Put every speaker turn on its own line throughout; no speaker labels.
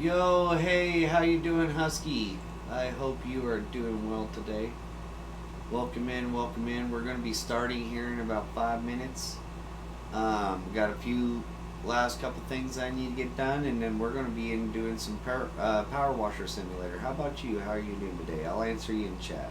Yo, hey, how you doing, Husky? I hope you are doing well today. Welcome in, welcome in. We're going to be starting here in about 5 minutes. Got a few last couple things I need to get done, and then we're going to be in doing some power washer simulator. How about you? How are you doing today? I'll answer you in chat.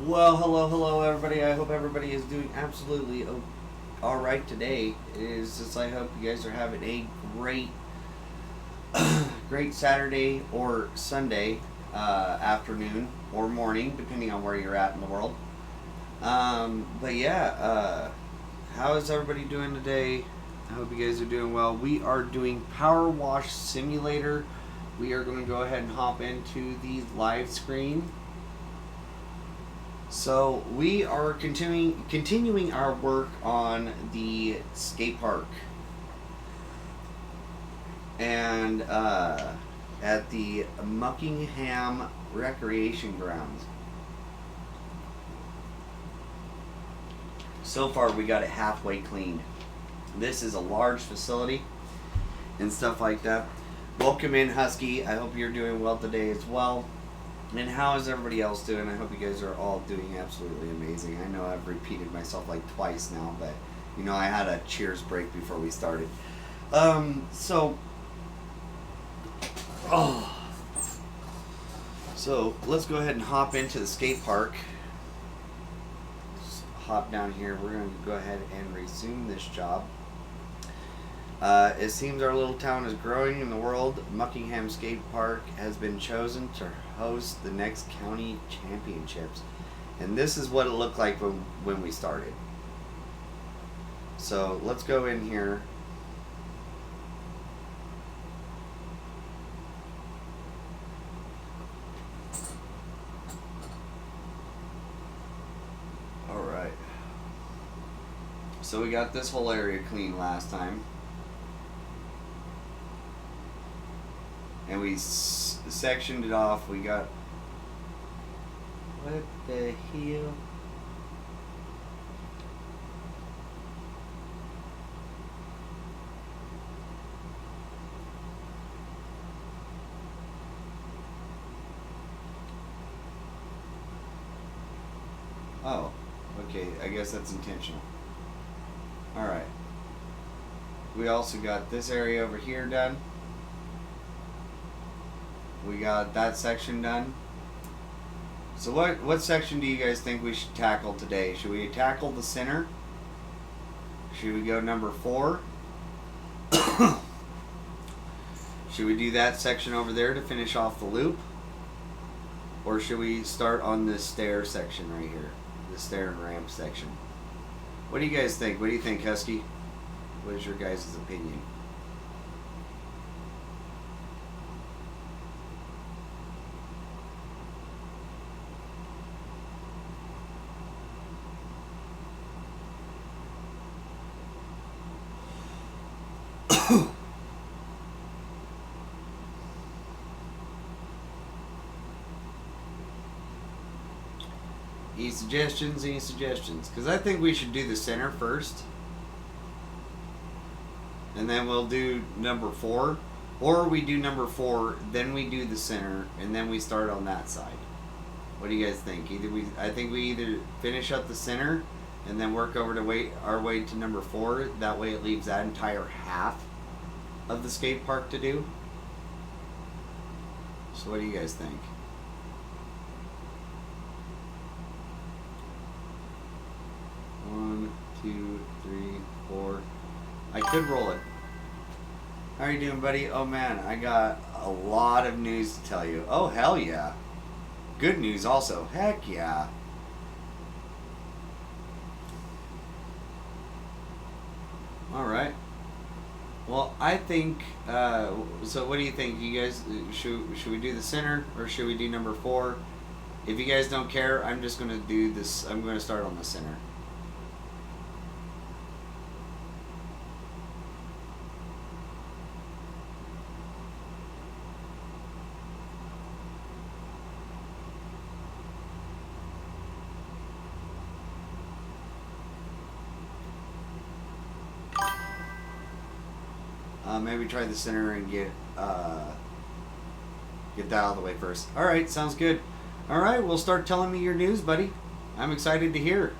Well, hello, everybody. I hope everybody is doing absolutely all right today. It is just I hope you guys are having a great, great Saturday or Sunday afternoon or morning, depending on where you're at in the world. But yeah, how is everybody doing today? I hope you guys are doing well. We are doing Power Wash Simulator. We are going to go ahead and hop into the live screen. So we are continuing our work on the skate park, and at the Muckingham Recreation Grounds. So far, we got it halfway cleaned. This is a large facility and stuff like that. Welcome in, Husky. I hope you're doing well today as well. And how is everybody else doing? I hope you guys are all doing absolutely amazing. I know I've repeated myself like twice now, but you know I had a cheers break before we started. So let's go ahead and hop into the skate park. Just hop down here. We're going to go ahead and resume this job. It seems our little town is growing in the world. Muckingham Skate Park has been chosen to host the next county championships. And this is what it looked like when we started. So let's go in here. Alright. So we got this whole area clean last time. And we sectioned it off. We got... What the hell? Oh, okay. I guess that's intentional. Alright. We also got this area over here done. We got that section done. So what section do you guys think we should tackle today? Should we tackle the center? Should we go number 4? Should we do that section over there to finish off the loop? Or should we start on this stair section right here? The stair and ramp section. What do you guys think? What do you think, Husky? What is your guys' opinion? Any suggestions? Any suggestions? Because I think we should do the center first. And then we'll do number 4. Or we do number 4, then we do the center, and then we start on that side. What do you guys think? I think we either finish up the center and then work over to our way to number 4. That way it leaves that entire half of the skate park to do. So what do you guys think? One, 2, 3, 4. I could roll it. How are you doing, buddy? Oh man, I got a lot of news to tell you. Oh hell yeah. Good news also. Heck yeah. Alright. Well, I think, so what do you think? You guys, should we do the center or should we do number 4? If you guys don't care, I'm just going to do this. I'm going to start on the center. Maybe try the center and get that out of the way first. Alright, sounds good. Alright, well start telling me your news, buddy. I'm excited to hear.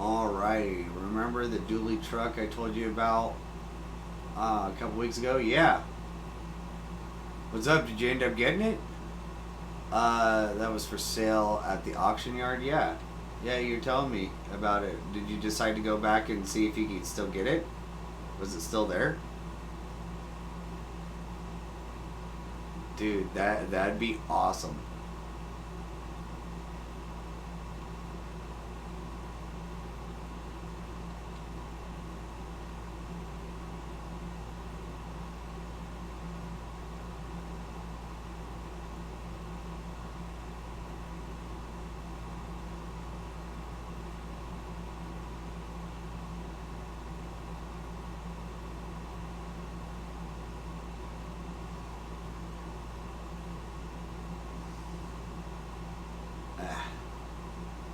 Alrighty, remember the dually truck I told you about a couple weeks ago? Yeah. What's up? Did you end up getting it? That was for sale at the auction yard? Yeah. Yeah, you're telling me about it. Did you decide to go back and see if you could still get it? Was it still there? Dude, that'd be awesome.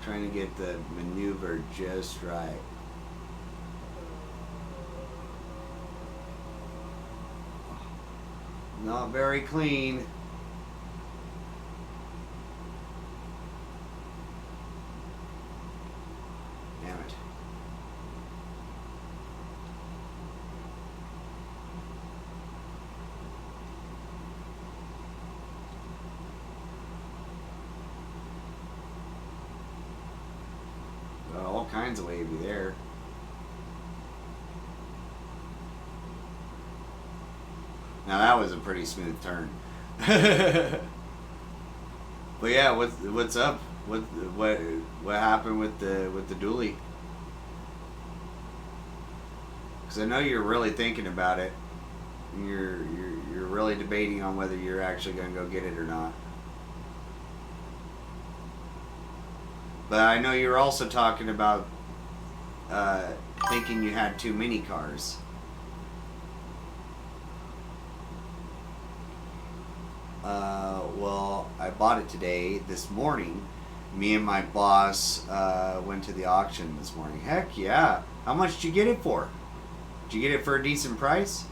Trying to get the maneuver just right. Not very clean. Damn it. Got all kinds of wavy there. Now that was a pretty smooth turn. But yeah, what's up? What happened with the dually? Because I know you're really thinking about it. You're really debating on whether you're actually going to go get it or not. But I know you're also talking about thinking you had too many cars. Well, I bought it today, this morning. Me and my boss went to the auction this morning. Heck yeah. How much did you get it for? Did you get it for a decent price?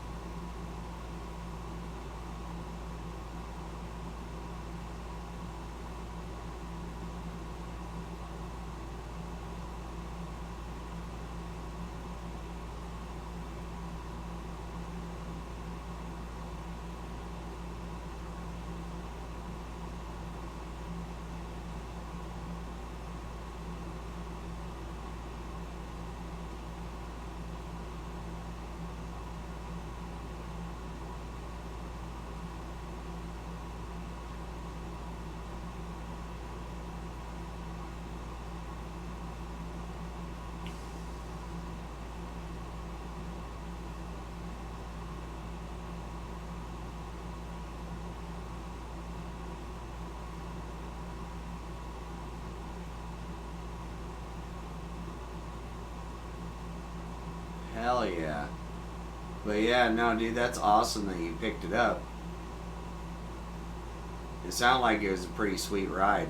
Hell yeah. But yeah, no, dude, that's awesome that you picked it up. It sounded like it was a pretty sweet ride.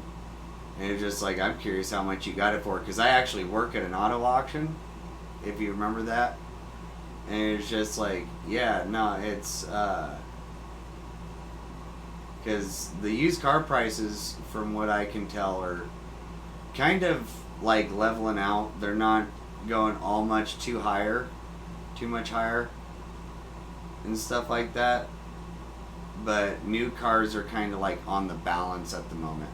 And it's just like, I'm curious how much you got it for. Because I actually work at an auto auction, if you remember that. And it's just like, yeah, no, it's, because the used car prices, from what I can tell, are kind of like leveling out. They're not going all much too much higher and stuff like that. But new cars are kind of like on the balance at the moment.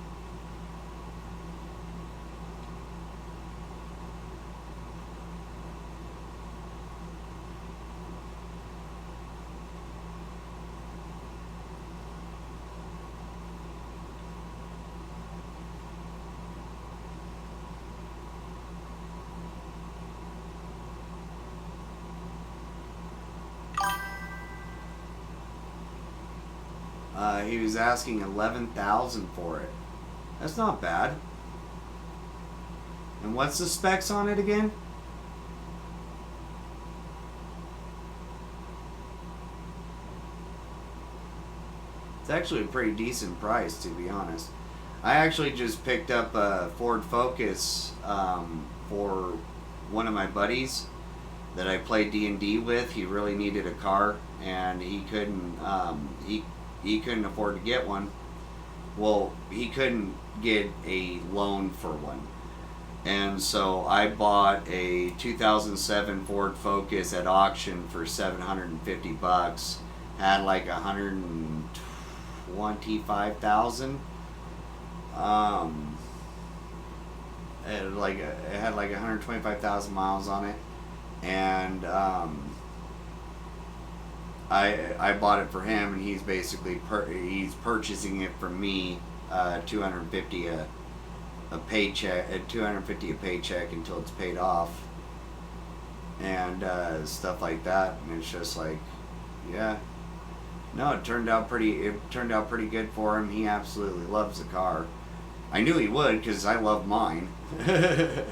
He was asking 11,000 for it. That's not bad. And what's the specs on it again? It's actually a pretty decent price, to be honest. I actually just picked up a Ford Focus for one of my buddies that I play D&D with. He really needed a car, and he couldn't he couldn't afford to get one. Well, he couldn't get a loan for one. And so I bought a 2007 Ford Focus at auction for $750. Had like 125,000. It had like 125,000 miles on it, and I bought it for him, and he's basically he's purchasing it from me, 250 a paycheck, 250 a paycheck until it's paid off, and stuff like that. And it's just like, yeah, no, it turned out pretty good for him. He absolutely loves the car. I knew he would because I love mine. The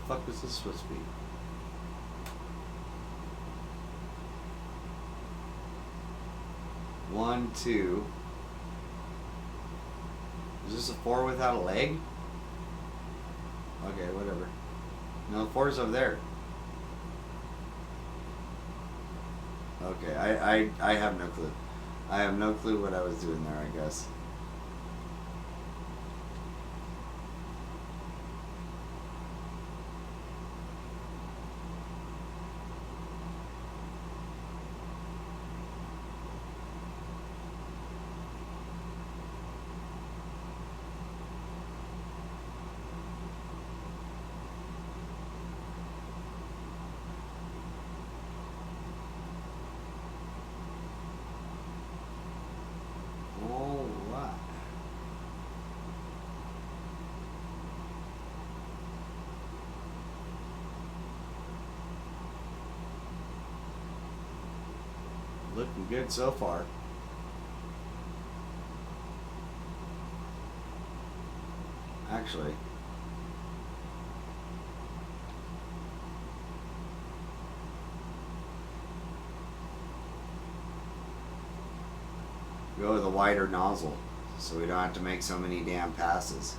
fuck is this supposed to be? One, two. Is this a 4 without a leg? Okay, whatever. No, 4's over there. Okay, I have no clue. I have no clue what I was doing there, I guess. Alright. Looking good so far. Actually, go with a wider nozzle so we don't have to make so many damn passes.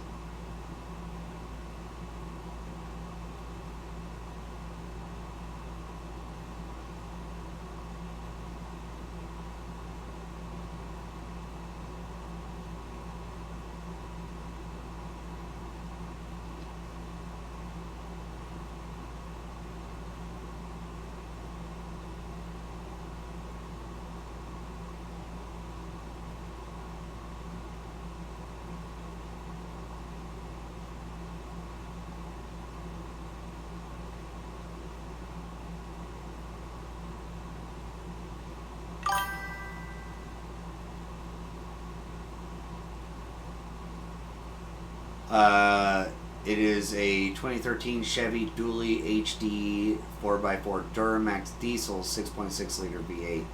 It is a 2013 Chevy Dually HD 4x4 Duramax diesel 6.6 liter V8.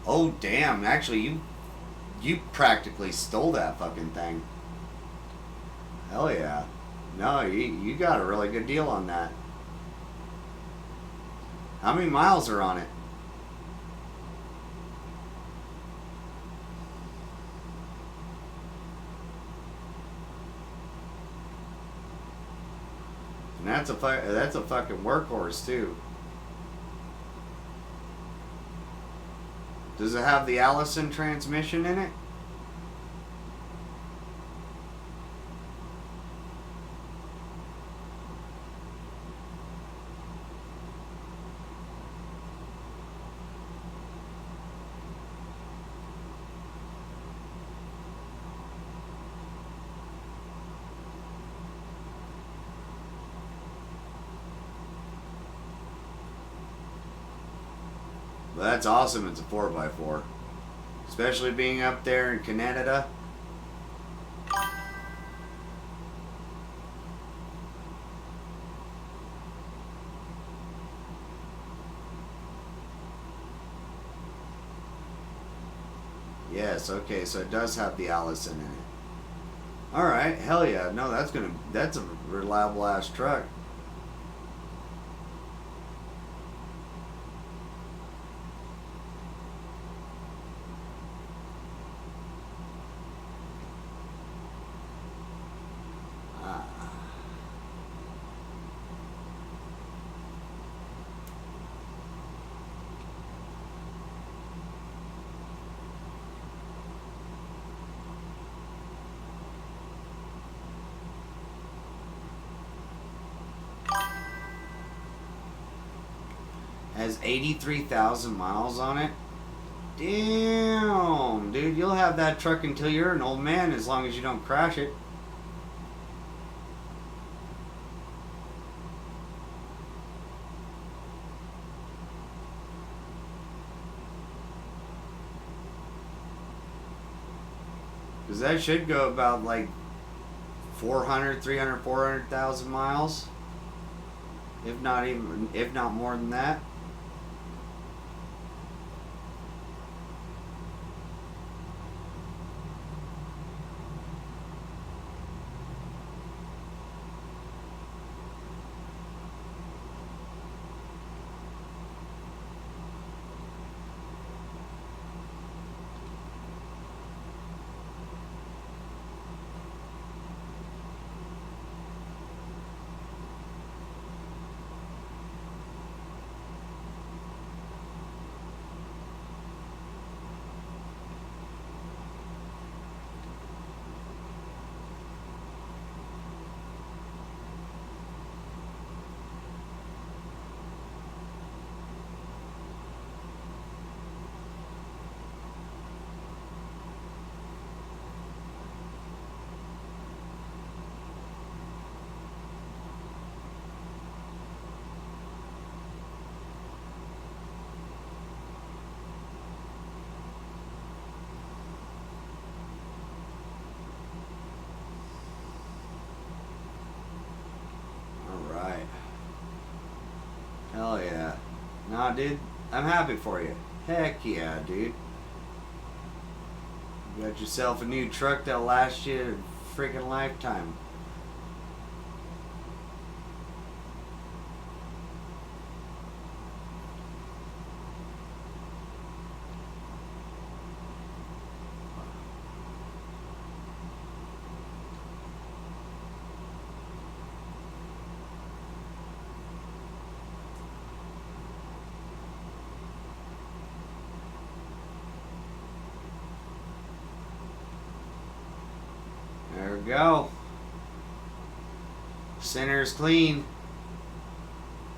Oh damn! Actually, you practically stole that fucking thing. Hell yeah! No, you got a really good deal on that. How many miles are on it? And that's a fucking workhorse too. Does it have the Allison transmission in it? Well, that's awesome. It's a 4x4. Especially being up there in Canada. Yes, okay, so it does have the Allison in it. Alright, hell yeah. No, that's a reliable ass truck. has 83,000 miles on it. Damn, dude, you'll have that truck until you're an old man as long as you don't crash it. Because that should go about like 400, 300, 400,000 miles. If not more than that. Alright. Hell yeah. Nah, dude, I'm happy for you. Heck yeah, dude. You got yourself a new truck that'll last you a freaking lifetime. There we go. Center's clean.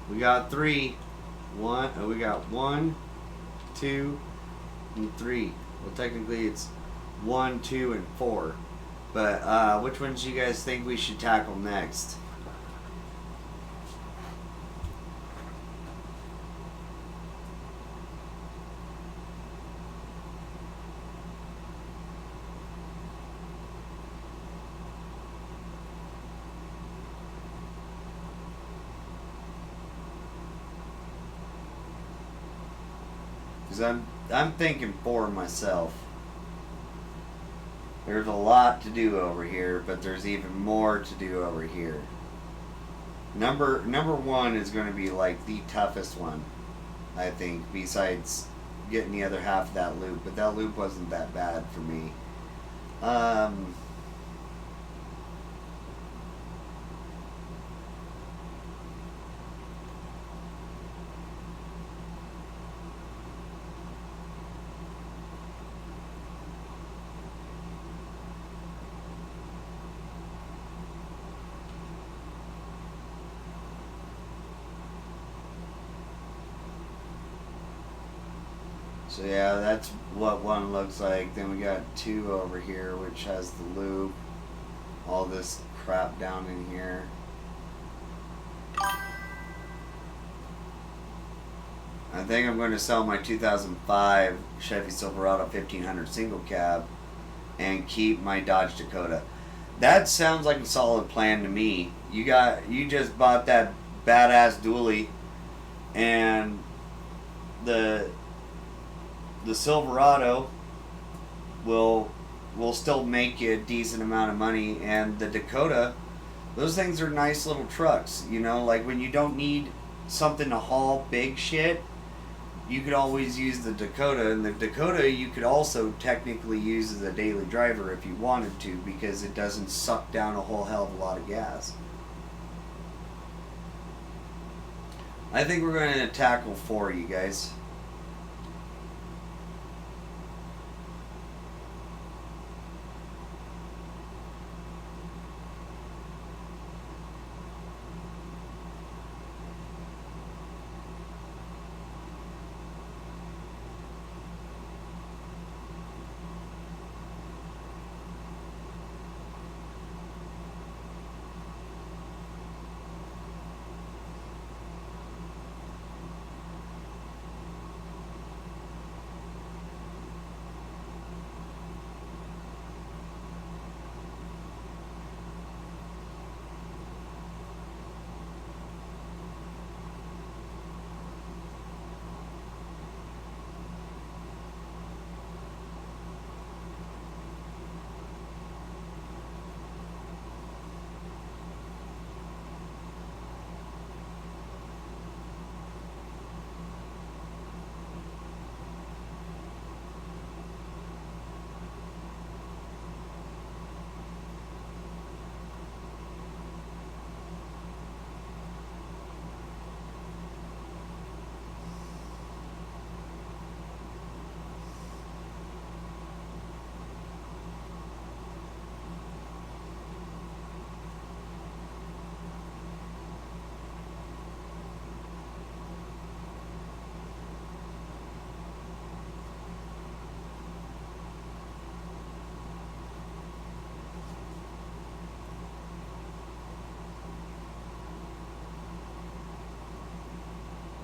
We got three. We got 1, 2, and 3. Well, technically it's 1, 2, and 4. But which ones do you guys think we should tackle next? Because I'm thinking 4 myself. There's a lot to do over here, but there's even more to do over here. Number 1 is going to be like the toughest one, I think, besides getting the other half of that loop. But that loop wasn't that bad for me. So yeah, that's what 1 looks like. Then we got 2 over here, which has the loop. All this crap down in here. I think I'm going to sell my 2005 Chevy Silverado 1500 single cab and keep my Dodge Dakota. That sounds like a solid plan to me. You just bought that badass dually, and the Silverado will still make you a decent amount of money, and the Dakota, those things are nice little trucks, you know, like when you don't need something to haul big shit, you could always use the Dakota. And the Dakota you could also technically use as a daily driver if you wanted to, because it doesn't suck down a whole hell of a lot of gas. I think we're going to tackle 4, you guys.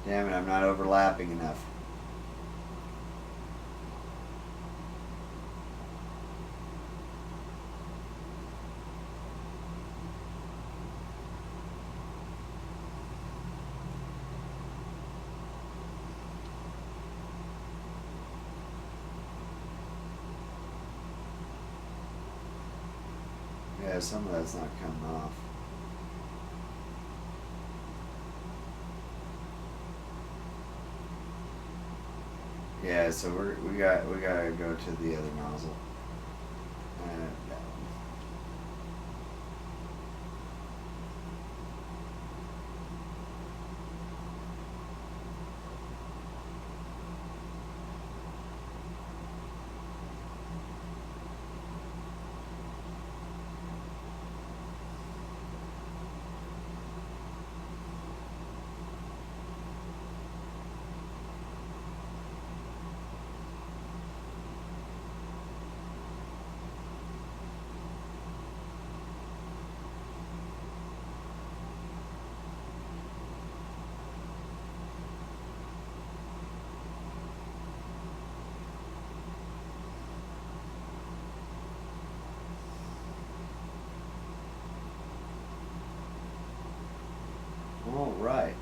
Damn it, I'm not overlapping enough. Yeah, some of that's not coming off. Yeah, so we gotta go to the other nozzle. That one. All right.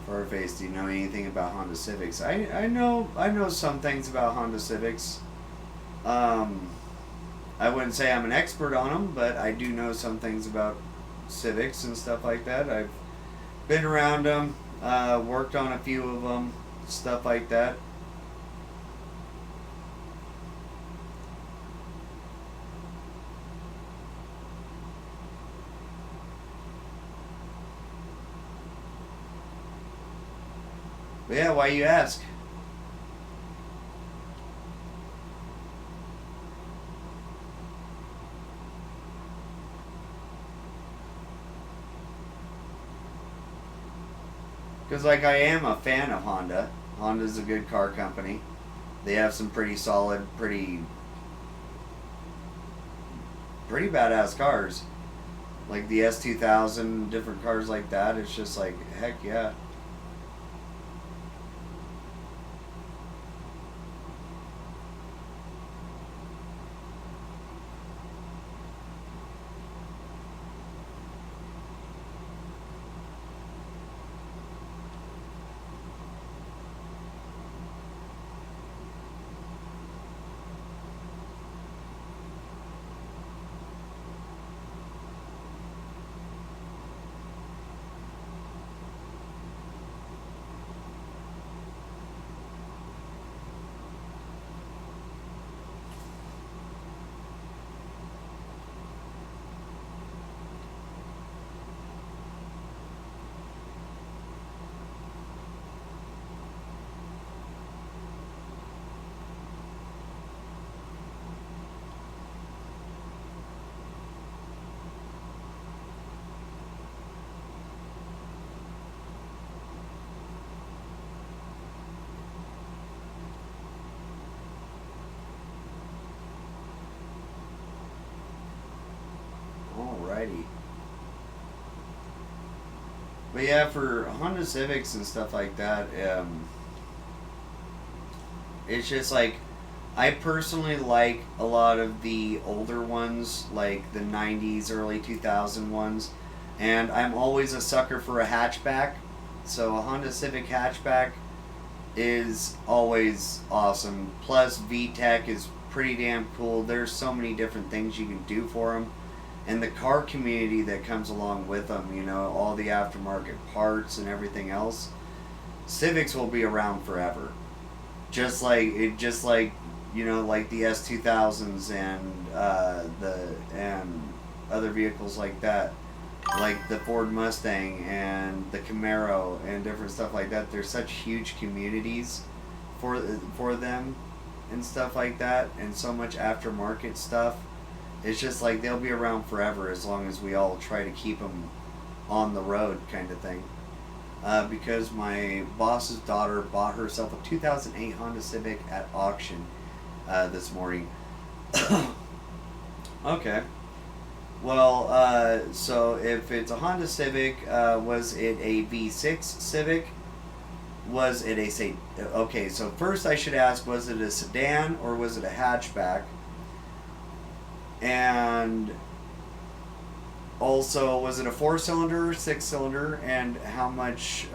Farface, do you know anything about Honda Civics? I know some things about Honda Civics. Um, I wouldn't say I'm an expert on them, but I do know some things about Civics and stuff like that. I've been around them, worked on a few of them, stuff like that. But yeah, why you ask? Because like I am a fan of Honda. Honda's a good car company. They have some pretty solid, pretty badass cars. Like the S2000, different cars like that. It's just like heck yeah. Alrighty. But yeah, for Honda Civics and stuff like that, it's just like I personally like a lot of the older ones, like the '90s, early 2000 ones, and I'm always a sucker for a hatchback. So a Honda Civic hatchback is always awesome. Plus, VTEC is pretty damn cool. There's so many different things you can do for them. And the car community that comes along with them, you know, all the aftermarket parts and everything else. Civics will be around forever. Just like you know, like the S2000s and the and other vehicles like that, like the Ford Mustang and the Camaro and different stuff like that. There's such huge communities for them and stuff like that, and so much aftermarket stuff. It's just like they'll be around forever as long as we all try to keep them on the road, kind of thing. Because my boss's daughter bought herself a 2008 Honda Civic at auction this morning. Okay. Well, so if it's a Honda Civic, was it a V6 Civic? Was it a okay, so first I should ask, was it a sedan or was it a hatchback? And also, was it a 4-cylinder, 6-cylinder, and how much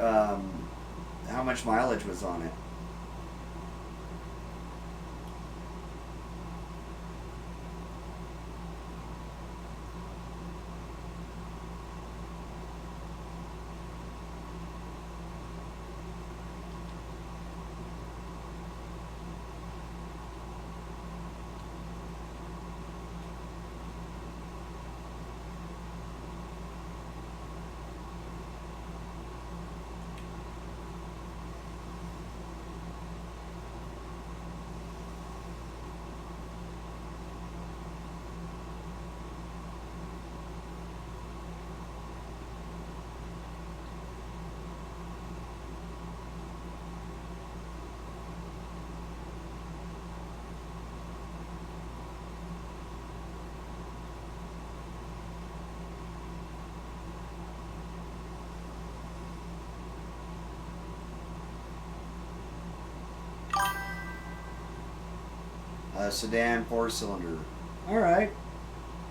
mileage was on it? A sedan 4-cylinder. All right.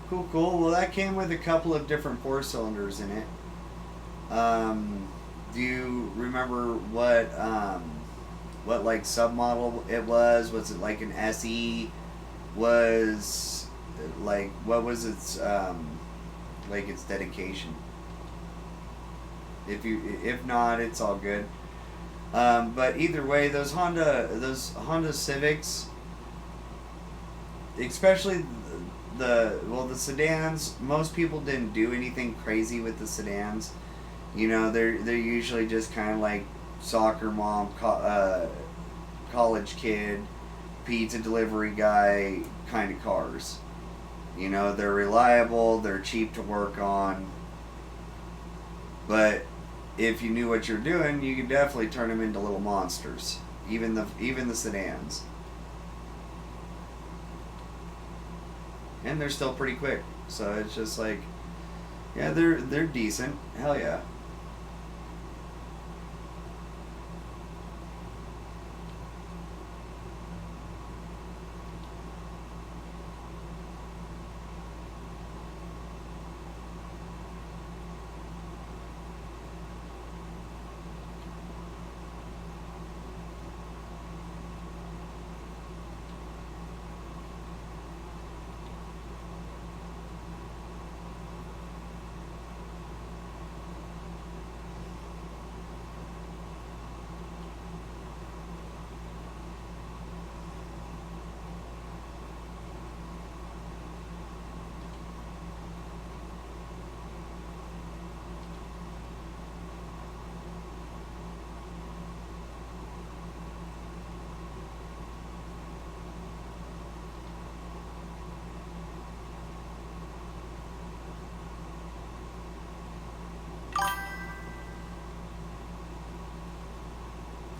Cool, cool. Well, that came with a couple of different 4-cylinders in it. Do you remember what like submodel it was? Was it like an SE? Was like what was its like its dedication? If not, it's all good. But either way, those Honda Civics, especially the sedans, most people didn't do anything crazy with the sedans. You know, they're usually just kind of like soccer mom, college kid, pizza delivery guy kind of cars. You know, they're reliable, they're cheap to work on, but if you knew what you're doing, you could definitely turn them into little monsters. Even the sedans. And they're still pretty quick. So it's just like, yeah, they're decent. Hell yeah.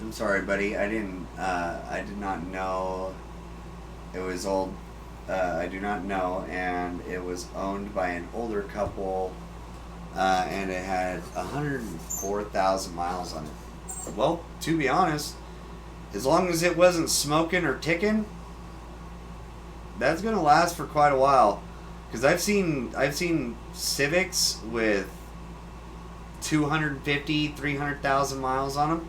I'm sorry, buddy. I did not know it was old. I do not know, and it was owned by an older couple, and it had 104,000 miles on it. Well, to be honest, as long as it wasn't smoking or ticking, that's gonna last for quite a while. Because I've seen Civics with 250, 300,000 miles on them.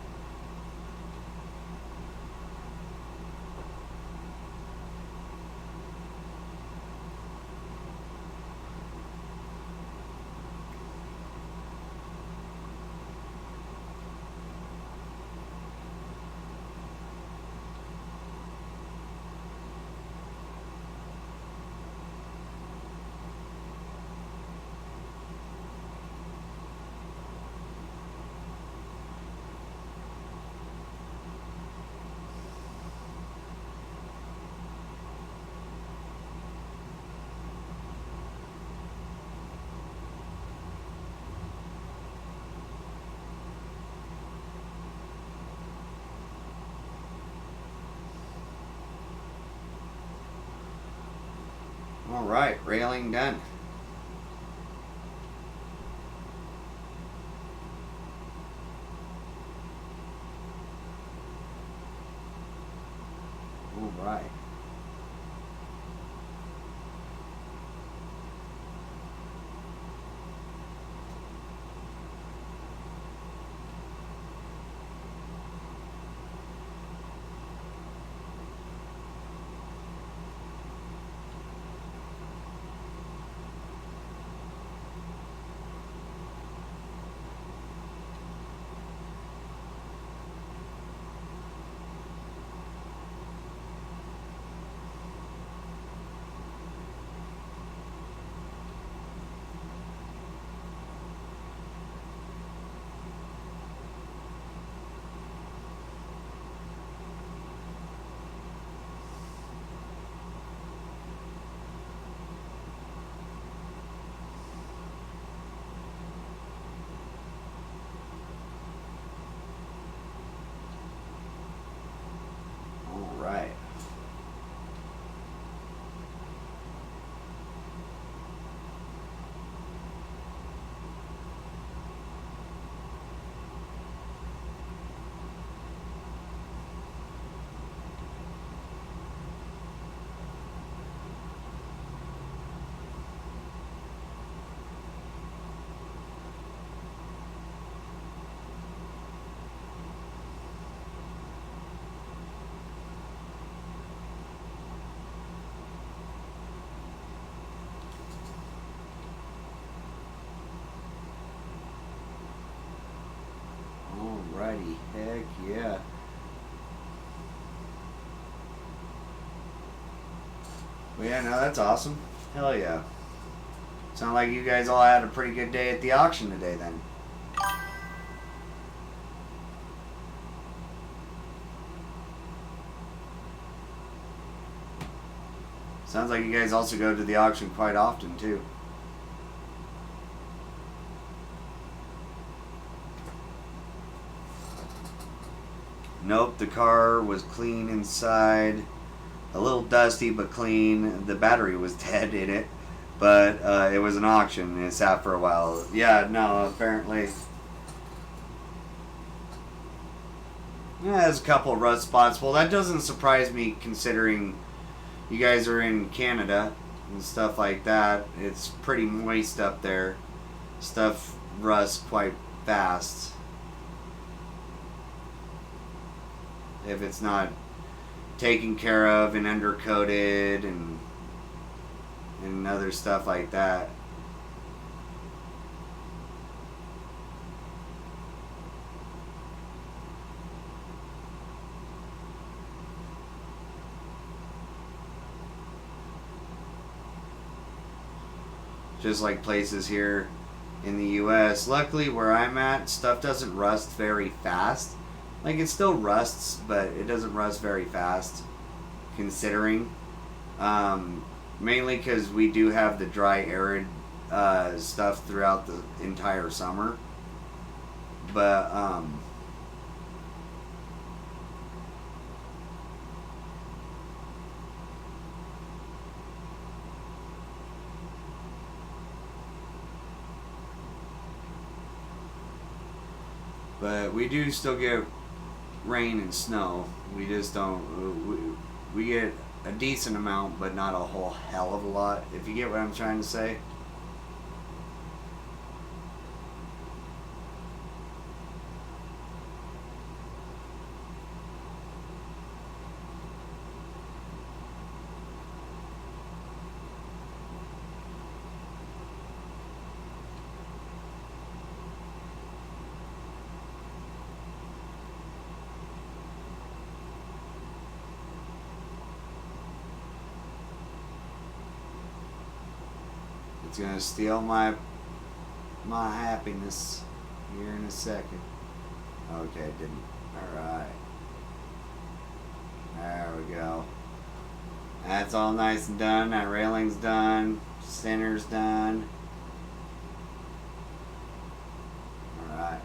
All right, railing done. All right. All right. Alrighty, heck yeah. Well, yeah, no, that's awesome. Hell yeah. Sound like you guys all had a pretty good day at the auction today then. Sounds like you guys also go to the auction quite often too. Nope, the car was clean inside. A little dusty but clean. The battery was dead in it. But it was an auction and it sat for a while. Yeah, no, apparently. Yeah, there's a couple of rust spots. Well, that doesn't surprise me considering you guys are in Canada and stuff like that. It's pretty moist up there. Stuff rusts quite fast. If it's not taken care of and undercoated and other stuff like that. Just like places here in the US. Luckily where I'm at, stuff doesn't rust very fast. Like it still rusts, but it doesn't rust very fast considering. Mainly because we do have the dry arid stuff throughout the entire summer. But we do still get rain and snow. We just don't. We get a decent amount, but not a whole hell of a lot. If you get what I'm trying to say. It's gonna steal my happiness here in a second. Okay, it didn't. Alright. There we go. That's all nice and done. That railing's done. Center's done. Alright.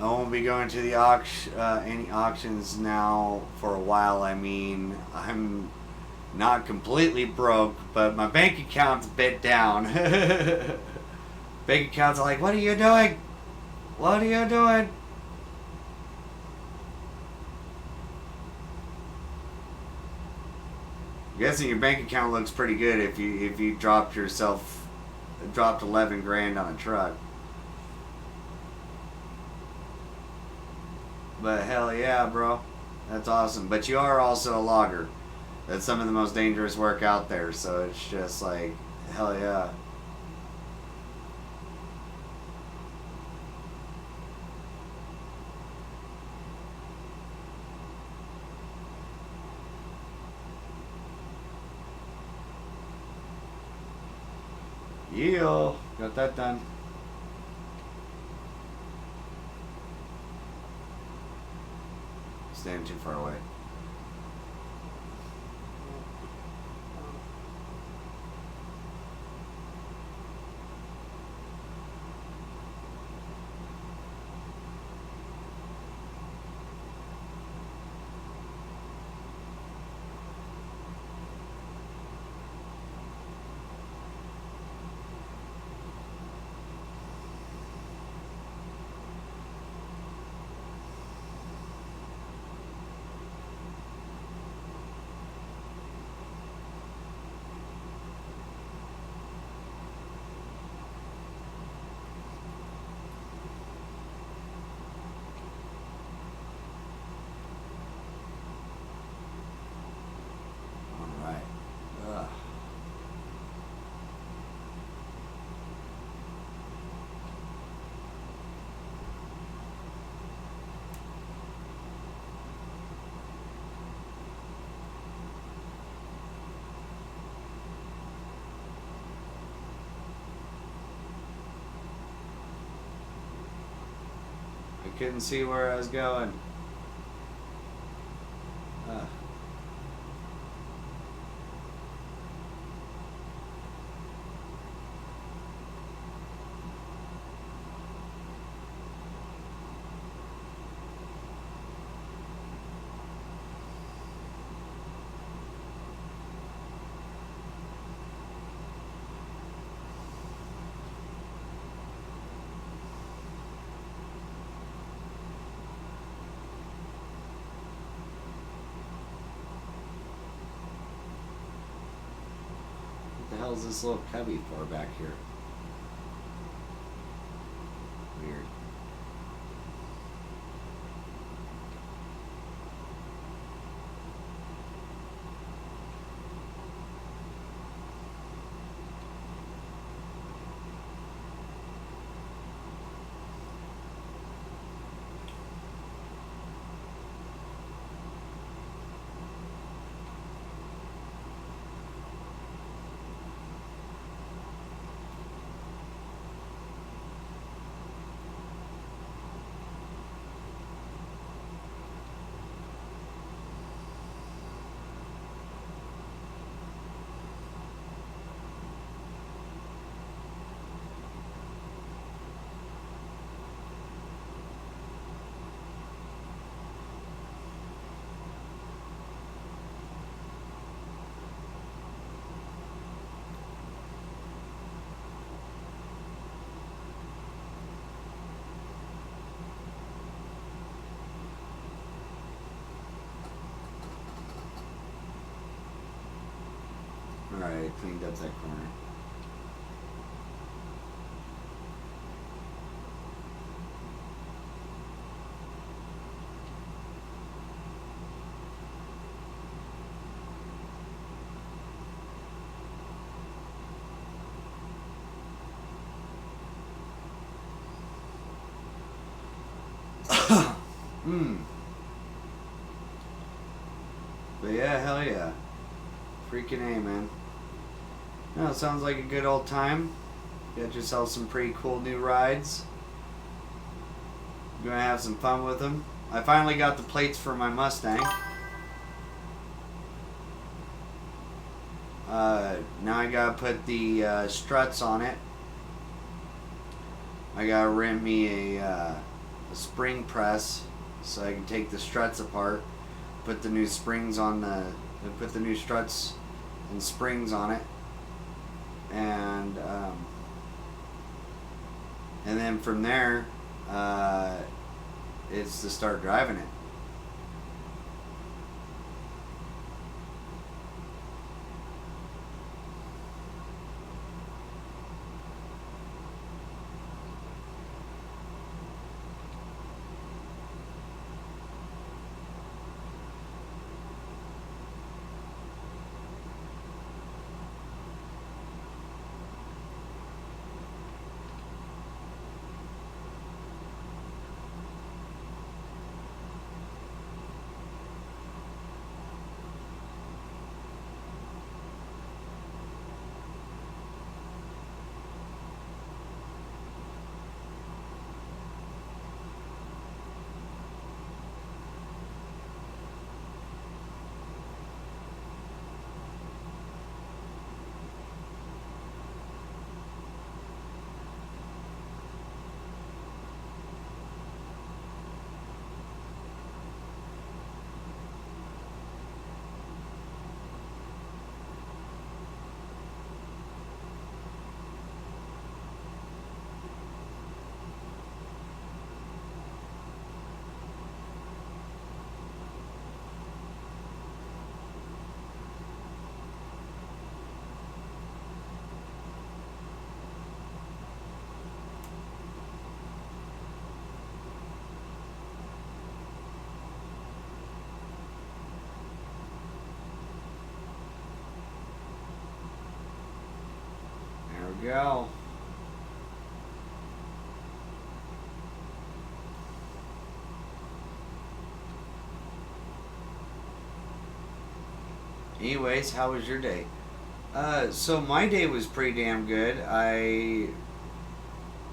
I won't be going to the any auctions now for a while. I mean, I'm not completely broke, but my bank account's bit down. Bank accounts are like, what are you doing? What are you doing? I'm guessing your bank account looks pretty good if you dropped 11 grand on a truck. But hell yeah, bro. That's awesome. But you are also a logger. That's some of the most dangerous work out there, so it's just like, hell yeah. Yeah, got that done. Standing too far away. I couldn't see where I was going. What the hell is this little cubby for back here? Weird. Alright, I cleaned up that corner. But yeah, hell yeah. Freaking A, man. No, it sounds like a good old time. Got yourself some pretty cool new rides. You're gonna have some fun with them. I finally got the plates for my Mustang. Now I gotta put the struts on it. I gotta rent me a spring press so I can take the struts apart, put the new springs on put the new struts and springs on it, and then from there, it's to start driving it. There we go. Anyways, how was your day? So my day was pretty damn good. I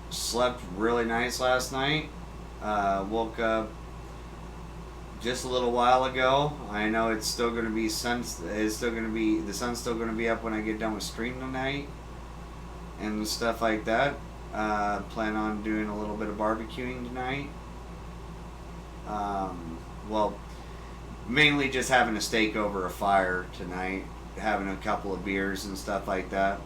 slept really nice last night. Woke up just a little while ago. I know it's still going to be the sun's still going to be up when I get done with stream tonight and stuff like that. Plan on doing a little bit of barbecuing tonight. Well, mainly just having a steak over a fire tonight, having a couple of beers and stuff like that.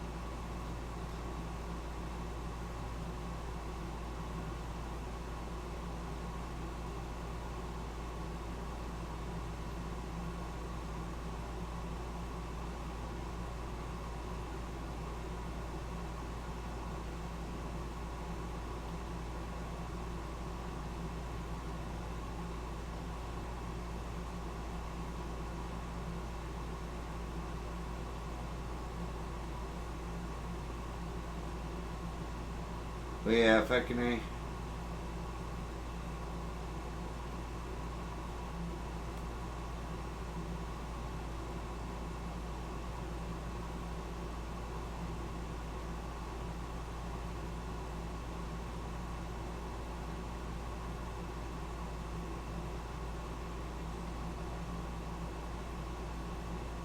But yeah, fucking A.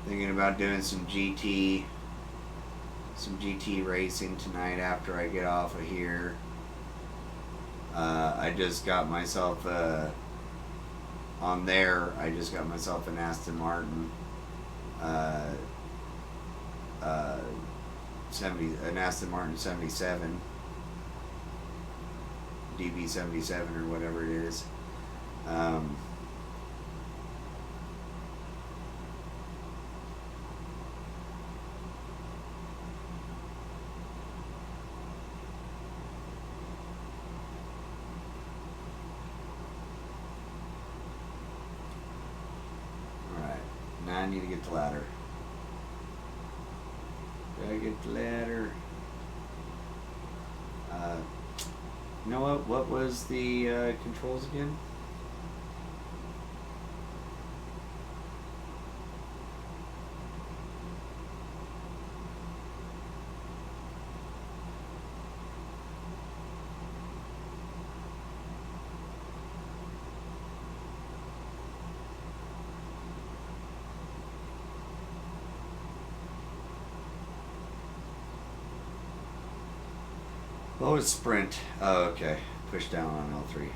Thinking about doing some GT racing tonight after I get off of here. I just got myself on there. I just got myself an Aston Martin, an Aston Martin 77, DB 77 or whatever it is. I need to get the ladder. Gotta get the ladder. You know what? What was the controls again? What was sprint? Oh, okay. Push down on L3.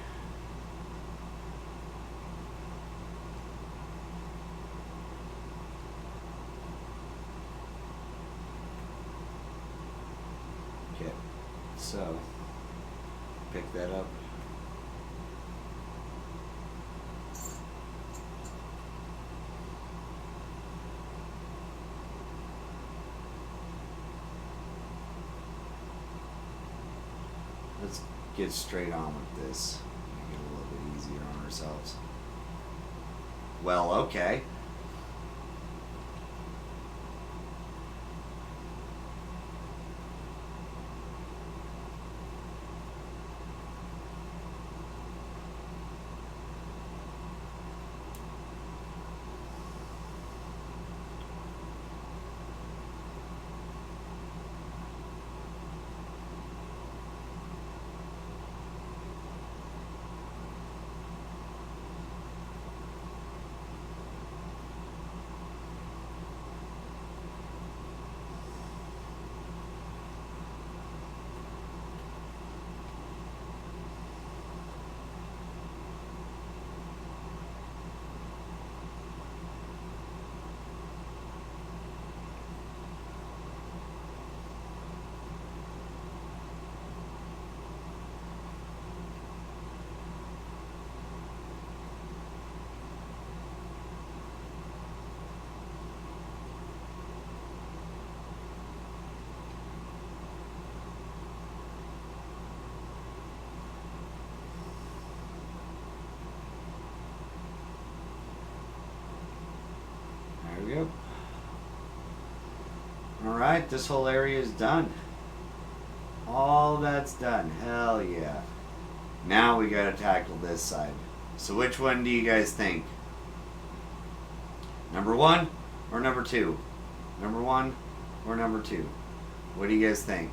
so. Pick that up. Let's get straight on with this. Make it a little bit easier on ourselves. Well, okay. There we go. Alright, this whole area is done. All that's done. Hell yeah. Now we gotta tackle this side. So which one do you guys think? Number 1 or number 2? Number 1 or number 2? What do you guys think?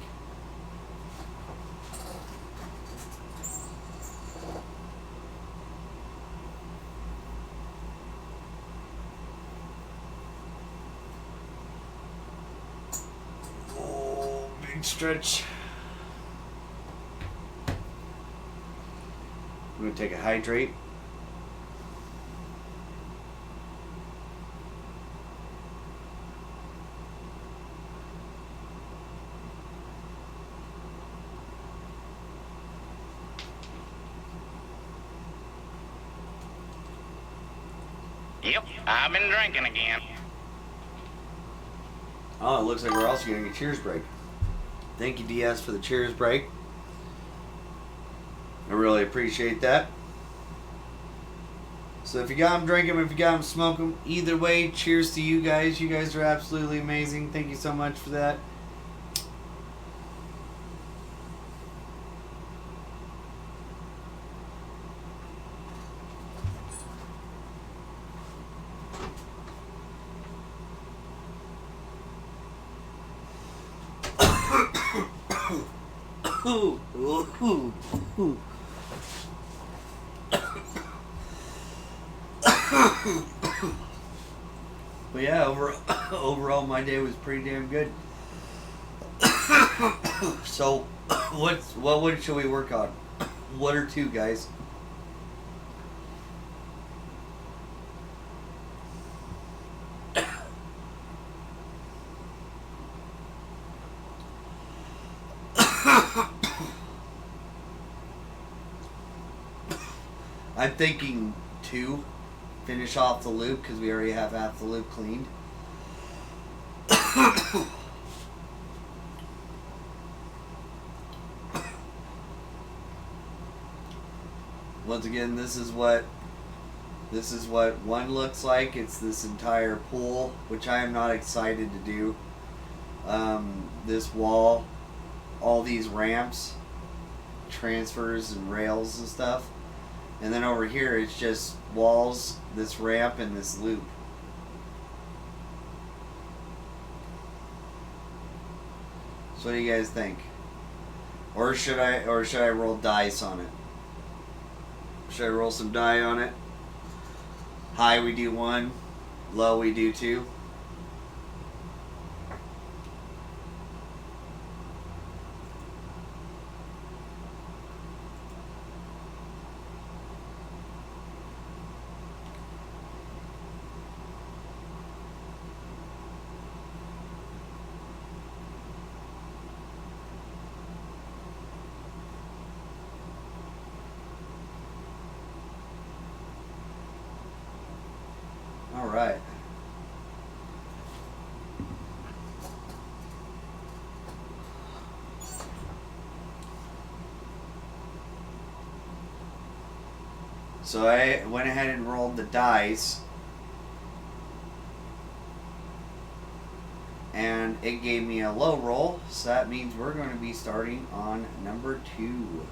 Oh, big stretch. I'm going to take a hydrate.
Yep, I've been drinking again.
Oh, it looks like we're also getting a cheers break. Thank you, DS, for the cheers break. I really appreciate that. So if you got them, drink them. If you got them, smoke them. Either way, cheers to you guys. You guys are absolutely amazing. Thank you so much for that. Ooh, ooh, ooh, ooh. But yeah, overall my day was pretty damn good. So what should we work on? One or two, guys? I'm thinking 2. Finish off the loop because we already have half the loop cleaned. Once again, this is what 1 looks like. It's this entire pool, which I am not excited to do. This wall, all these ramps, transfers and rails and stuff. And then over here, it's just walls, this ramp, and this loop. So what do you guys think? Or should I roll dice on it? Should I roll some die on it? High we do 1, low we do 2. right. So I went ahead and rolled the dice, and it gave me a low roll, so that means we're going to be starting on number 2.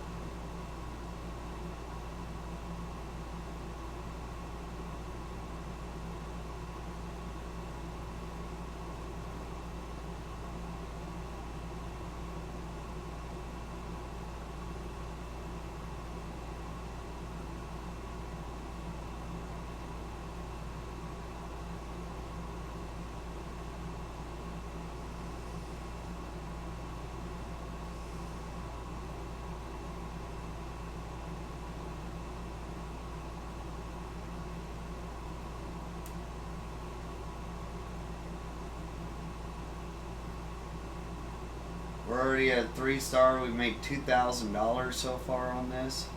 We're already at 3-star. We make $2,000 so far on this.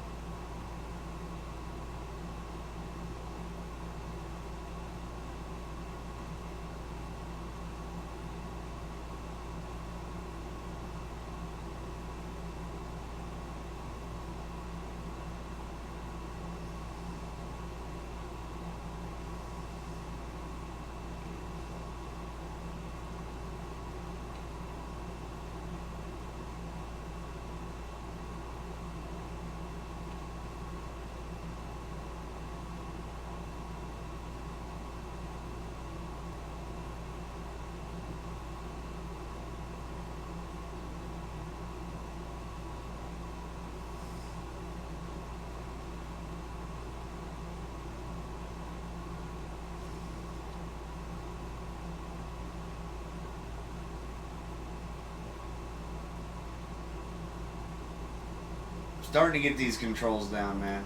Starting to get these controls down, man.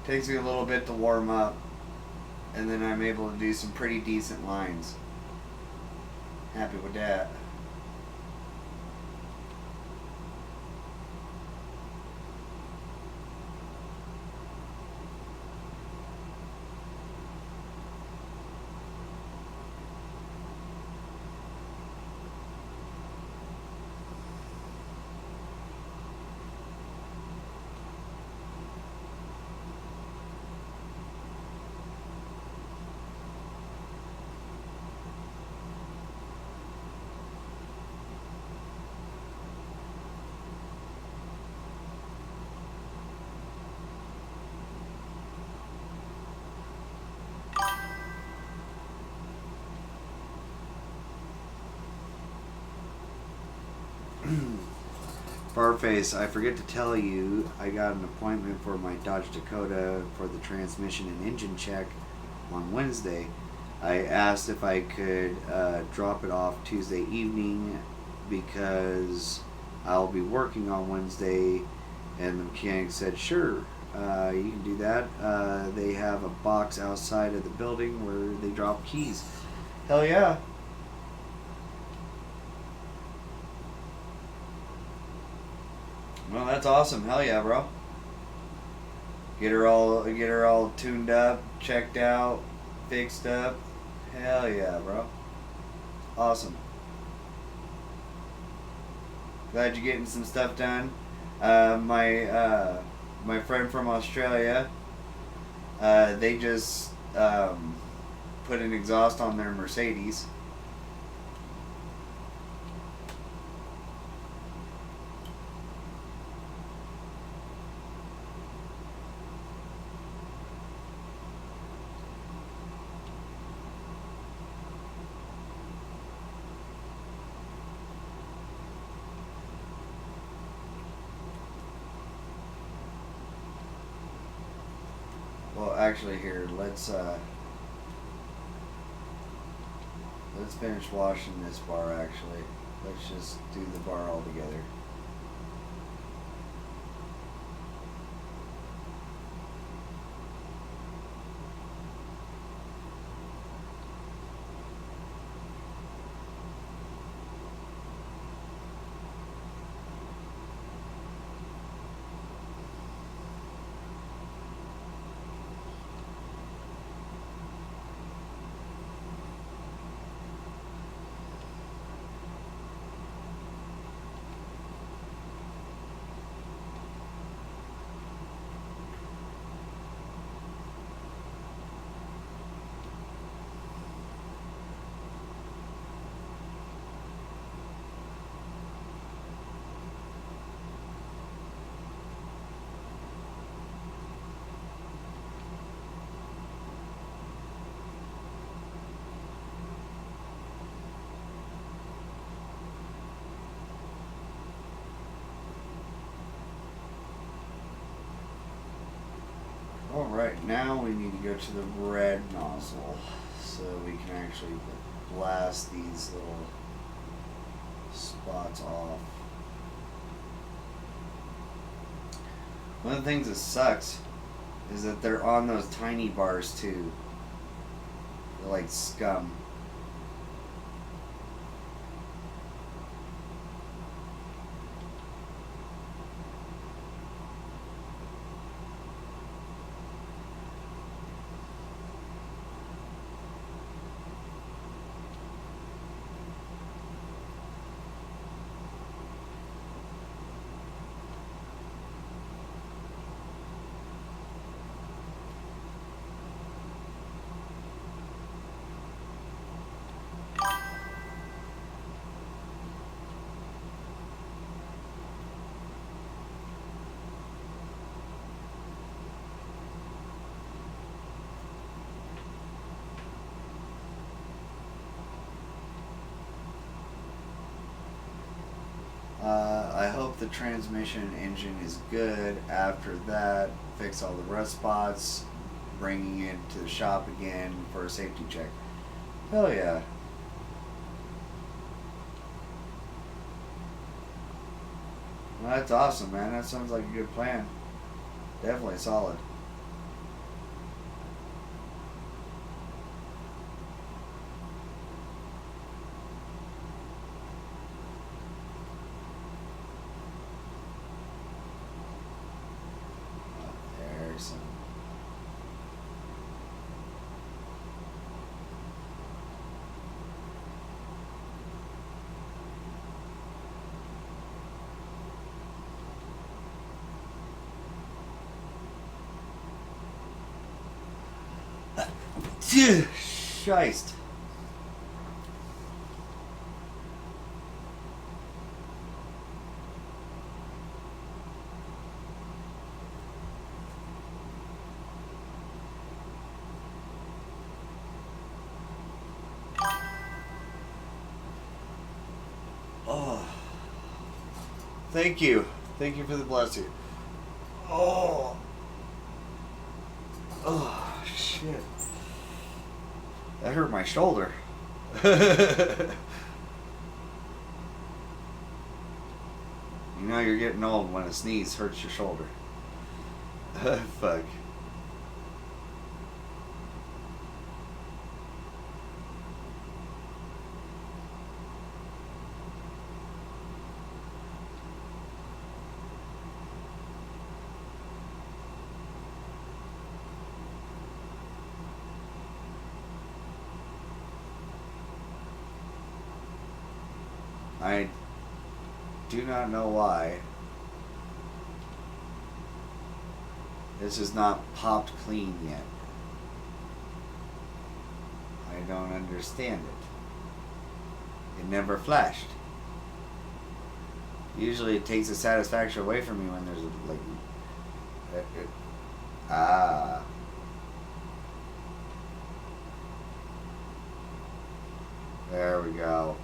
Takes me a little bit to warm up, and then I'm able to do some pretty decent lines. Happy with that. Barface, I forget to tell you, I got an appointment for my Dodge Dakota for the transmission and engine check on Wednesday. I asked if I could drop it off Tuesday evening because I'll be working on Wednesday, and the mechanic said, sure, you can do that. They have a box outside of the building where they drop keys. Hell yeah. Well, that's awesome. Hell yeah, bro. Get her all tuned up, checked out, fixed up. Hell yeah, bro. Awesome. Glad you're getting some stuff done. My friend from Australia, they just put an exhaust on their Mercedes. Well, actually, here let's finish washing this bar. Actually, let's just do the bar all together. Alright, now we need to go to the red nozzle so we can actually blast these little spots off. One of the things that sucks is that they're on those tiny bars too. They're like scum. I hope the transmission and engine is good. After that, fix all the rust spots, bringing it to the shop again for a safety check. Hell yeah. Well, that's awesome, man. That sounds like a good plan. Definitely solid. There's some. Scheist. Oh. Thank you. Thank you for the blessing. Oh. Oh, shit. That hurt my shoulder. You know you're getting old when a sneeze hurts your shoulder. Fuck. I do not know why this is not popped clean yet. I don't understand it. It never flashed. Usually it takes the satisfaction away from me when there's like ah. There we go.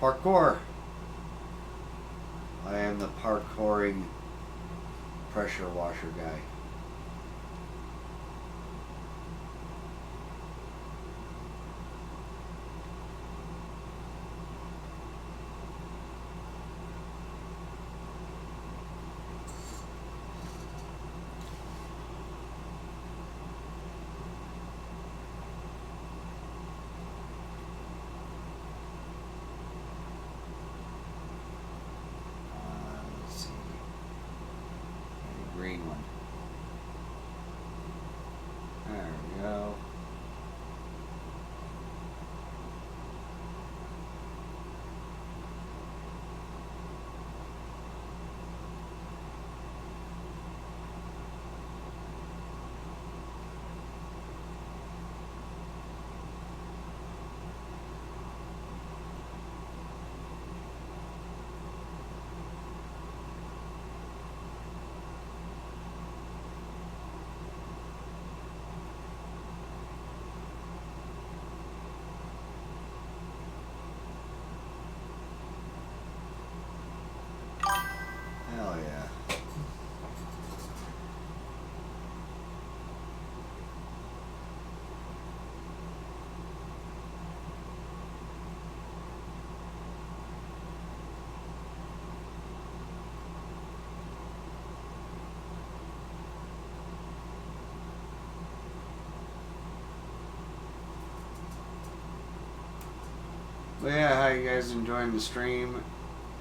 Parkour. I am the parkouring pressure washer guy. But yeah, how you guys enjoying the stream?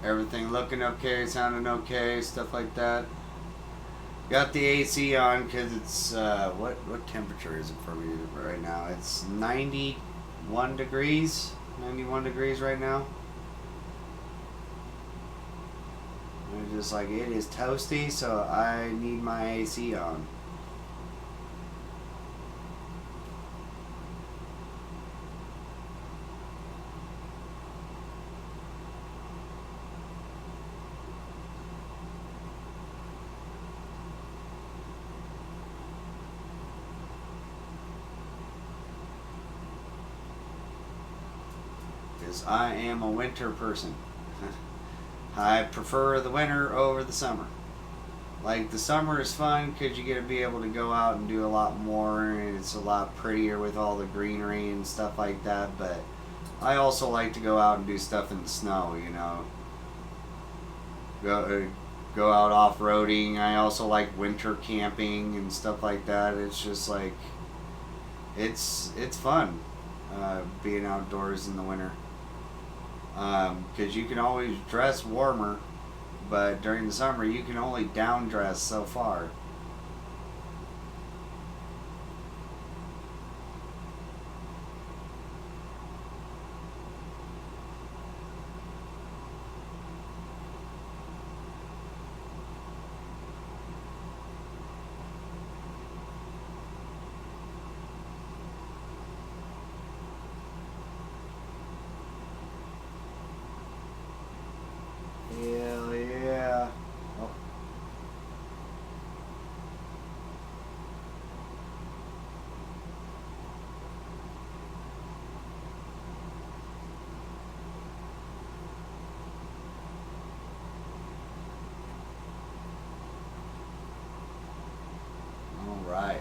Everything looking okay, sounding okay, stuff like that. Got the AC on because it's what temperature is it for me right now? It's 91 degrees. 91 degrees right now. And it's just like it is toasty, so I need my AC on. Because I am a winter person. I prefer the winter over the summer. Like, the summer is fun because you get to be able to go out and do a lot more, and it's a lot prettier with all the greenery and stuff like that, but I also like to go out and do stuff in the snow, you know. Go out off-roading. I also like winter camping and stuff like that. It's just like, it's fun being outdoors in the winter. Because you can always dress warmer, but during the summer you can only down dress so far. Hell yeah. Oh. All right.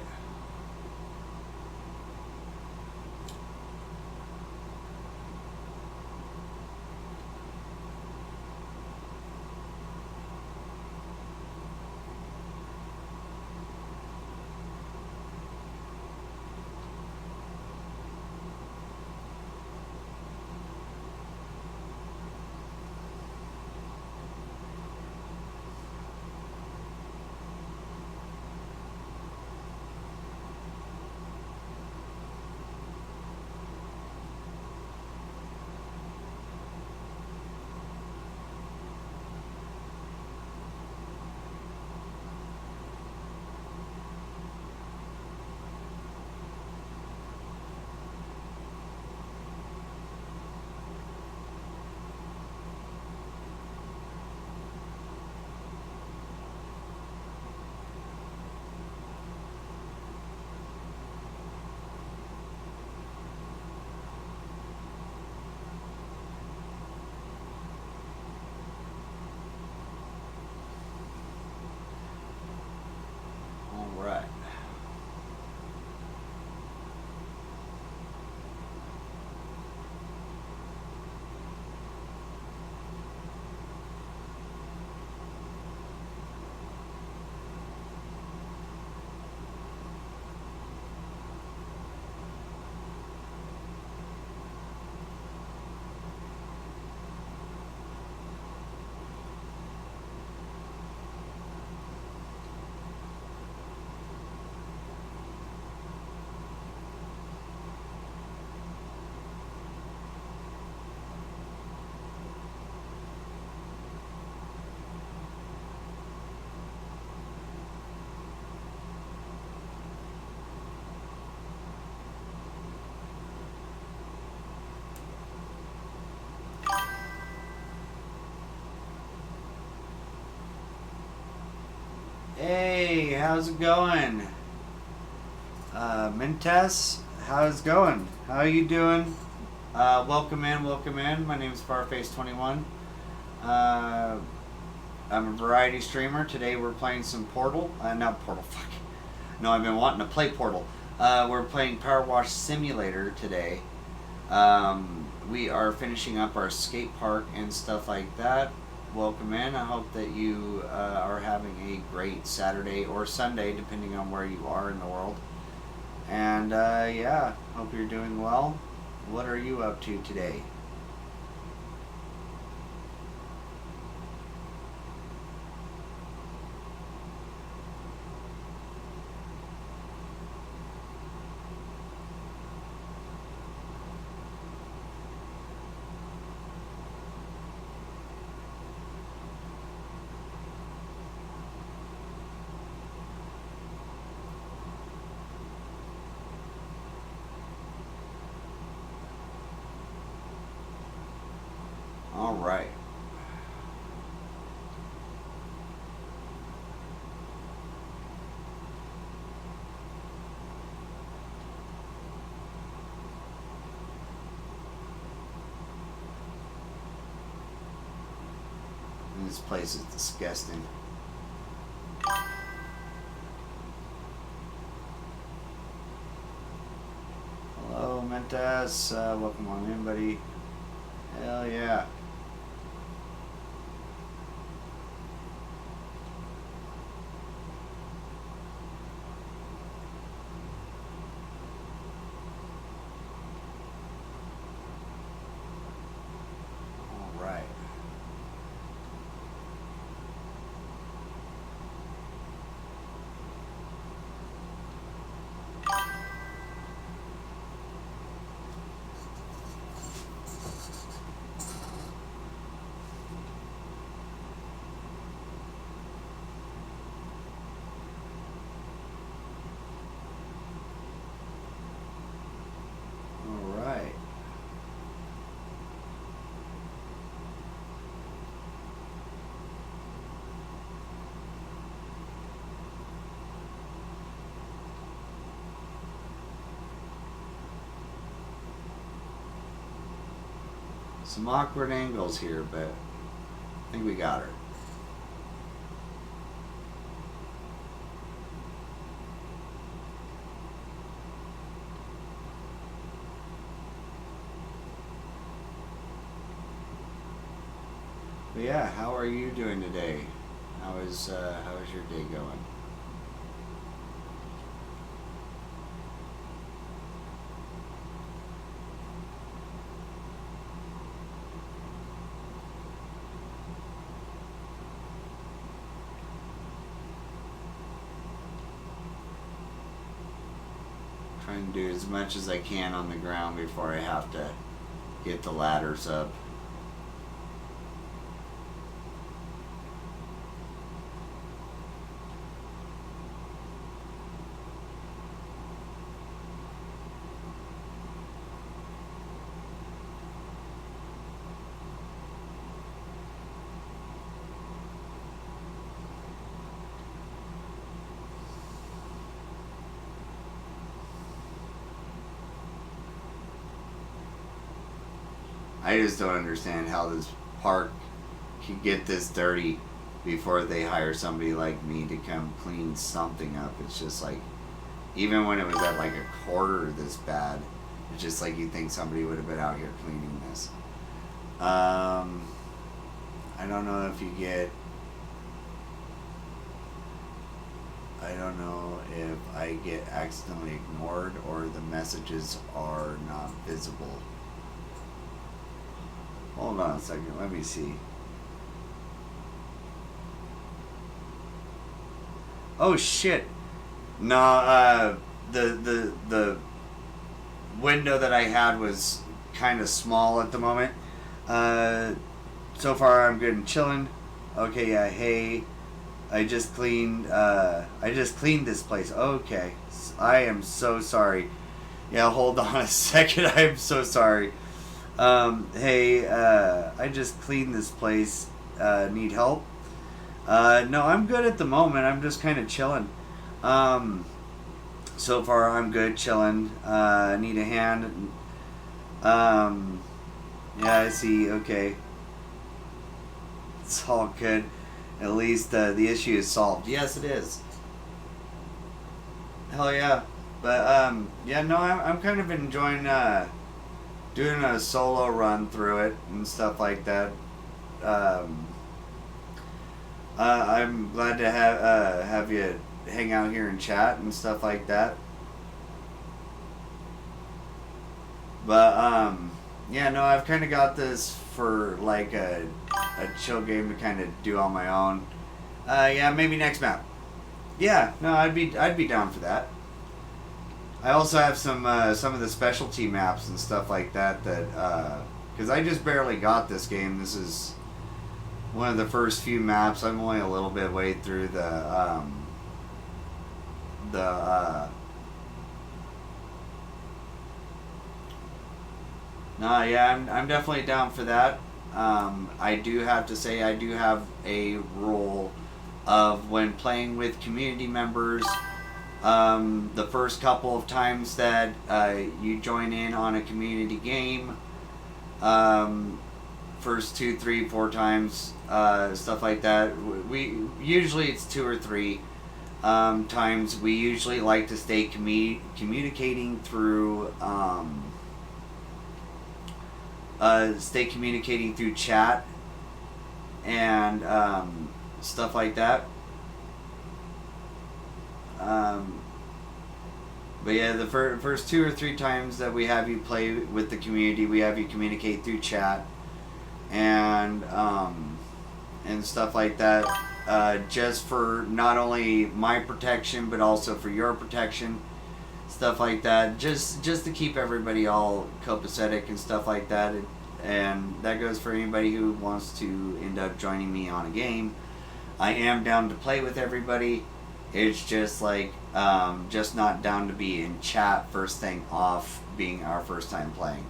All right. Hey, how's it going? Mintes, how's it going? How are you doing? Welcome in, welcome in. My name is Farface21. I'm a variety streamer. Today we're playing some Portal. Not Portal, fuck. No, I've been wanting to play Portal. We're playing Power Wash Simulator today. We are finishing up our skate park and stuff like that. Welcome in. I hope that you are having a great Saturday or Sunday, depending on where you are in the world. And yeah, hope you're doing well. What are you up to today? All right. This place is disgusting. Hello, Mentas. Welcome on in, buddy. Hell yeah. All right. All right. Some awkward angles here, but I think we got her. But yeah, how are you doing today? How is your day going? Trying to do as much as I can on the ground before I have to get the ladders up. I just don't understand how this park could get this dirty before they hire somebody like me to come clean something up. It's just like, even when it was at like a quarter this bad, it's just like you think somebody would have been out here cleaning this. I don't know if you get, I don't know if I get accidentally ignored or the messages are not visible. Hold on a second, let me see. Oh shit. No, the window that I had was kind of small at the moment. So far I'm good and chilling. Okay, yeah, hey. I just cleaned this place. Okay. I am so sorry. Yeah, hold on a second. I am so sorry. Hey, I just cleaned this place. Need help? No, I'm good at the moment. I'm just kind of chilling. So far I'm good, chilling. Need a hand. Yeah, I see. Okay. It's all good. At least the issue is solved. Yes, it is. Hell yeah. But yeah, no, I'm kind of enjoying doing a solo run through it and stuff like that. I'm glad to have you hang out here and chat and stuff like that. But yeah, no, I've kind of got this for like a chill game to kind of do on my own. Yeah, maybe next map. Yeah, no, I'd be down for that. I also have some of the specialty maps and stuff like that because I just barely got this game. This is one of the first few maps. I'm only a little bit way through the no, yeah, I'm definitely down for that. I do have to say I do have a rule of when playing with community members. The first couple of times that you join in on a community game, first 2, 3, 4 times, stuff like that. We usually it's 2 or 3 times. We usually like to stay communicating through chat and stuff like that. But yeah, the first 2 or 3 times that we have you play with the community, we have you communicate through chat and stuff like that, just for not only my protection but also for your protection, stuff like that. Just to keep everybody all copacetic and stuff like that. And that goes for anybody who wants to end up joining me on a game. I am down to play with everybody. It's just like, just not down to be in chat first thing off, being our first time playing.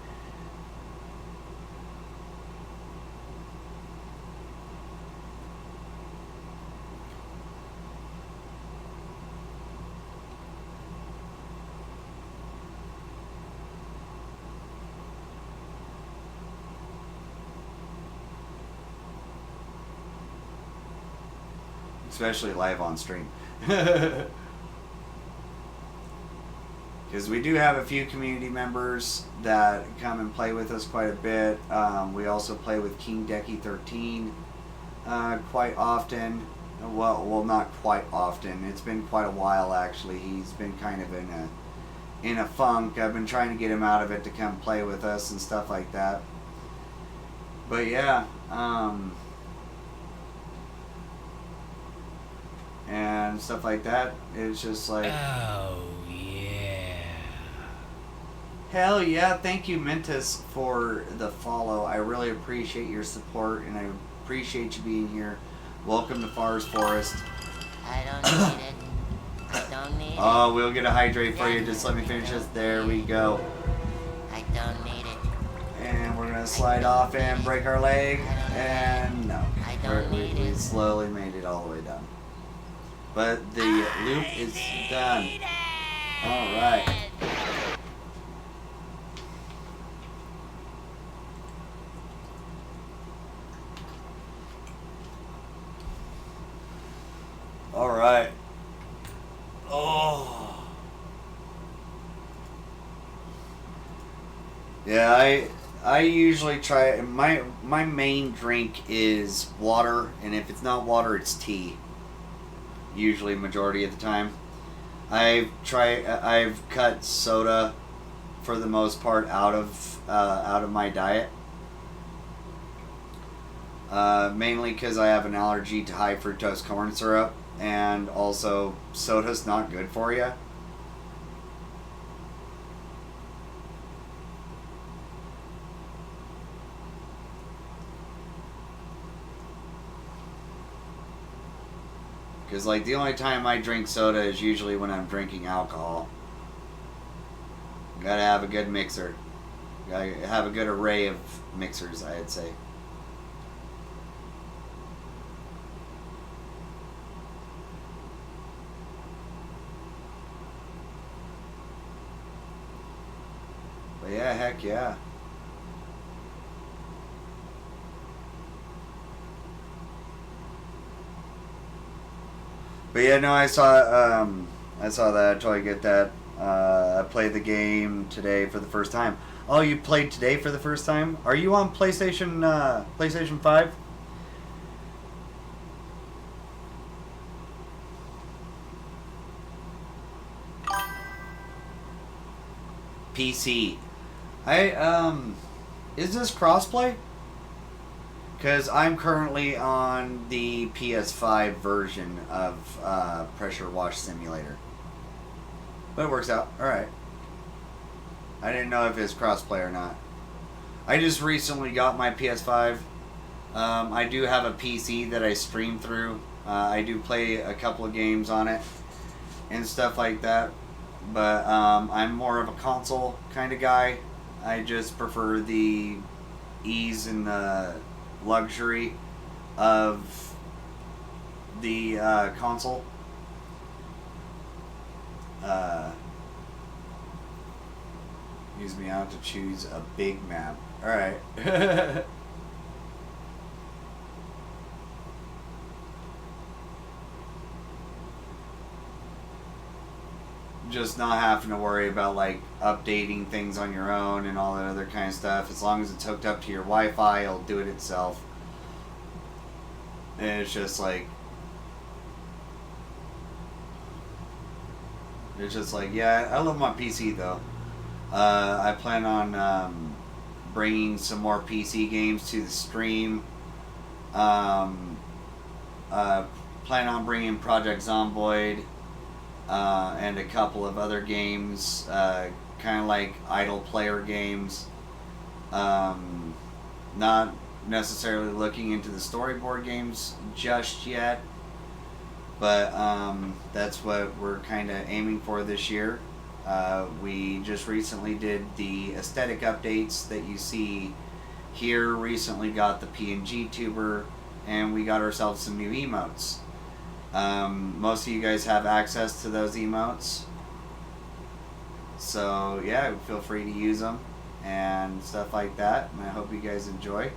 Especially live on stream. Because we do have a few community members that come and play with us quite a bit. We also play with King Decky 13 quite often. Well, not quite often. It's been quite a while actually. He's been kind of in a funk. I've been trying to get him out of it to come play with us and stuff like that. But yeah. And stuff like that. It's just like,
oh yeah,
hell yeah. Thank you, Mentis, for the follow. I really appreciate your support and I appreciate you being here. Welcome to Far's Forest.
I don't need it. I don't need it.
Oh, we'll get a hydrate for you. Just let me finish this. There we go.
I don't need it.
And we're gonna slide off and break our leg. And no, we slowly made it all the way down. But the loop is done. Alright. Alright. Oh. Yeah, I usually try, my main drink is water, and if it's not water, it's tea. Usually majority of the time. I've cut soda for the most part out of my diet. Mainly because I have an allergy to high fructose corn syrup, and also soda's not good for you. Because, like, the only time I drink soda is usually when I'm drinking alcohol. Gotta have a good mixer. Gotta have a good array of mixers, I'd say. But yeah, heck yeah. But yeah, no, I saw that. I totally get that. I played the game today for the first time. Oh, you played today for the first time? Are you on PlayStation 5? PC. Is this crossplay? Because I'm currently on the PS5 version of Pressure Wash Simulator. But it works out. Alright. I didn't know if it's crossplay or not. I just recently got my PS5. I do have a PC that I stream through. I do play a couple of games on it and stuff like that. But I'm more of a console kind of guy. I just prefer the ease and the luxury of the console. Use me out to choose a big map. Alright. Just not having to worry about like updating things on your own and all that other kind of stuff. As long as it's hooked up to your Wi-Fi, it'll do it itself. And it's just like, yeah, I love my PC though. I plan on bringing some more PC games to the stream. Plan on bringing Project Zomboid and a couple of other games, kind of like idle player games. Not necessarily looking into the storyboard games just yet, but that's what we're kind of aiming for this year. We just recently did the aesthetic updates that you see here. Recently got the PNG tuber, and we got ourselves some new emotes. Most of you guys have access to those emotes, so yeah, feel free to use them and stuff like that, and I hope you guys enjoy.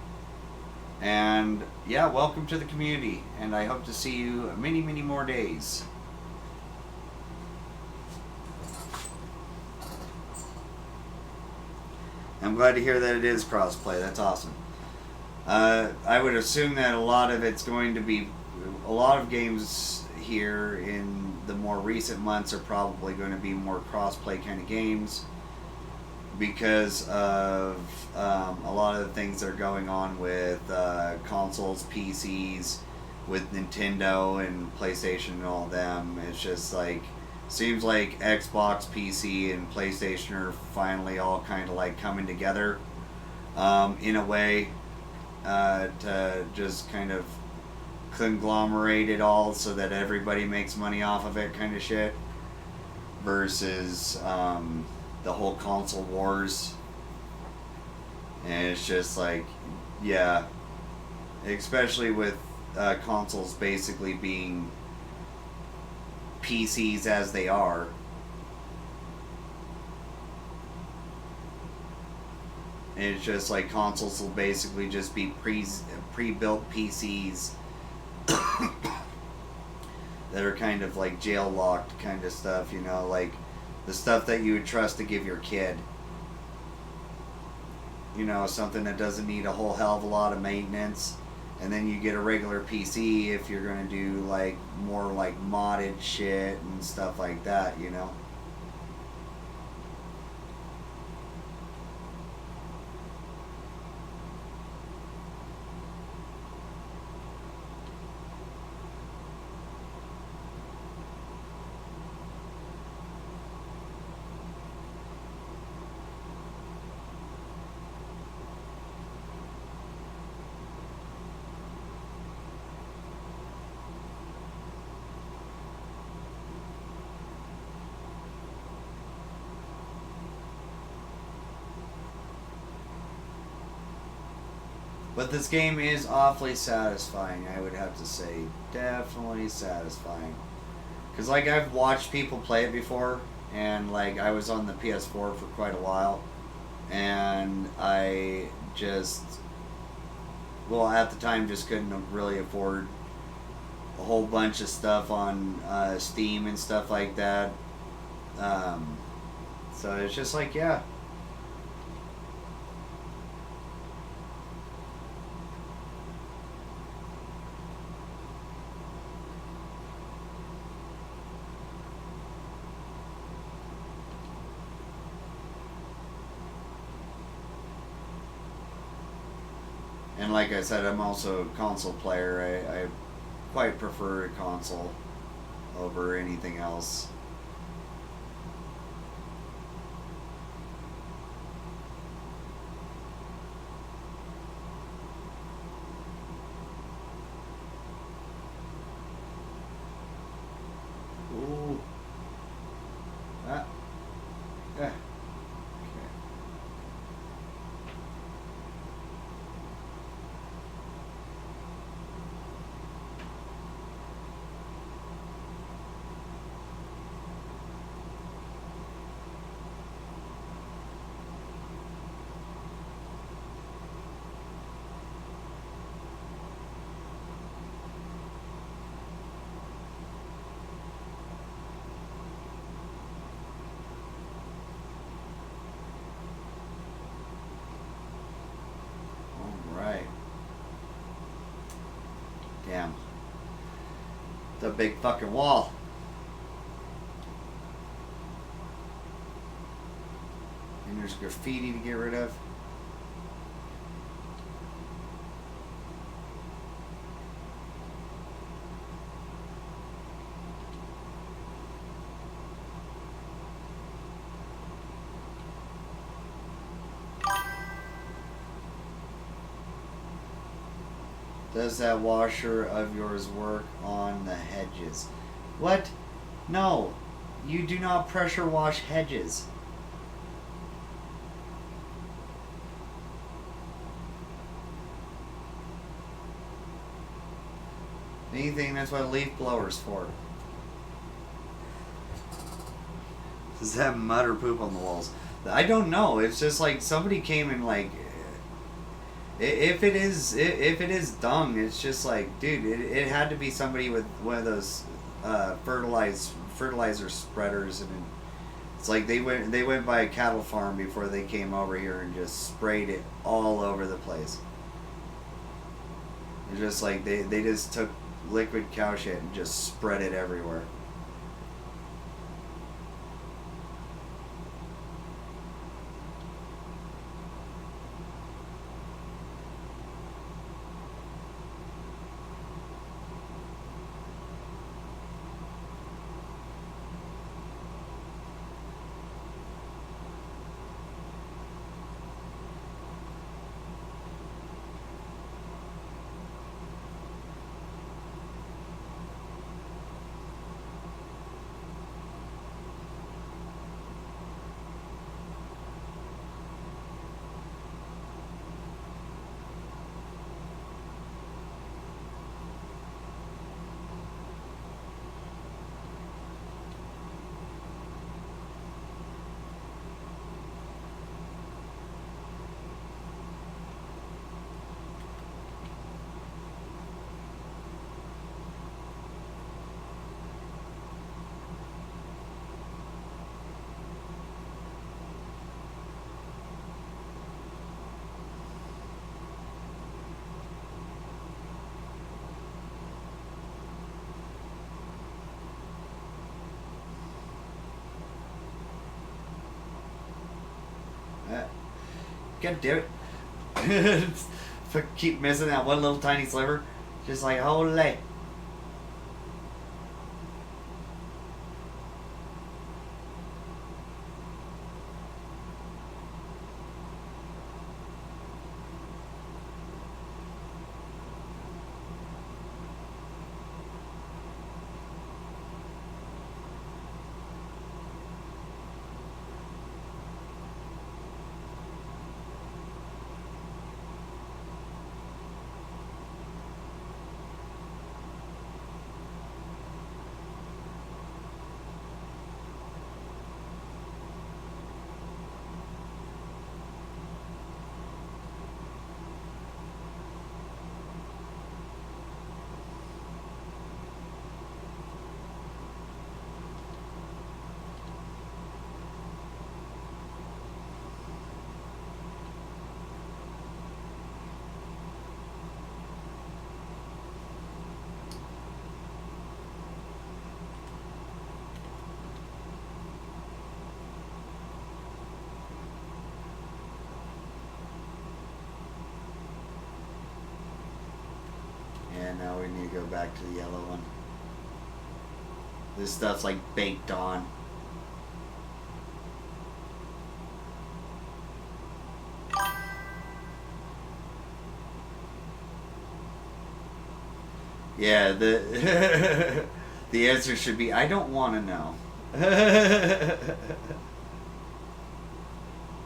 And yeah, welcome to the community, and I hope to see you many, many more days. I'm glad to hear that it is crossplay. That's awesome. I would assume that a lot of it's going to be, a lot of games here in the more recent months are probably going to be more crossplay kind of games because of a lot of the things that are going on with consoles, PCs, with Nintendo and PlayStation and all them. It's just like, seems like Xbox, PC, and PlayStation are finally all kind of like coming together in a way to just kind of conglomerate it all so that everybody makes money off of it kind of shit, versus the whole console wars. And it's just like, yeah, especially with consoles basically being PCs as they are. And it's just like consoles will basically just be pre-built PCs that are kind of like jail locked kind of stuff, you know, like the stuff that you would trust to give your kid. You know, something that doesn't need a whole hell of a lot of maintenance. And then you get a regular PC if you're going to do like more like modded shit and stuff like that, you know. But this game is awfully satisfying, I would have to say. Definitely satisfying. Because, like, I've watched people play it before, and, like, I was on the PS4 for quite a while, and I just, well, at the time just couldn't really afford a whole bunch of stuff on Steam and stuff like that. So it's just like, yeah. And like I said, I'm also a console player. I quite prefer a console over anything else. Ooh. Ah. Yeah. Okay. Damn. The big fucking wall. And there's graffiti to get rid of. Does that washer of yours work on the hedges? What? No. You do not pressure wash hedges. Anything, that's what leaf blower's for. Does that mud or poop on the walls? I don't know. It's just like somebody came and like, if it is dung, it's just like, dude, it had to be somebody with one of those fertilizer spreaders, and it's like they went by a cattle farm before they came over here and just sprayed it all over the place. It's just like they just took liquid cow shit and just spread it everywhere. God damn it. Keep missing that one little tiny sliver. Just like, holy. And now we need to go back to the yellow one. This stuff's like baked on. Yeah, the the answer should be, I don't want to know.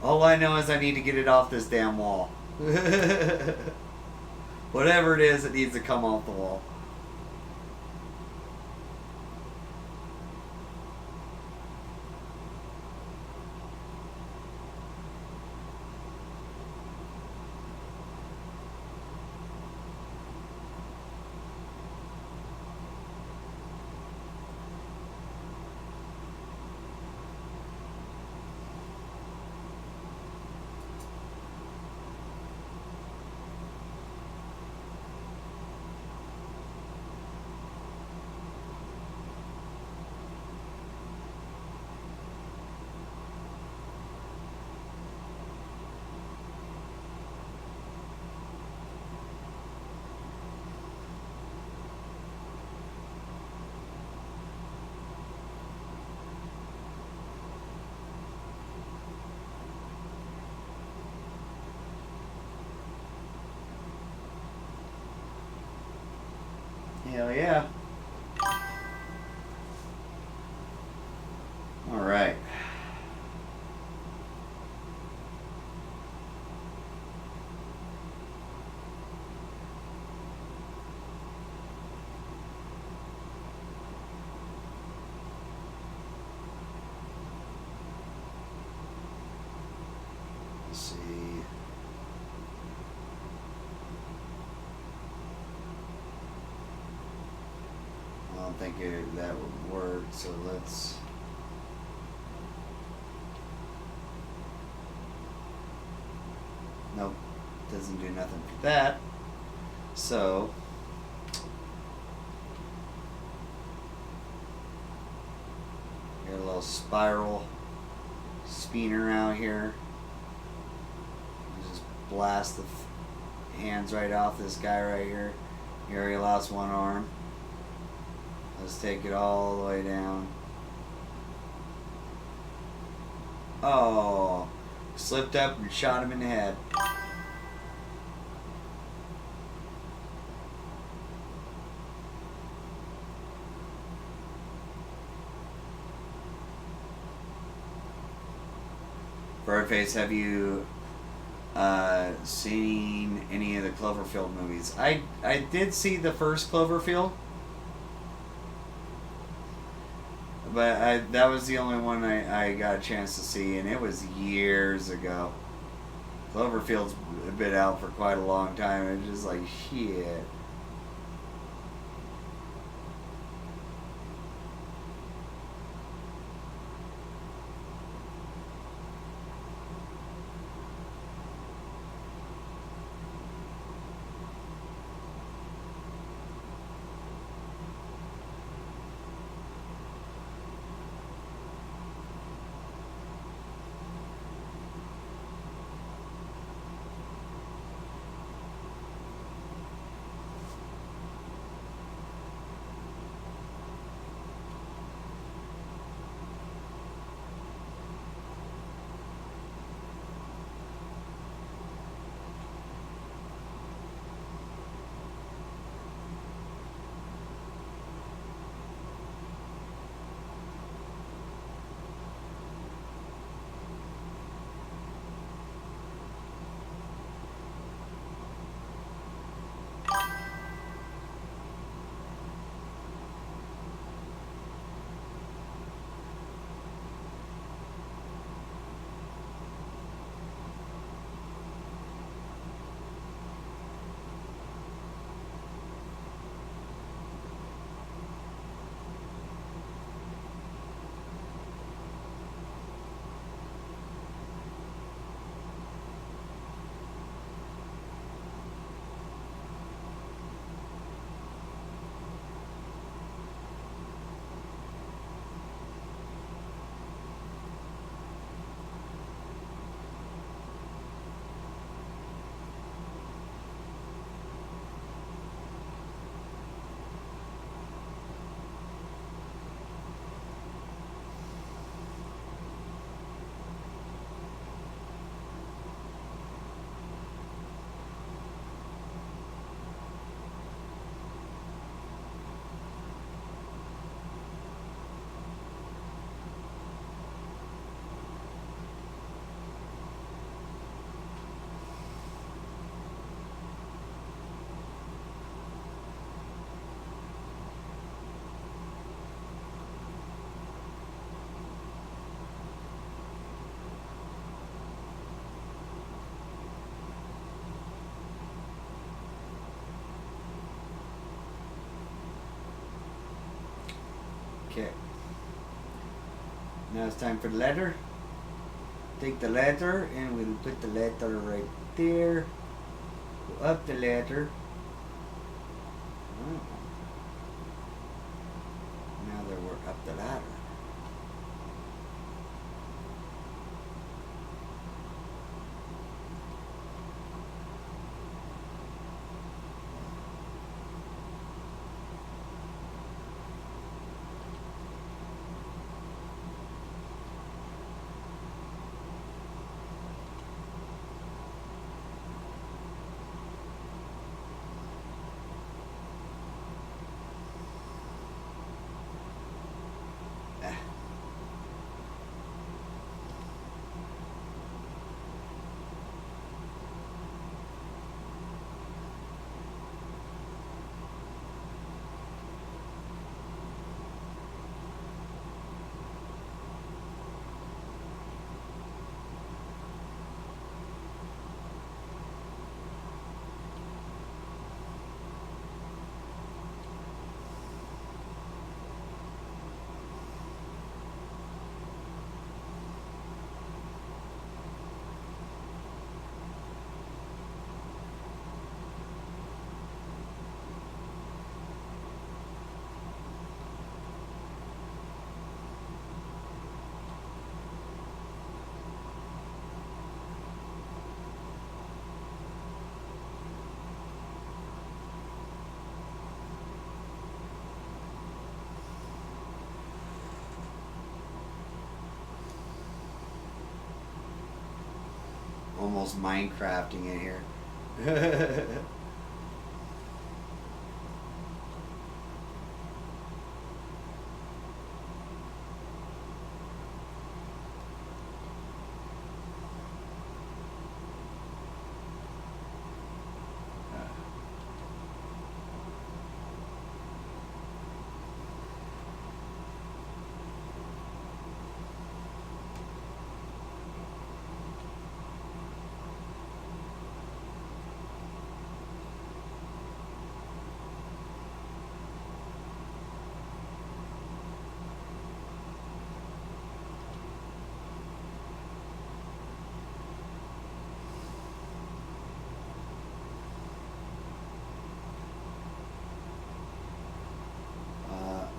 All I know is I need to get it off this damn wall. Whatever it is, it needs to come off the wall. Hell yeah. All right. Let's see. I don't think that would work, so let's. Nope, doesn't do nothing for that. So, got a little spiral spinner out here. Just blast the hands right off this guy right here. He already lost one arm. Let's take it all the way down. Oh, slipped up and shot him in the head. Birdface, have you seen any of the Cloverfield movies? I did see the first Cloverfield, but that was the only one I got a chance to see, and it was years ago. Cloverfield's been out for quite a long time, and it's just like, shit. Okay. Now it's time for the letter. Take the letter and we'll put the letter right there. Go up the letter. Oh. Now that we're up the ladder. almost Minecrafting it here.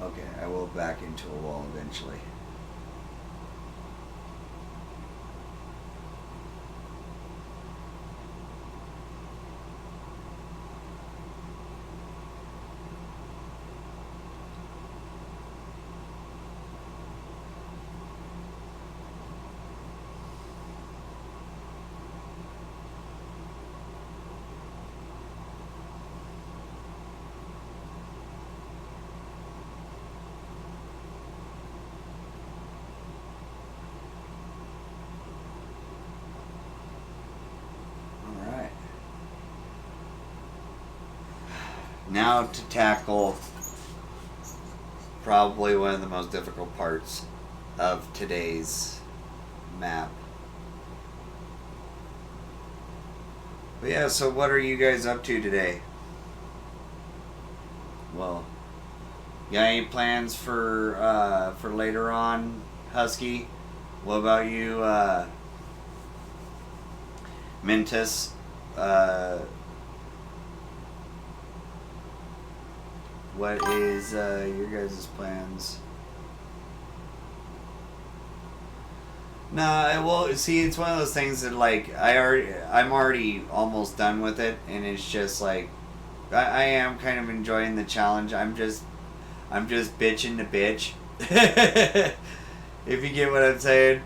Okay, I will back into a wall eventually. Alright. Now to tackle probably one of the most difficult parts of today's map. But yeah, so what are you guys up to today? Well, got any plans for later on, Husky? What about you, Mintus? What is your guys' plans? Nah, well, see, it's one of those things that like I'm already almost done with it, and it's just like I am kind of enjoying the challenge. I'm just bitching to bitch. If you get what I'm saying.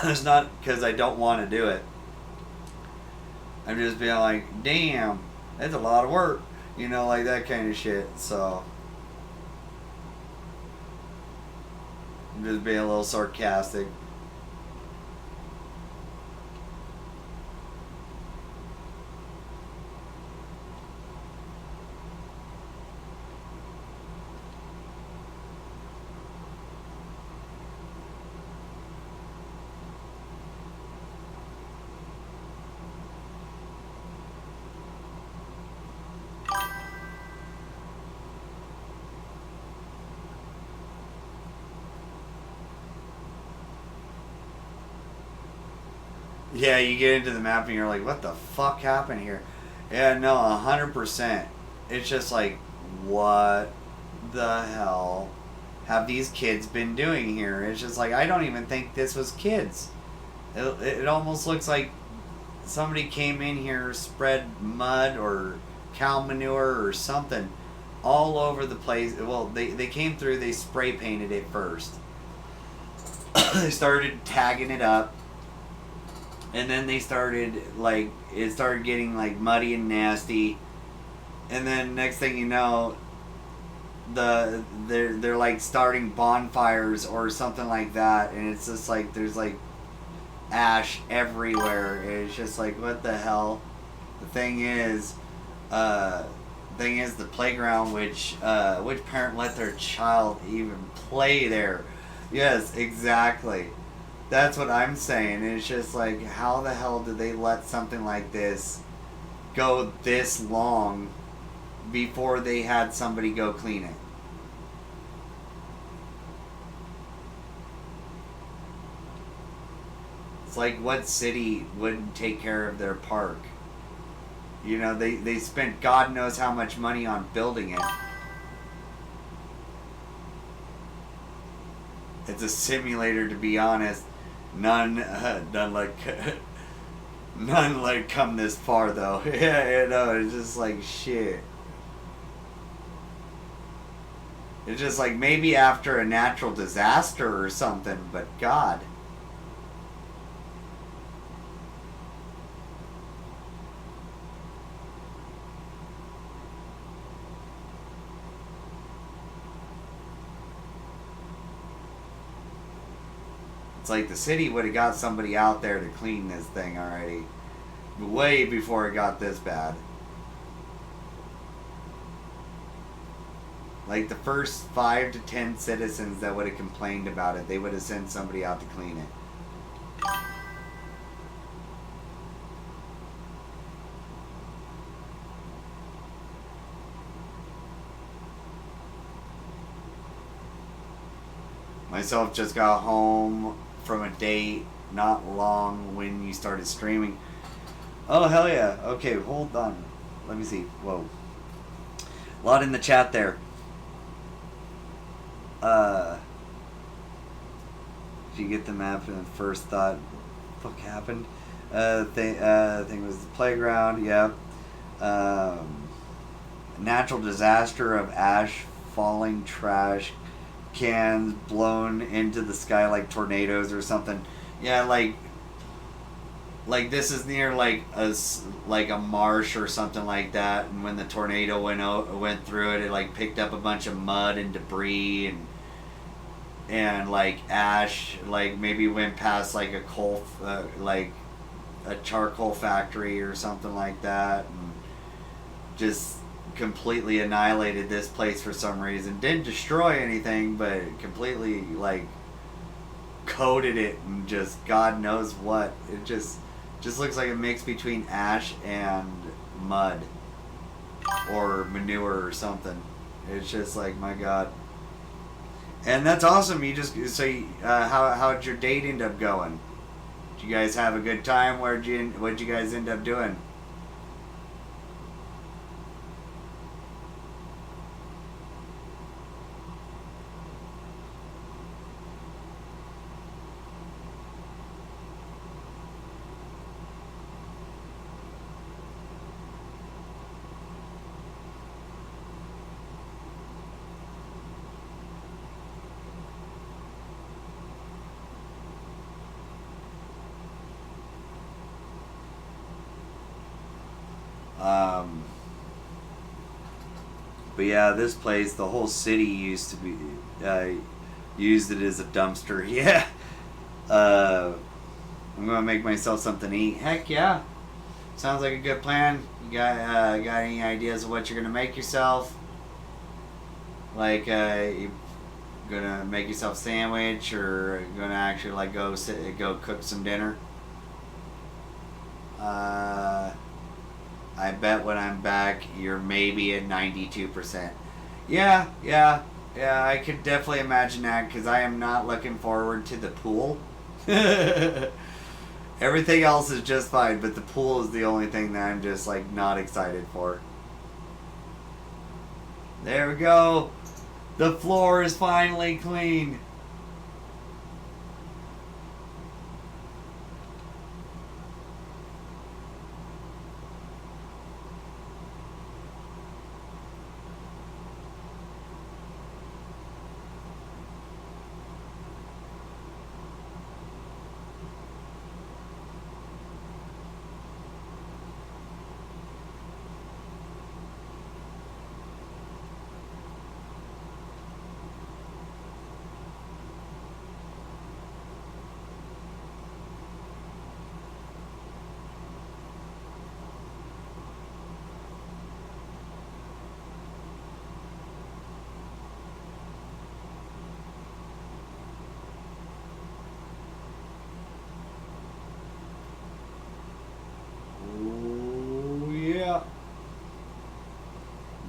It's not because I don't want to do it. I'm just being like, damn, that's a lot of work. You know, like that kind of shit. So I'm just being a little sarcastic. Yeah, you get into the map and you're like, what the fuck happened here? Yeah, no, 100%. It's just like, what the hell have these kids been doing here? It's just like, I don't even think this was kids. It almost looks like somebody came in here, spread mud or cow manure or something all over the place. Well, they came through, they spray painted it first. They started tagging it up. And then they started, like, it started getting, like, muddy and nasty. And then next thing you know, they're like, starting bonfires or something like that. And it's just, like, there's, like, ash everywhere. It's just, like, what the hell? The thing is the playground, which parent let their child even play there? Yes, exactly. That's what I'm saying. It's just like, how the hell did they let something like this go this long before they had somebody go clean it? It's like, what city wouldn't take care of their park? You know, they spent God knows how much money on building it. It's a simulator, to be honest. None like come this far though. Yeah, you know, it's just like shit. It's just like maybe after a natural disaster or something, but God. It's like the city would have got somebody out there to clean this thing already. Way before it got this bad. Like the first 5 to 10 citizens that would have complained about it, they would have sent somebody out to clean it. Myself just got home from a date not long when you started streaming. Oh, hell yeah. Okay, hold on. Let me see. Whoa. A lot in the chat there. Did you get the map and the first thought? What the fuck happened? Thing was the playground, yeah. Natural disaster of ash falling, trash cans blown into the sky like tornadoes or something. Yeah, like this is near like a marsh or something like that, and when the tornado went through it, it like picked up a bunch of mud and debris and like ash, like maybe went past like a coal like a charcoal factory or something like that, and just completely annihilated this place for some reason. Didn't destroy anything, but completely like coated it and just God knows what. It just looks like a mix between ash and mud or manure or something. It's just like, my God. And that's awesome. You just how'd your date end up going? Did you guys have a good time? What'd you guys end up doing? But yeah, this place, the whole city used to be, used it as a dumpster. Yeah. I'm gonna make myself something to eat. Heck yeah. Sounds like a good plan. You got any ideas of what you're gonna make yourself? Like, you gonna make yourself a sandwich, or gonna actually like go cook some dinner? I bet when I'm back, you're maybe at 92%. Yeah, I could definitely imagine that, because I am not looking forward to the pool. Everything else is just fine, but the pool is the only thing that I'm just like not excited for. There we go. The floor is finally clean.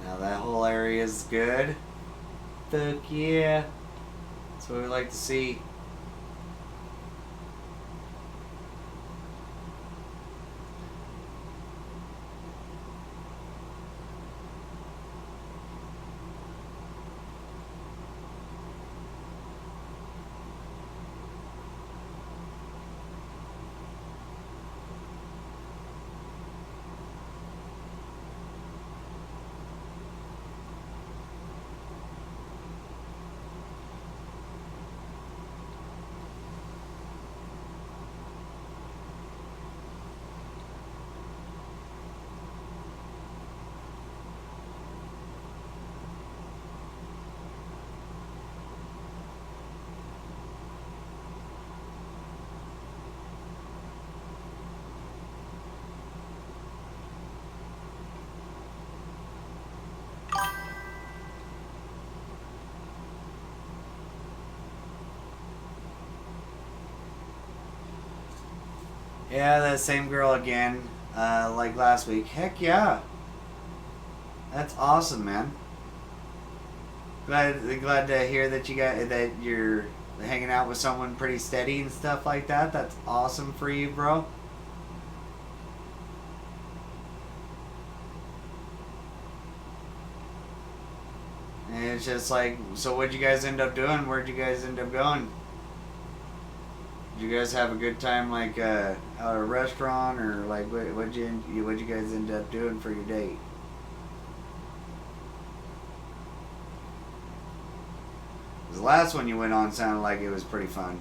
Now that whole area is good. Fuck yeah. That's what we like to see. Yeah, that same girl again, like last week. Heck yeah. That's awesome, man. Glad to hear that you're hanging out with someone pretty steady and stuff like that. That's awesome for you, bro. And it's just like, so what'd you guys end up doing? Where'd you guys end up going? Did you guys have a good time, like at a restaurant, or like what'd you guys end up doing for your date? 'Cause the last one you went on sounded like it was pretty fun.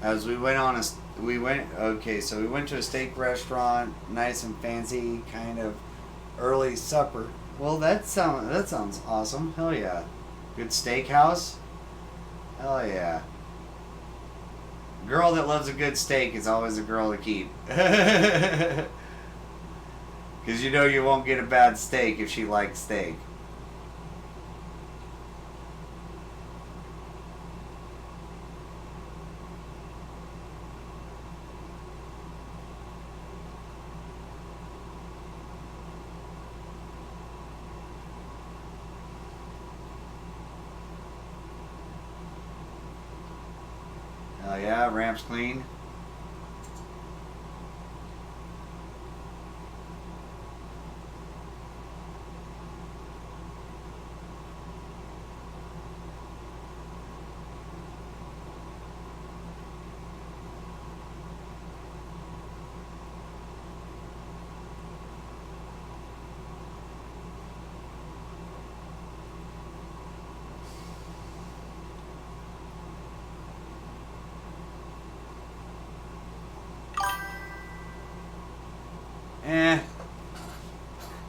As we went on we went to a steak restaurant, nice and fancy, kind of early supper. Well, that sounds awesome. Hell yeah. Good steakhouse. Hell yeah. Girl that loves a good steak is always a girl to keep. Because you know you won't get a bad steak if she likes steak. Oh yeah, ramp's clean.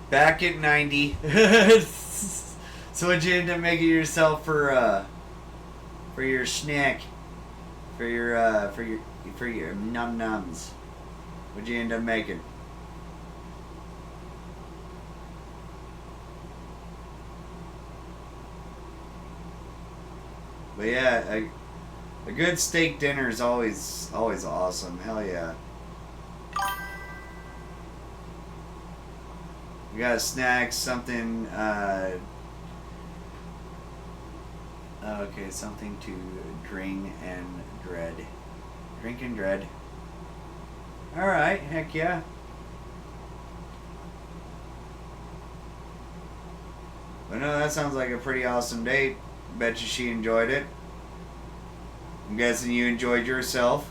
Back at 90. So what'd you end up making yourself for your snack? For your num nums? What'd you end up making? But yeah, a good steak dinner is always awesome. Hell yeah. We got a snack, something, okay, something to drink and dread. Drink and dread. Alright, heck yeah. But no, that sounds like a pretty awesome date. Bet you she enjoyed it. I'm guessing you enjoyed yourself.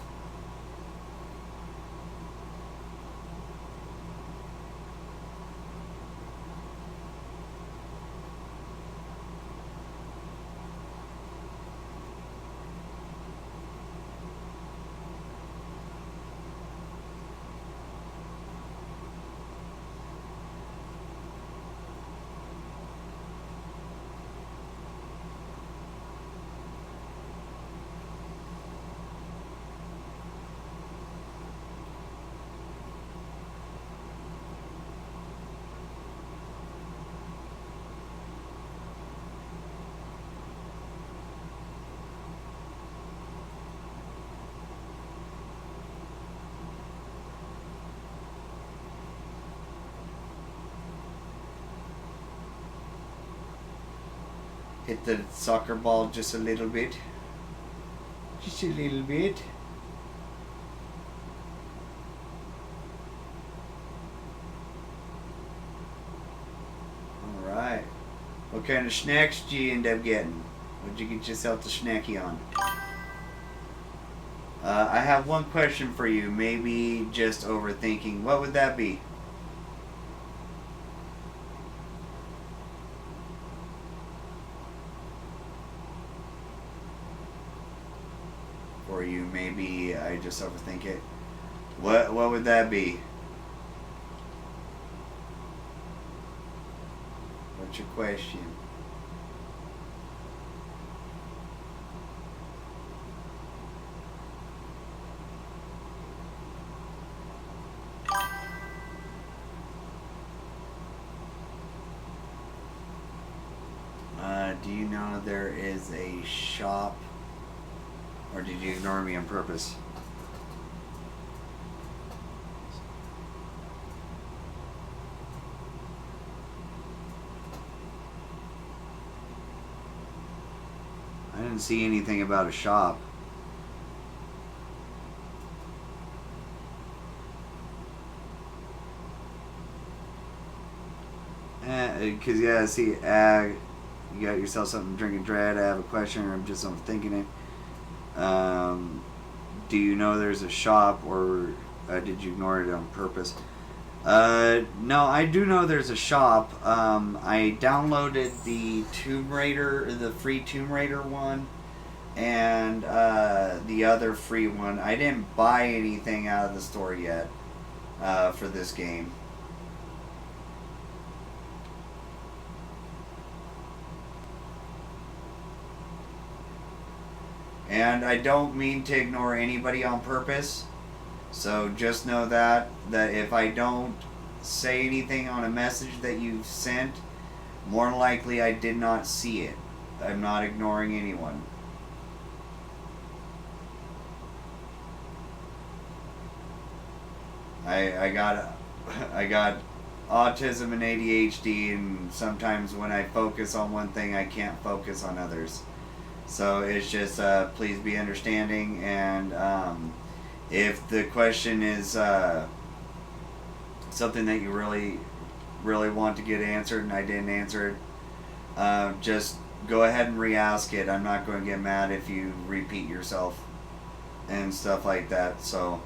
hit the soccer ball just a little bit. Just a little bit. Alright. What kind of snacks did you end up getting? What'd you get yourself the snacky on? I have one question for you. Maybe just overthinking. What would that be? For you, maybe I just overthink it. What would that be? What's your question? Do you know there is a shop? Or did you ignore me on purpose? I didn't see anything about a shop. Because, yeah, see, you got yourself something drinking dread. I have a question, or I'm just thinking it. Do you know there's a shop, or did you ignore it on purpose? No, I do know there's a shop. I downloaded the Tomb Raider, the free Tomb Raider one, and the other free one. I didn't buy anything out of the store yet for this game. And I don't mean to ignore anybody on purpose. So just know that if I don't say anything on a message that you've sent, more than likely I did not see it. I'm not ignoring anyone. I got autism and ADHD, and sometimes when I focus on one thing, I can't focus on others. So it's just please be understanding, and if the question is something that you really want to get answered and I didn't answer it, just go ahead and re-ask it. I'm not going to get mad if you repeat yourself and stuff like that. So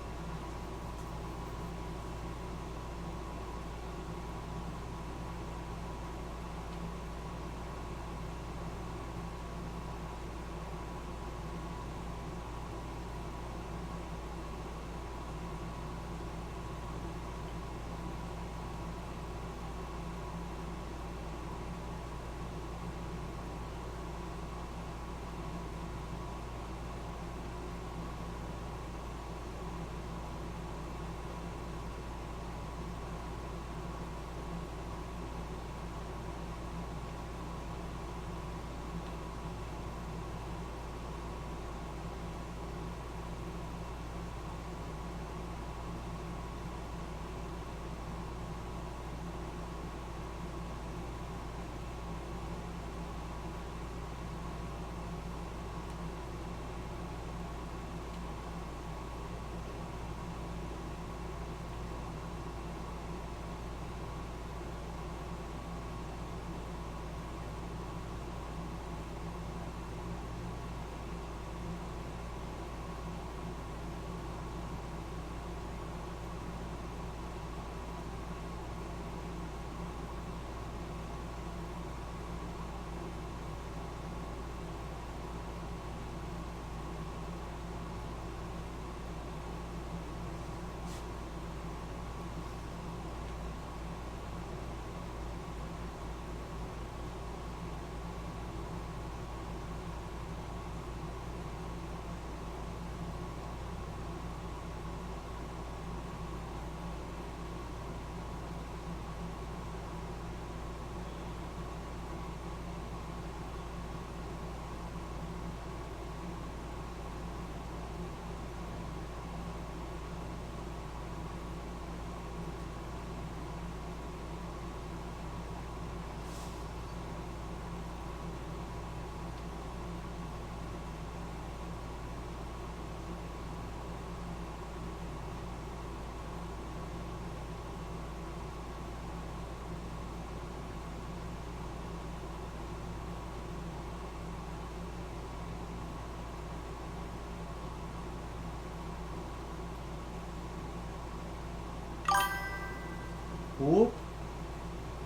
Whoop.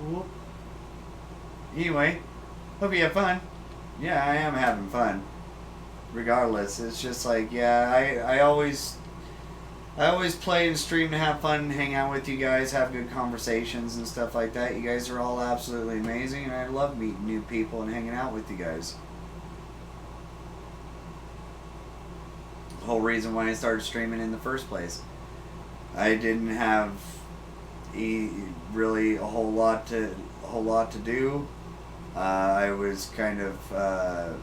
Whoop. Anyway, hope you have fun. Yeah, I am having fun. Regardless, it's just like, yeah, I always play and stream to have fun, hang out with you guys, have good conversations and stuff like that. You guys are all absolutely amazing, and I love meeting new people and hanging out with you guys. The whole reason why I started streaming in the first place. I didn't have really a whole lot to do. I was kind of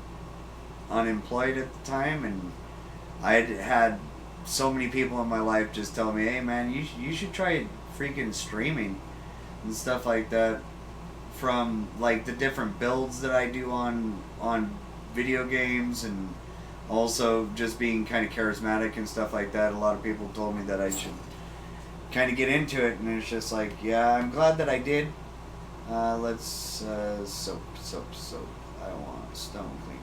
unemployed at the time, and I had so many people in my life just tell me, hey man, you should try freaking streaming and stuff like that, from like the different builds that I do on video games, and also just being kind of charismatic and stuff like that. A lot of people told me that I should kind of get into it, and it's just like, yeah, I'm glad that I did. Let's soap. I want stone cleaner.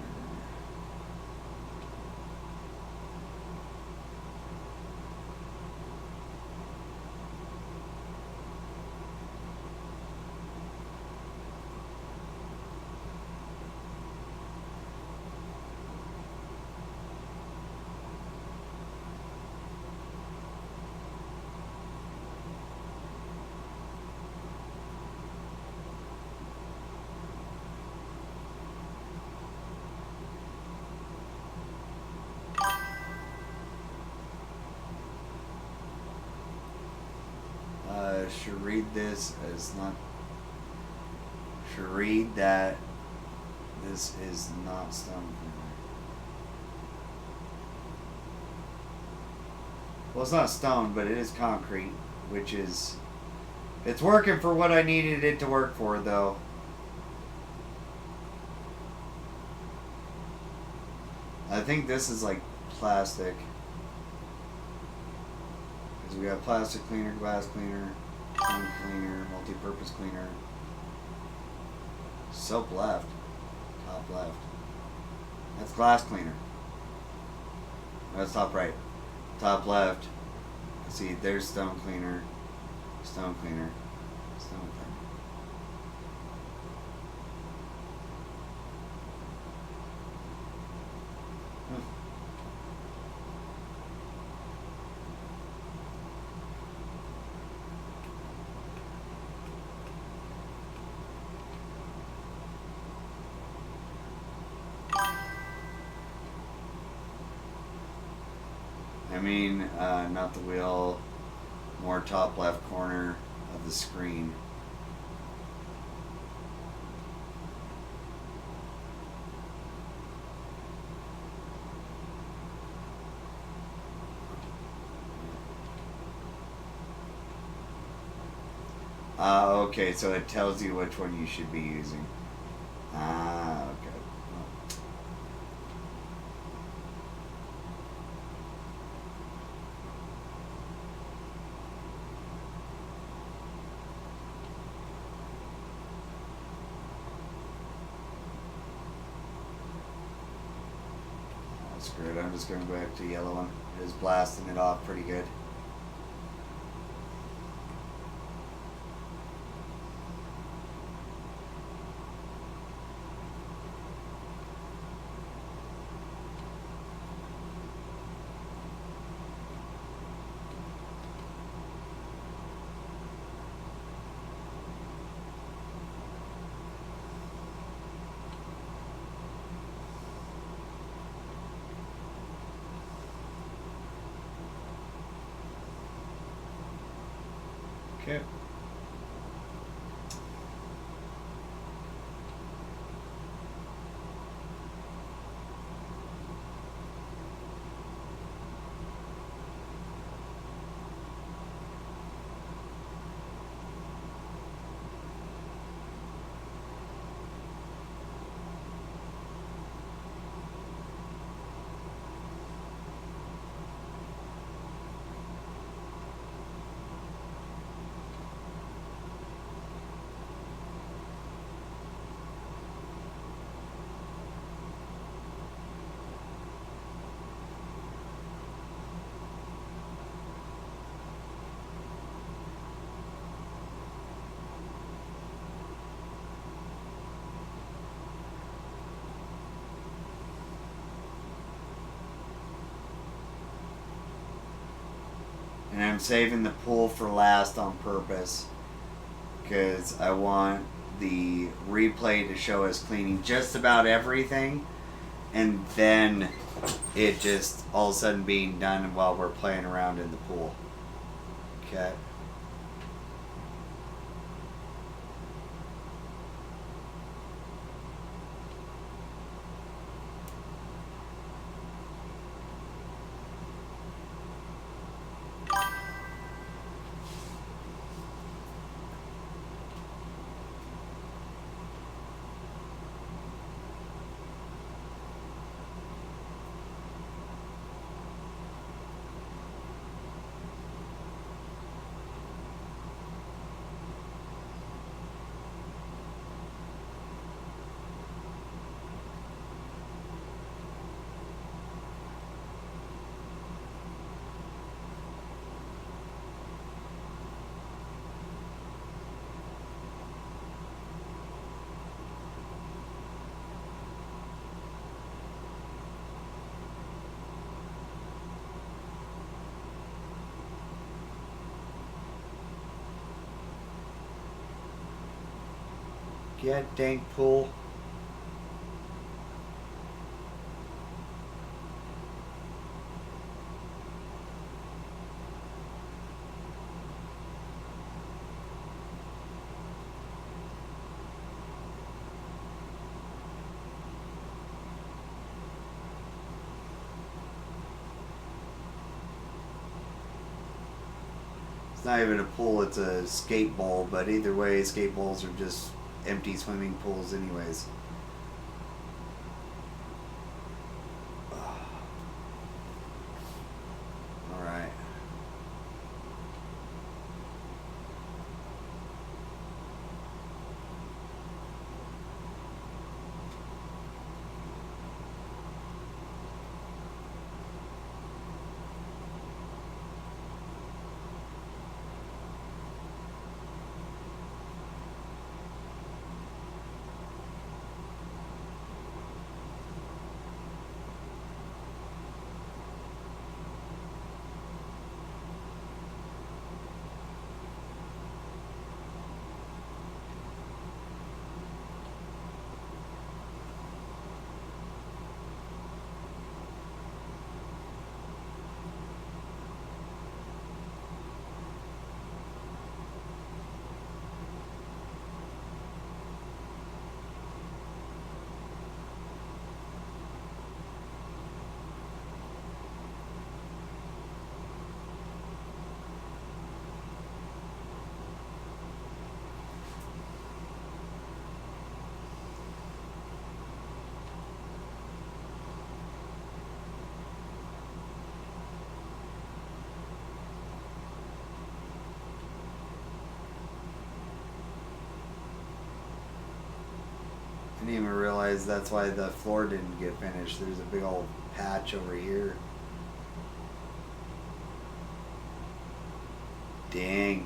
Should read this as not. Should read that this is not stone cleaner. Well, it's not stone, but it is concrete, which is, it's working for what I needed it to work for, though. I think this is like plastic. Because we have plastic cleaner, glass cleaner, stone cleaner, multi-purpose cleaner. Soap left. Top left. That's glass cleaner. That's top right. Top left. See, there's stone cleaner. Stone cleaner. Stone cleaner. I mean, not the wheel, more top left corner of the screen. Okay, so it tells you which one you should be using. Okay. Screw it, I'm just going to go back to the yellow one. It is blasting it off pretty good. Okay. And I'm saving the pool for last on purpose. Because I want the replay to show us cleaning just about everything. And then it just all of a sudden being done while we're playing around in the pool. Okay. Get dank pool. It's not even a pool, it's a skate bowl, but either way, skate bowls are just empty swimming pools anyways. Alright. I didn't even realize that's why the floor didn't get finished. There's a big old patch over here. Dang.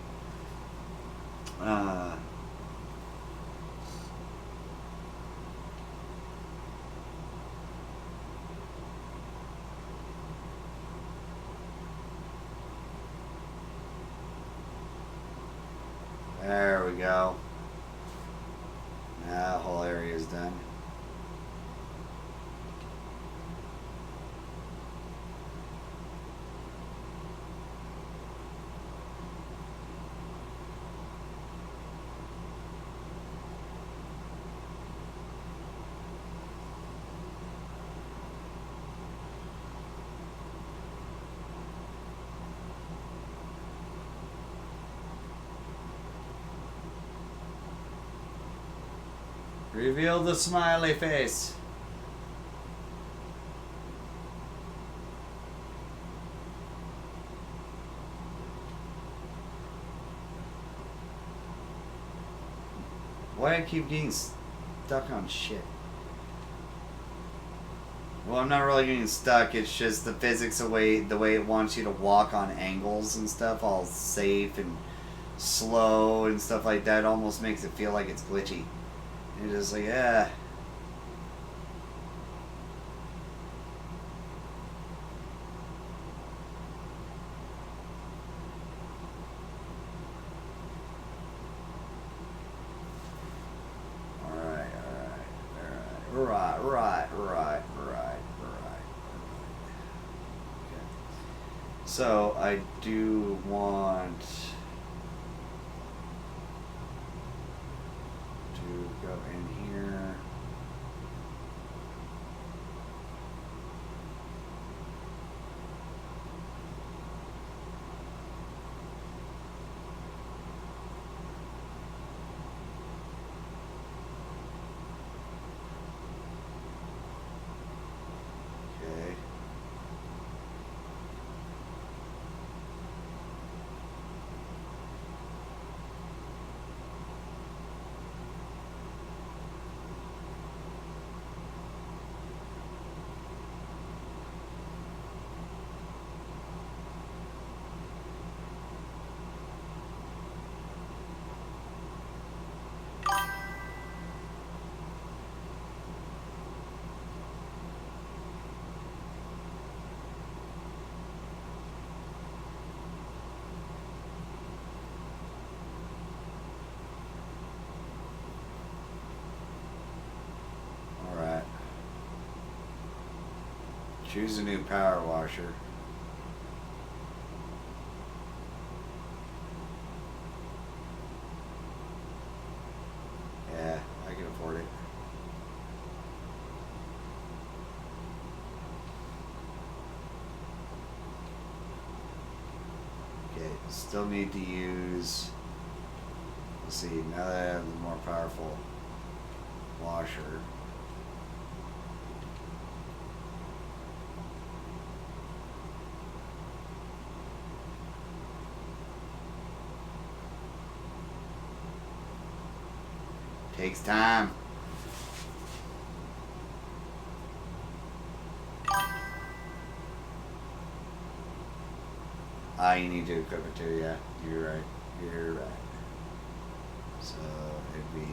There we go. That whole area is done. Reveal the smiley face. Why do I keep getting stuck on shit? Well, I'm not really getting stuck. It's just the physics the way it wants you to walk on angles and stuff, all safe and slow and stuff like that. Almost makes it feel like it's glitchy. You're just like, yeah. Right. Okay. So I do want to go in here. Okay. All right. Choose a new power washer. Yeah, I can afford it. Okay, still need to use, let's see, now that I have the more powerful washer. Takes time. You need to equip it too, yeah. You're right. You're right. So it'd be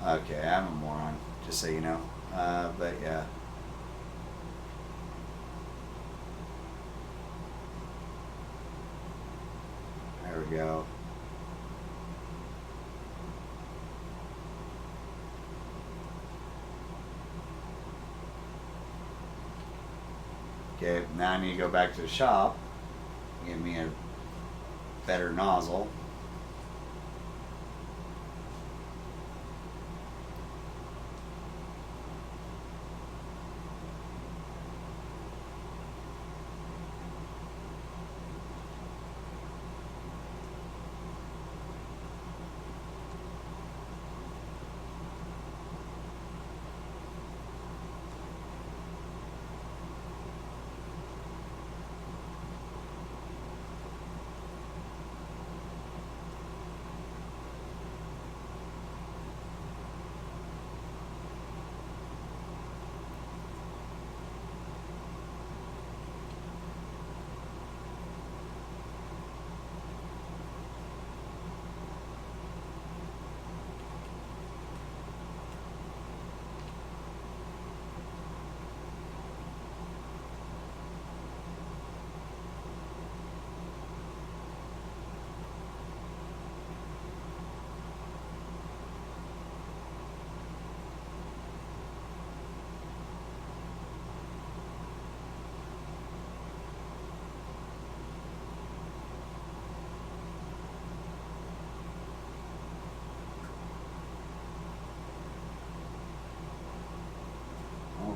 okay, I'm a moron, just so you know. But yeah. There we go. Okay, now I need to go back to the shop, get me a better nozzle.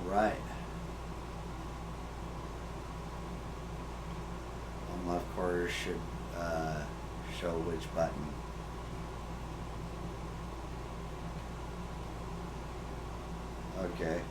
Right. On left corner should show which button. Okay.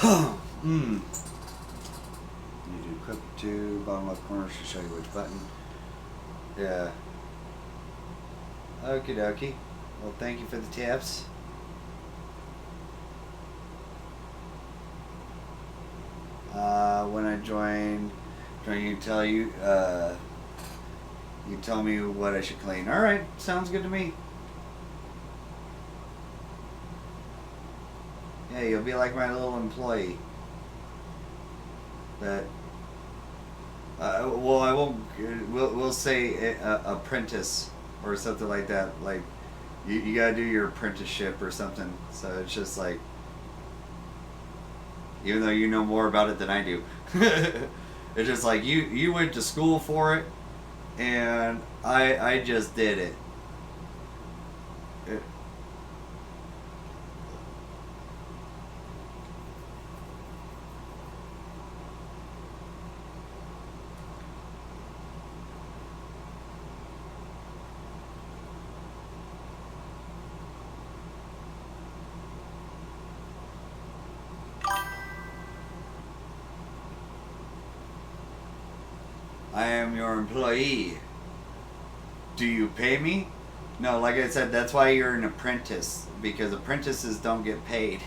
You do click to bottom left corner to show you which button. Yeah. Okie dokie. Well, thank you for the tips. When I join, you tell you, you tell me what I should clean. All right, sounds good to me. Yeah, you'll be like my little employee. But well, I won't. We'll say apprentice or something like that. Like you gotta do your apprenticeship or something. So it's just like, even though you know more about it than I do, it's just like you went to school for it, and I just did it. I am your employee. Do you pay me? No, like I said, that's why you're an apprentice, because apprentices don't get paid.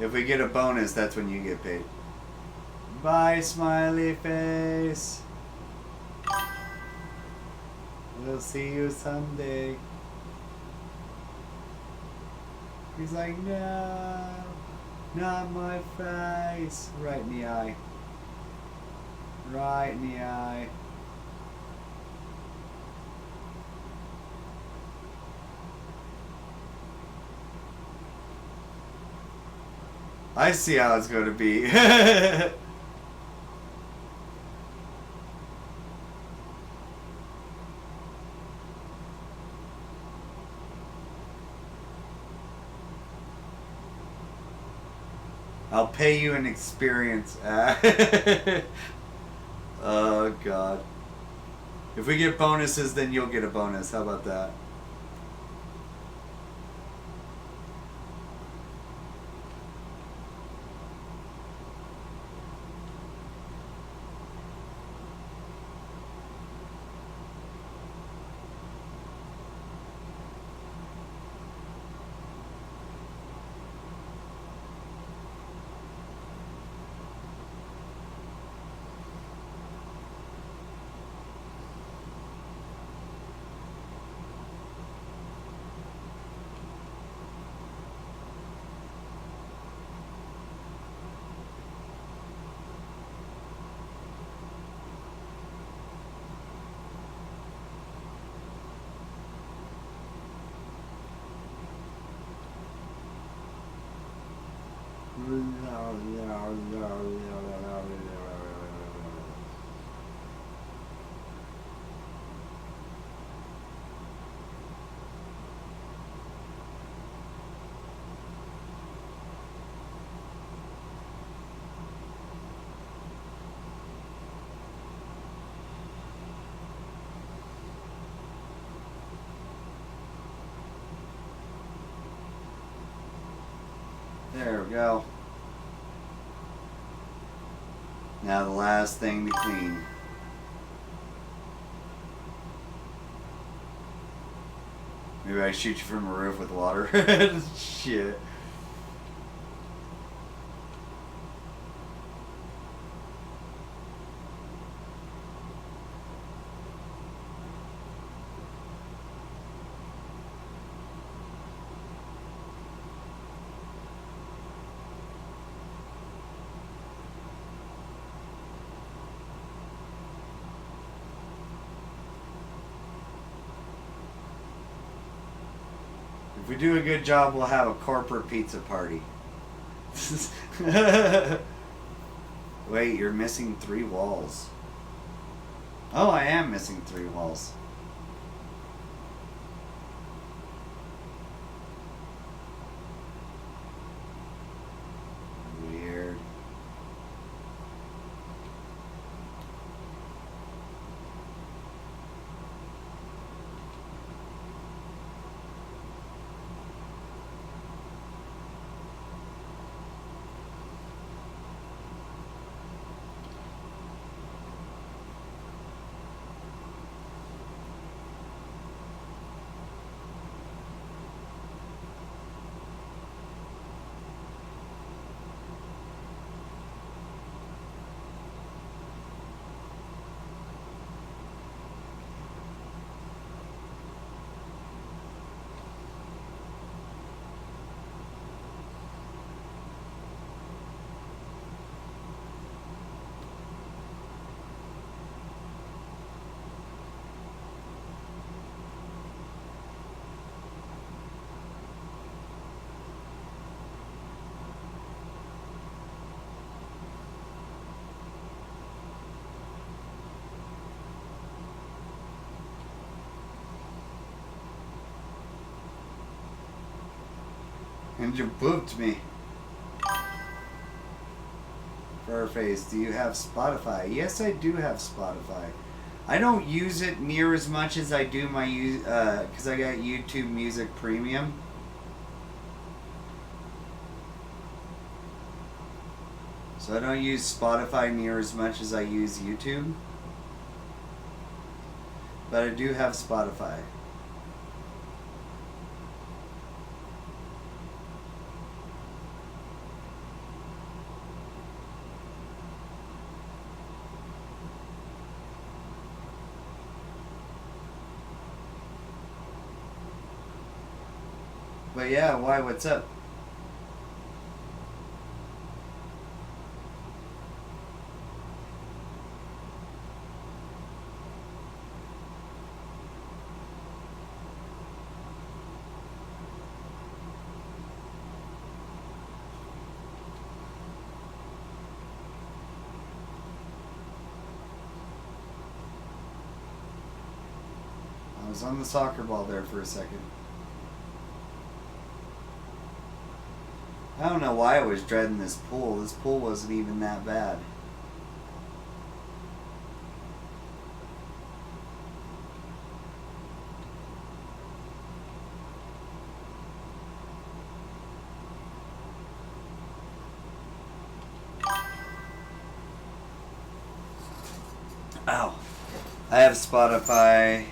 If we get a bonus, that's when you get paid. Bye, smiley face. We'll see you someday. He's like, no, not my face. Right in the eye. Right in the eye. I see how it's going to be. I'll pay you an experience. Oh, God. If we get bonuses, then you'll get a bonus. How about that? There we go. Now the last thing to clean. Maybe I shoot you from a roof with water. Shit. If we do a good job, we'll have a corporate pizza party. Wait, you're missing 3 walls. Oh, I am missing 3 walls. And you booped me. Furface, do you have Spotify? Yes, I do have Spotify. I don't use it near as much as I do my because I got YouTube Music Premium. So I don't use Spotify near as much as I use YouTube. But I do have Spotify. But yeah, why? What's up? I was on the soccer ball there for a second. I don't know why I was dreading this pool. This pool wasn't even that bad. Ow. I have Spotify.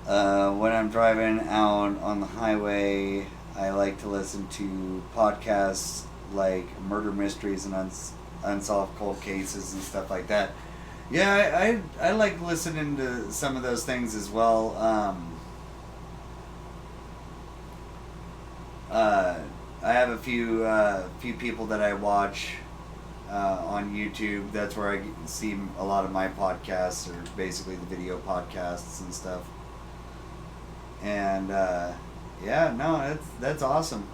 When I'm driving out on the highway, I like to listen to podcasts like murder mysteries and unsolved cold cases and stuff like that. Yeah, I like listening to some of those things as well. I have a few people that I watch on YouTube. That's where I see a lot of my podcasts, or basically the video podcasts and stuff. And yeah, no, that's awesome.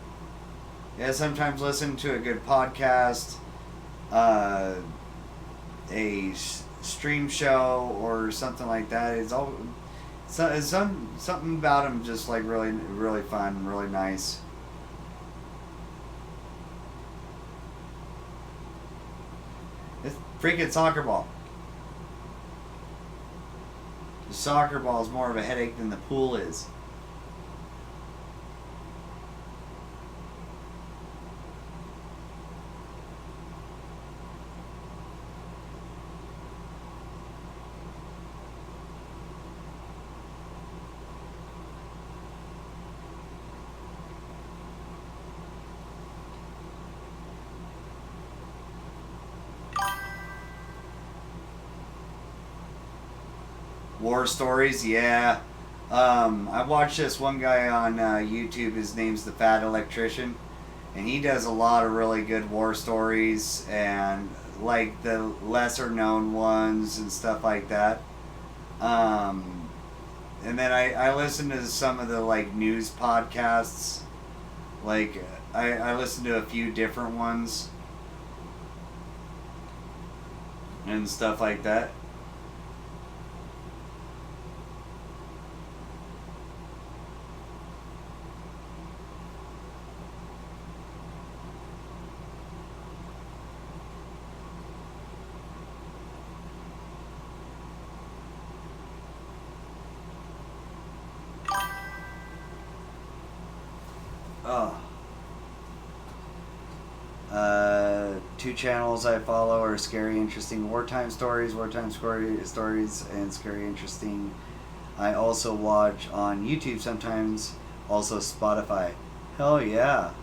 Yeah, sometimes listen to a good podcast, a stream show or something like that. It's something about them just like really fun, really nice. It's freaking soccer ball. The soccer ball is more of a headache than the pool is. War stories, yeah. I watched this one guy on YouTube. His name's the Fat Electrician, and he does a lot of really good war stories and like the lesser known ones and stuff like that. And then I listen to some of the like news podcasts. Like I listen to a few different ones and stuff like that. Oh. Two channels I follow are Scary Interesting Wartime Stories, Stories, and Scary Interesting. I also watch on YouTube sometimes, also Spotify. Hell yeah.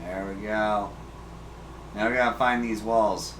There we go. Now we gotta find these walls.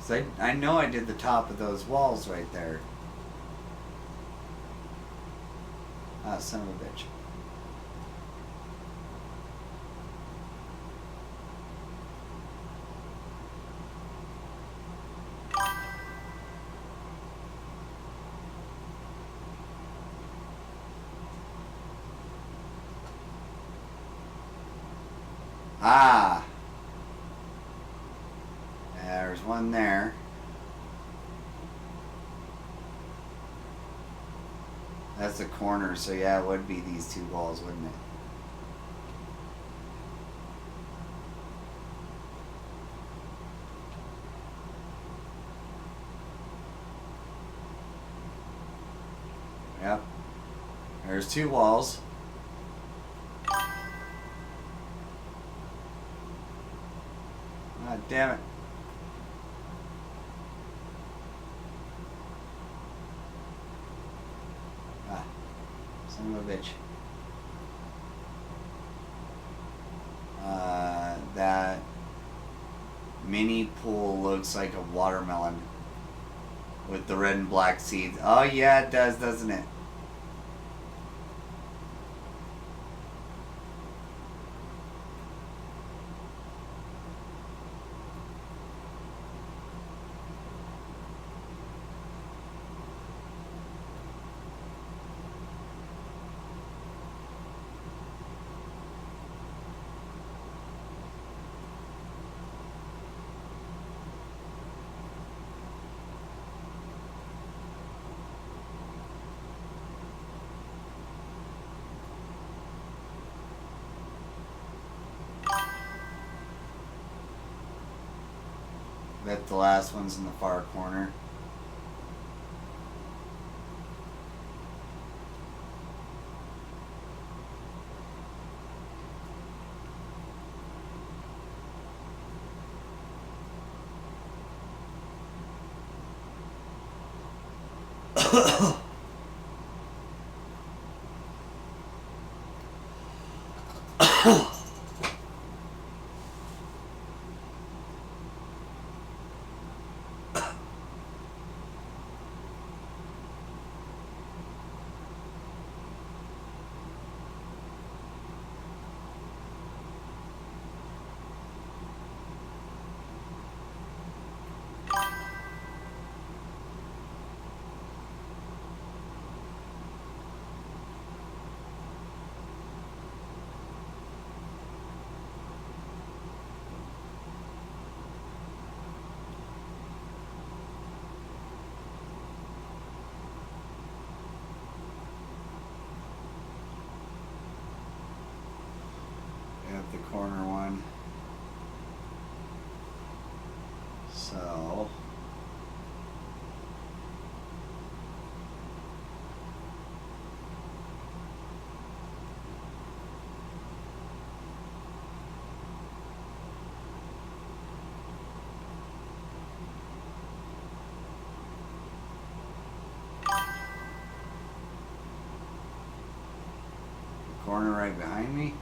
So I know I did the top of those walls right there. Ah, son of a bitch. Ah! There's one there. That's the corner, so yeah, it would be these two walls, wouldn't it? Yep. There's two walls. Ah, damn it. Ah, son of a bitch. That mini pool looks like a watermelon with the red and black seeds. Oh yeah, it does, doesn't it? Bet the last one's in the far corner. The corner one. So the corner right behind me.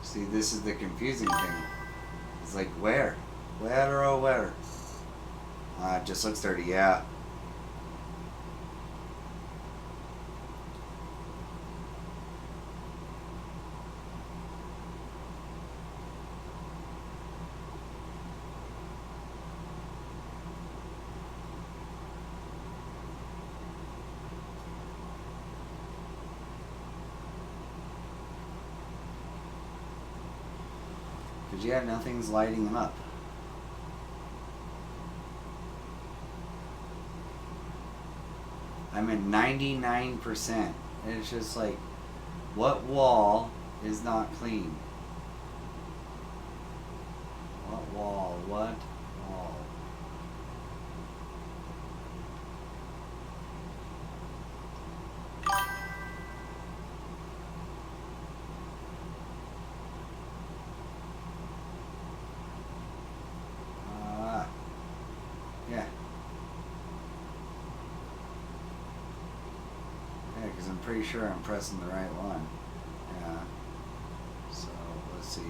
See, this is the confusing thing. It's like, where? Where, oh, where? It just looks dirty, yeah. Because yeah, nothing's lighting them up. I'm at 99%. And it's just like, What wall is not clean? What wall? What wall? Yeah. Yeah, because I'm pretty sure I'm pressing the right one. Yeah. So, let's see.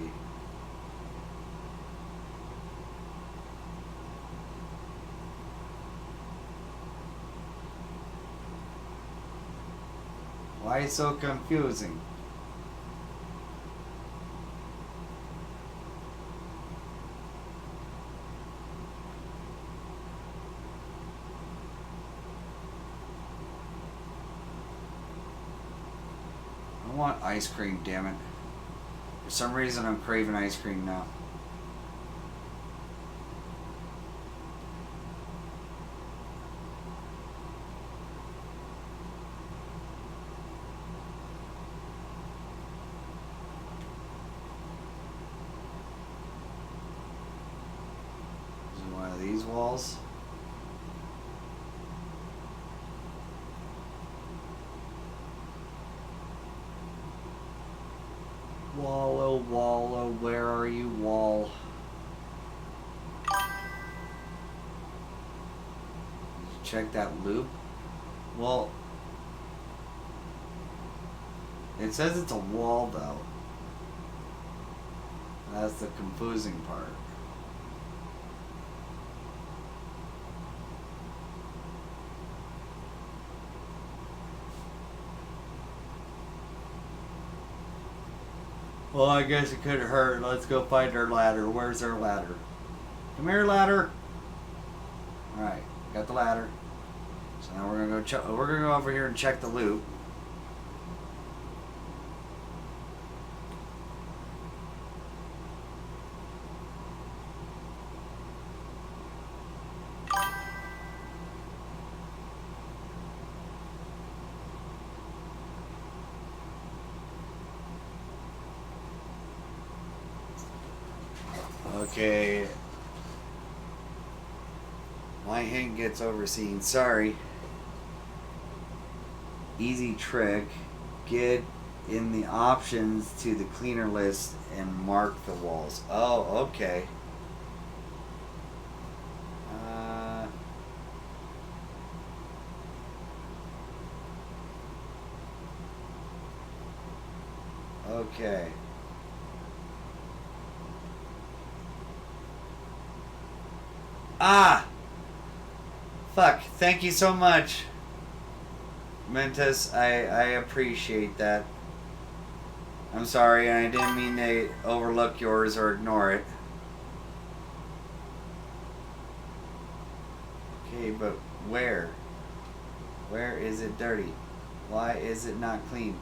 Why is it so confusing? I want ice cream, damn it. For some reason I'm craving ice cream now. Is it one of these walls? Wallow, Wallow, where are you, Wall? Did you check that loop? Well, it says it's a wall though. That's the confusing part. Well, I guess it could hurt. Let's go find our ladder. Where's our ladder? Come here, ladder. All right, got the ladder. So now we're gonna go. We're gonna go over here and check the loop. Okay. My hint gets overseen. Sorry. Easy trick. Get in the options to the cleaner list and mark the walls. Oh, okay. Okay. Ah! Fuck. Thank you so much, Mentis. I appreciate that. I'm sorry, and I didn't mean to overlook yours or ignore it. Okay, but where? Where is it dirty? Why is it not clean?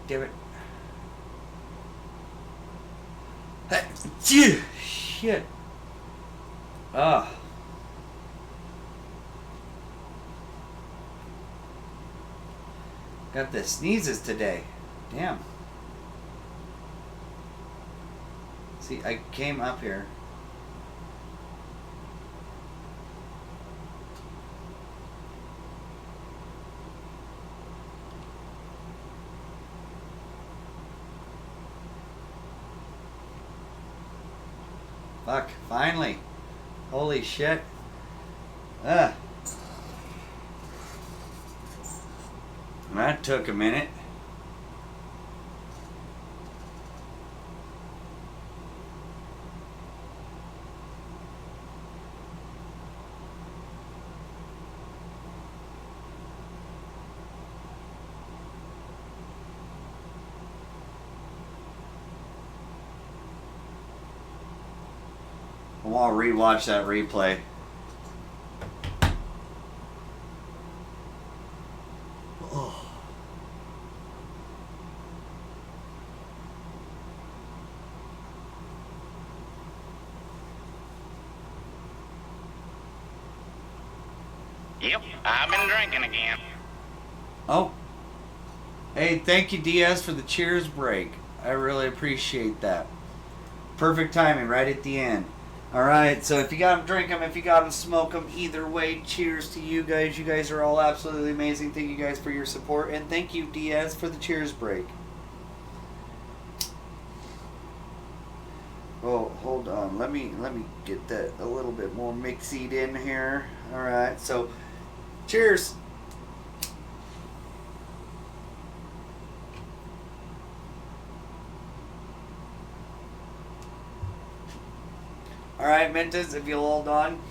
Damn it. Shit. Ah. Got the sneezes today. Damn. See, I came up here. Fuck, finally. Holy shit. Ugh. That took a minute. want to rewatch that replay. Oh.
Yep, I've been drinking again.
Oh. Hey, thank you, Diaz, for the cheers break. I really appreciate that. Perfect timing, right at the end. Alright, so if you got them, drink them. If you got them, smoke them. Either way, cheers to you guys. You guys are all absolutely amazing. Thank you guys for your support. And thank you, Diaz, for the cheers break. Oh, hold on. Let me get that a little bit more mixied in here. Alright, so cheers. Alright, Mentas, if you'll hold on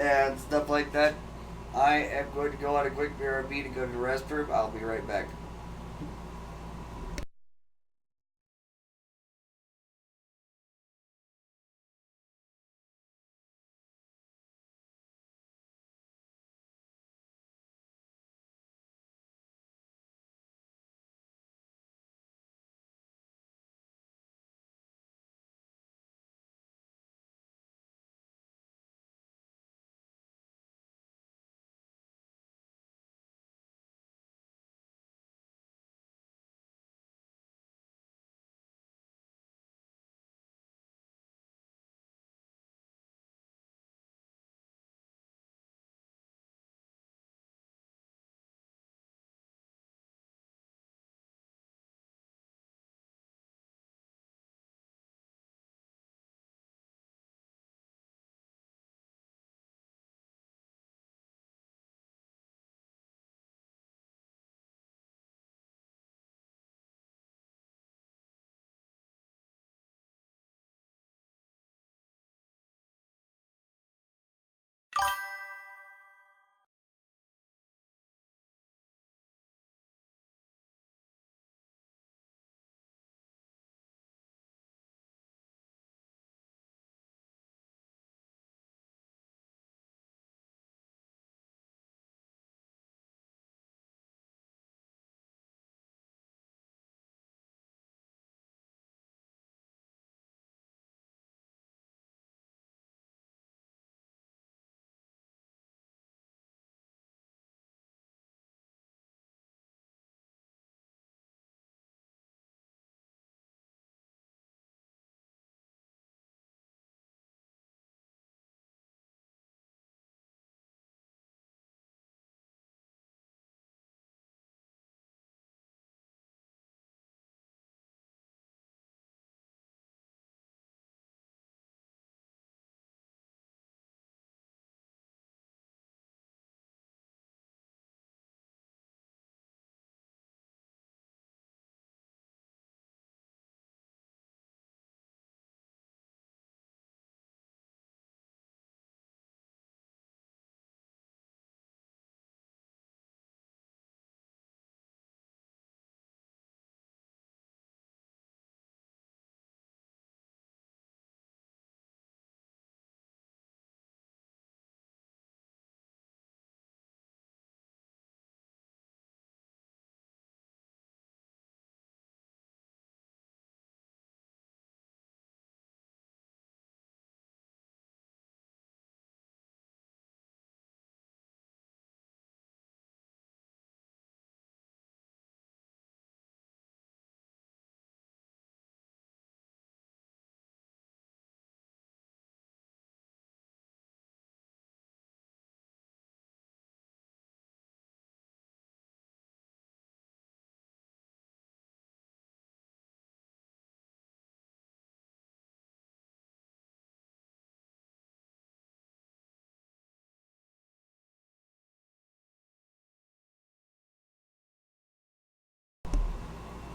and stuff like that, I am going to go on a quick BRB to go to the restroom. I'll be right back.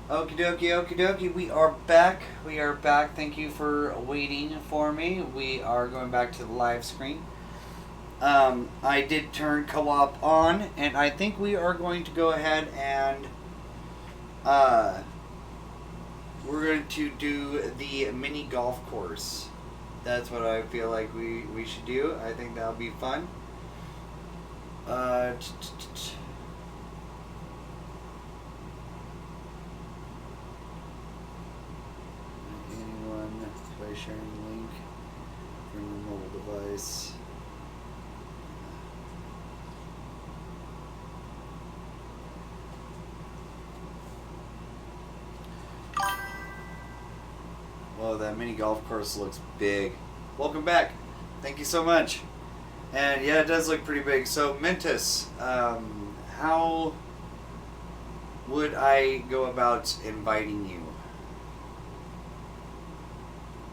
Okie dokie, okie dokie. We are back. We are back. Thank you for waiting for me. We are going back to the live screen. I did turn co-op on, and I think we are going to go ahead and we're going to do the mini golf course. That's what I feel like we should do. I think that'll be fun. Uh, Anyone by sharing link from your mobile device. Whoa, that mini golf course looks big. Welcome back. Thank you so much. And yeah, it does look pretty big. So, Mentis, how would I go about inviting you?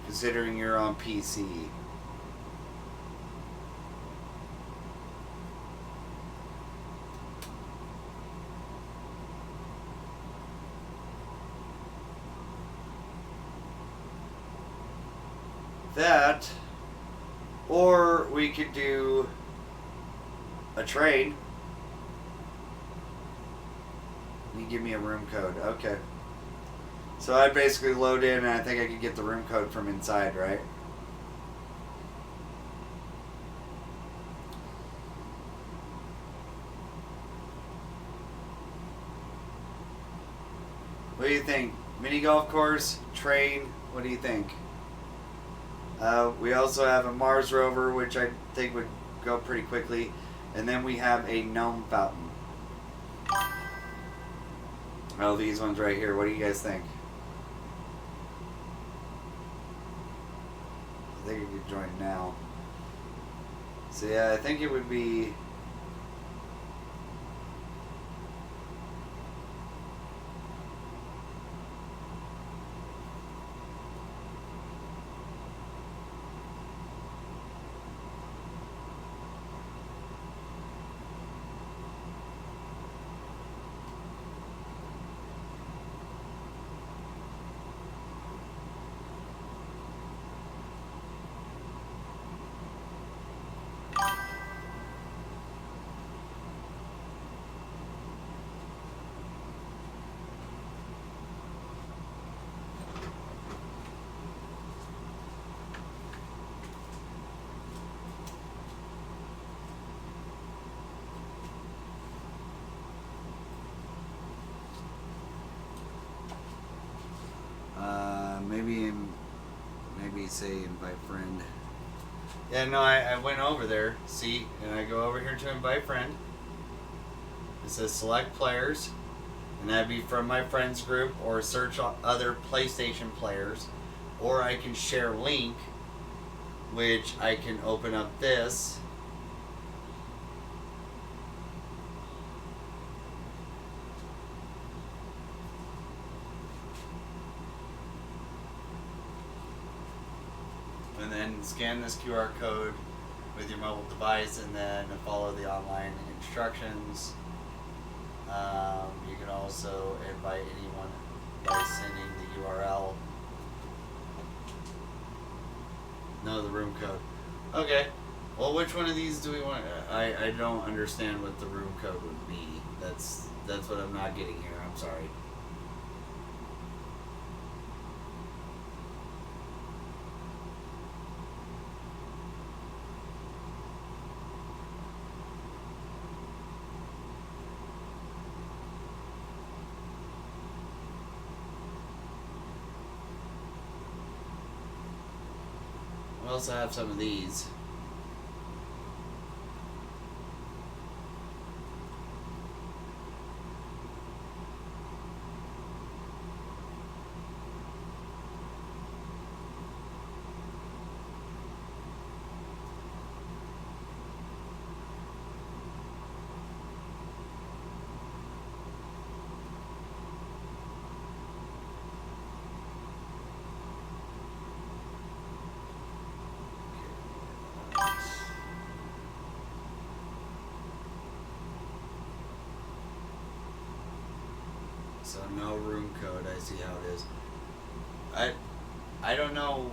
Considering you're on PC. That, or we could do a trade. You give me a room code. Okay. So I basically load in and I think I could get the room code from inside, right? What do you think? Mini golf course, trade, what do you think? We also have a Mars rover, which I think would go pretty quickly. And then we have a gnome fountain. Oh, these ones right here. What do you guys think? I think I could join now. So yeah, I think it would be... maybe say invite friend. Yeah, no, I went over there, see, and I go over here to invite friend. It says select players, and that'd be from my friends group, or search other PlayStation players, or I can share link, which I can open up this. And then scan this QR code with your mobile device and then follow the online instructions. You can also invite anyone by sending the URL. No, the room code. Okay. Well, which one of these do we want? I don't understand what the room code would be. That's what I'm not getting here. I'm sorry. We also have some of these. So no room code. I see how it is. I don't know.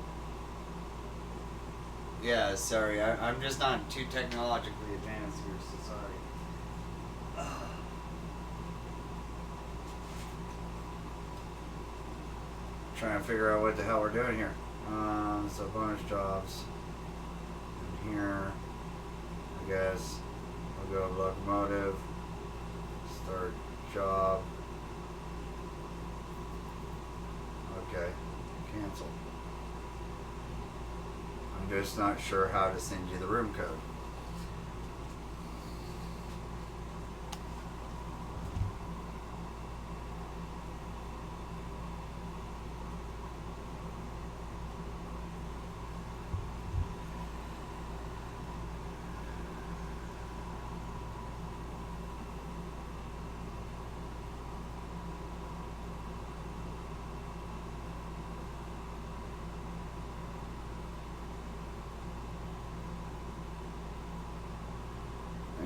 Yeah, sorry. I'm just not too technologically advanced here, so sorry. Trying to figure out what the hell we're doing here. So bonus jobs. In here, I guess we'll go locomotive. Start job. Okay, cancel. I'm just not sure how to send you the room code.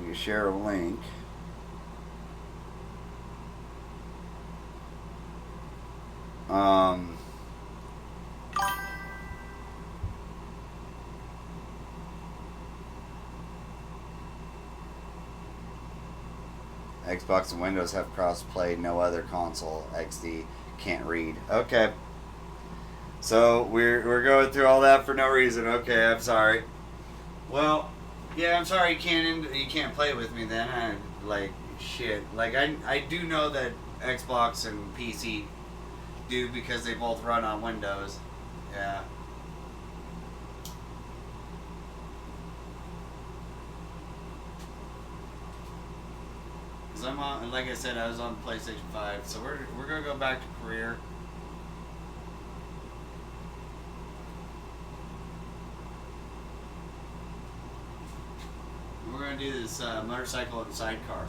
You share a link. Xbox and Windows have cross-play. No other console. XD can't read. Okay. So we're going through all that for no reason. Okay, I'm sorry. Well, yeah, I'm sorry you can't play with me then. Shit. Like I do know that Xbox and PC do because they both run on Windows. Yeah. Cause I'm on, like I said, I was on PlayStation 5, so we're gonna go back to career. We're gonna do this motorcycle and sidecar.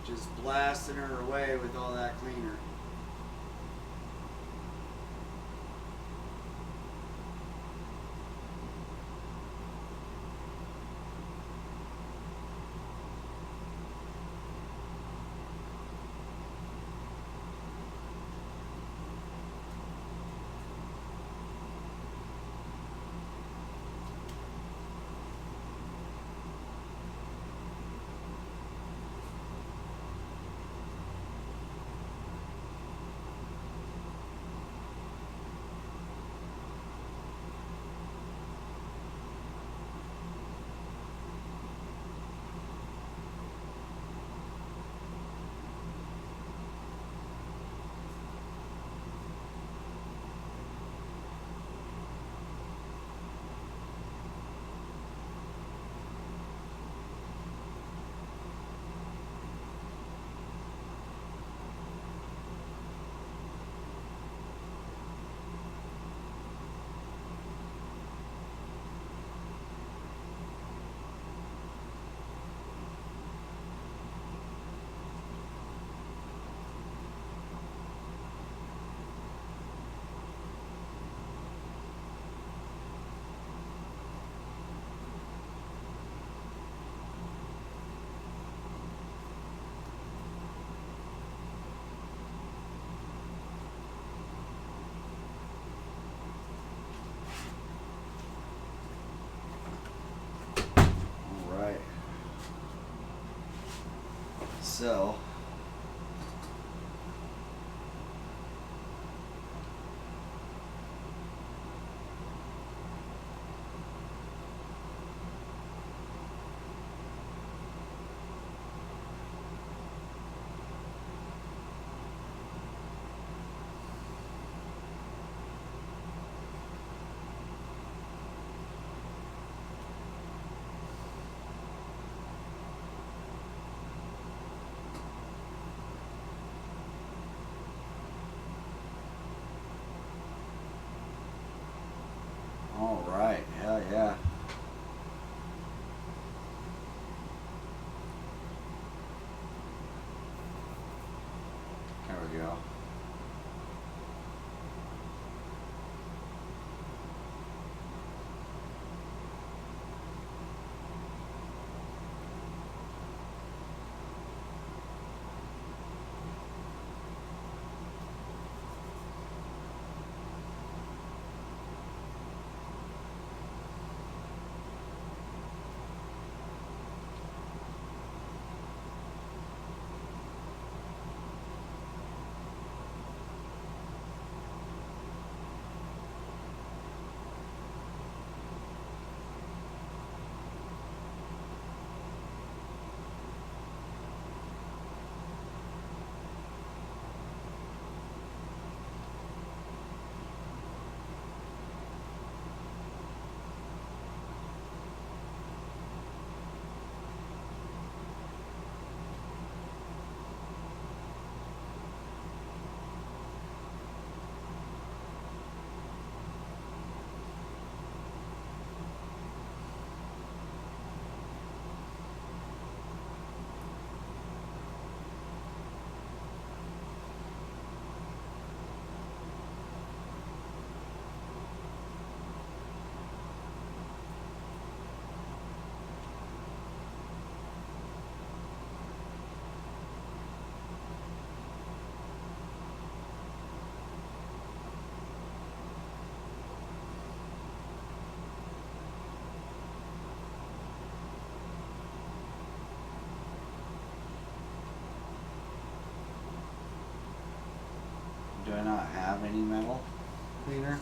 Just blasting her away with all that cleaner. So, I not have any metal cleaner?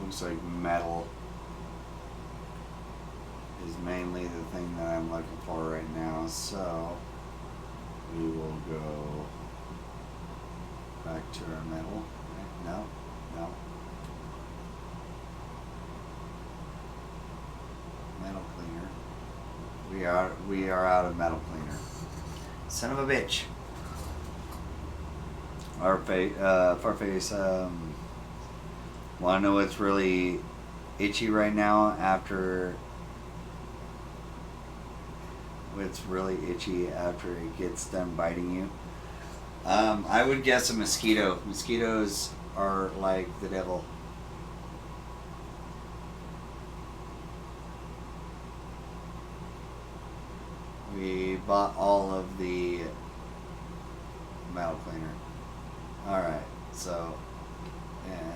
Looks like metal is mainly the thing that I'm looking for right now, so we will go back to our metal. No, no. Metal cleaner. We are out of metal cleaner. Son of a bitch. Farface, wanna know what's really itchy right now after it's really itchy after it gets done biting you. I would guess a mosquito. Mosquitoes are like the devil. We bought all of the metal cleaner. Alright, so, yeah.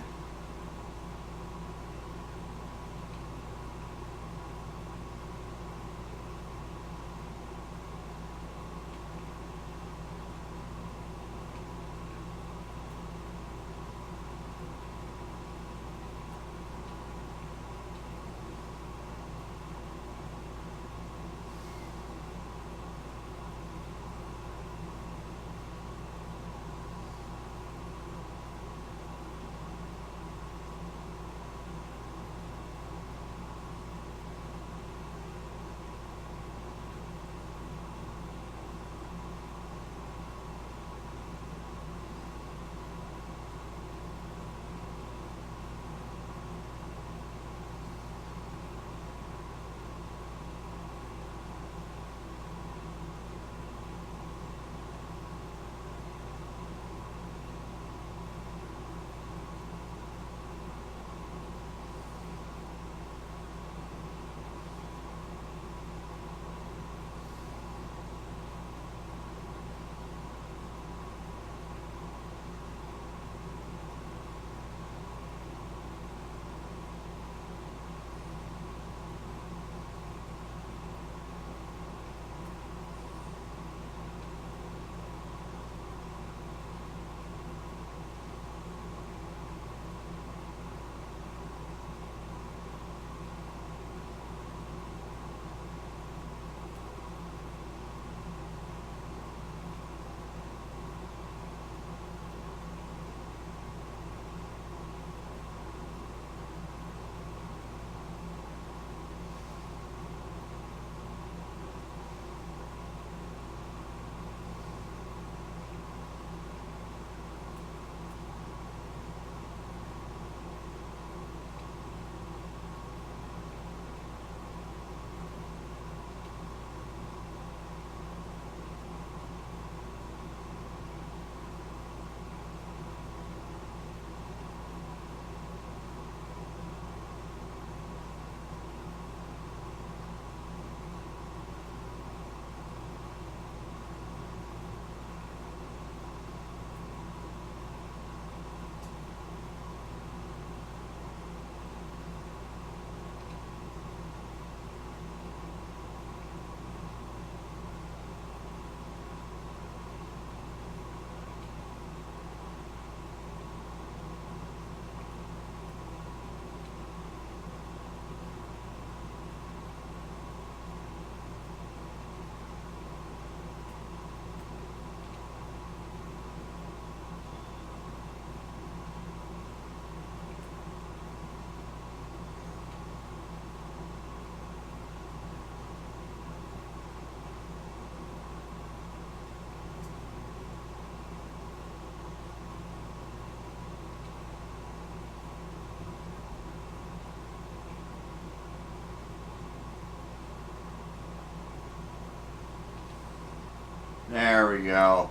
There we go.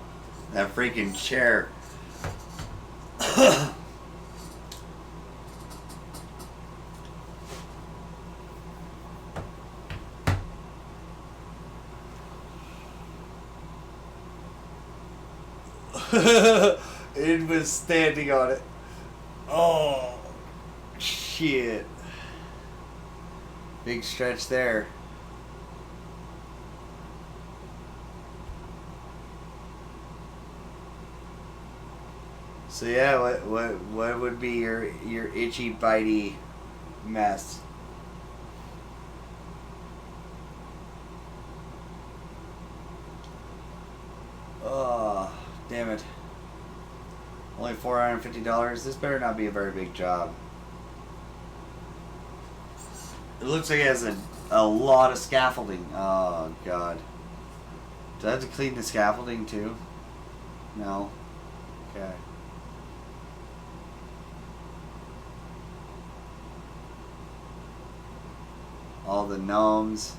That freaking chair. It was standing on it. Oh, shit. Big stretch there. So yeah, what would be your itchy bitey mess? Oh, damn it. Only $450? This better not be a very big job. It looks like it has a lot of scaffolding. Oh, God. Do I have to clean the scaffolding too? No. Okay. all the gnomes.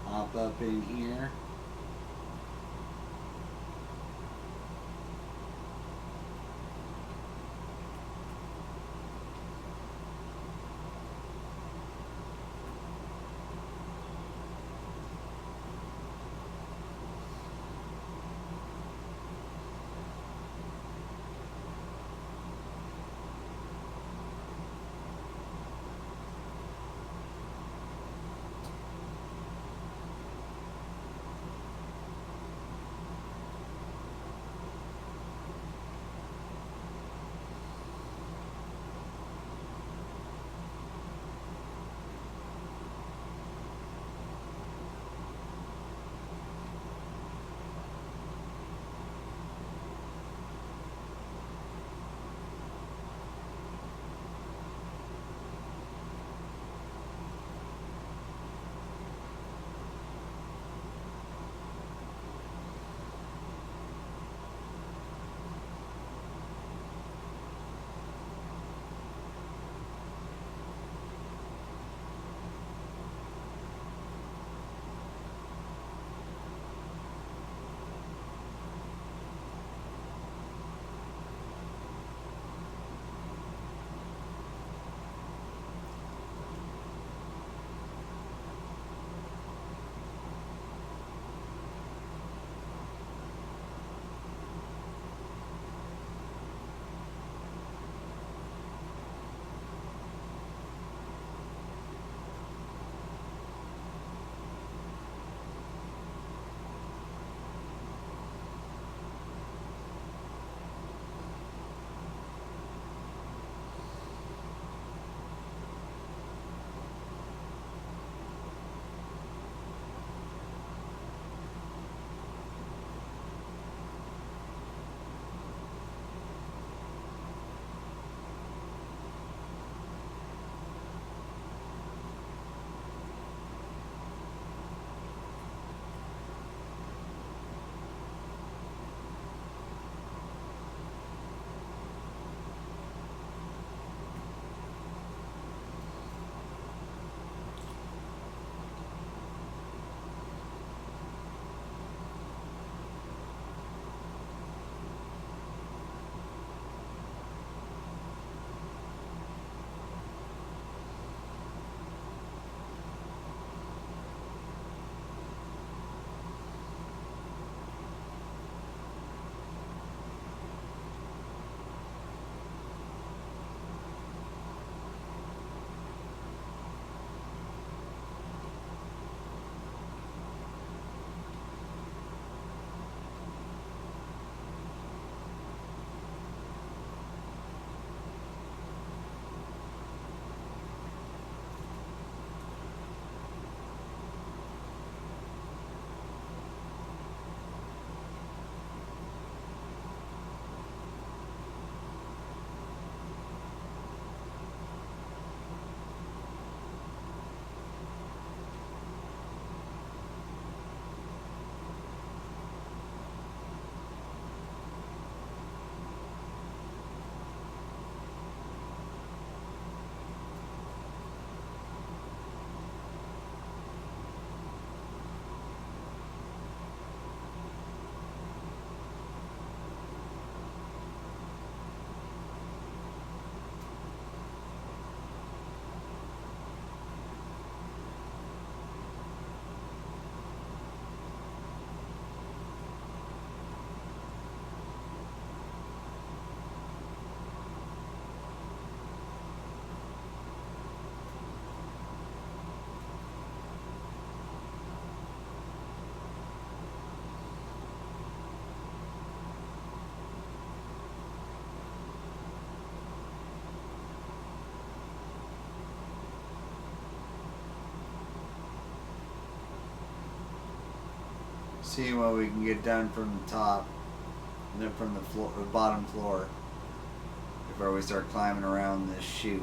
Hop up in here. Seeing what we can get done from the top, and then from the floor, the bottom floor, before we start climbing around this chute.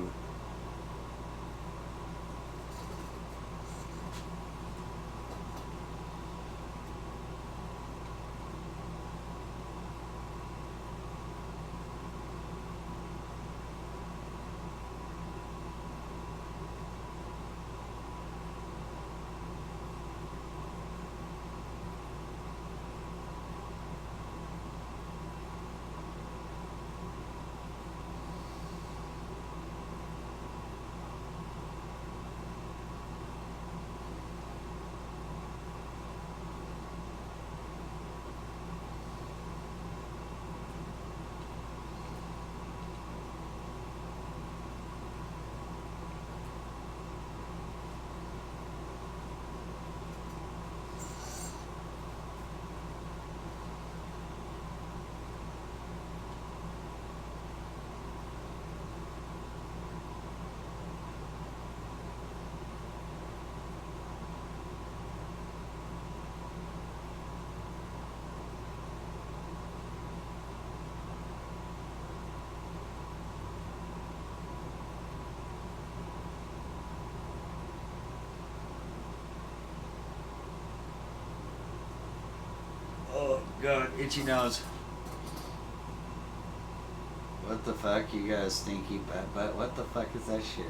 Oh god, itchy nose. What the fuck? You got a stinky butt? What the fuck is that shit?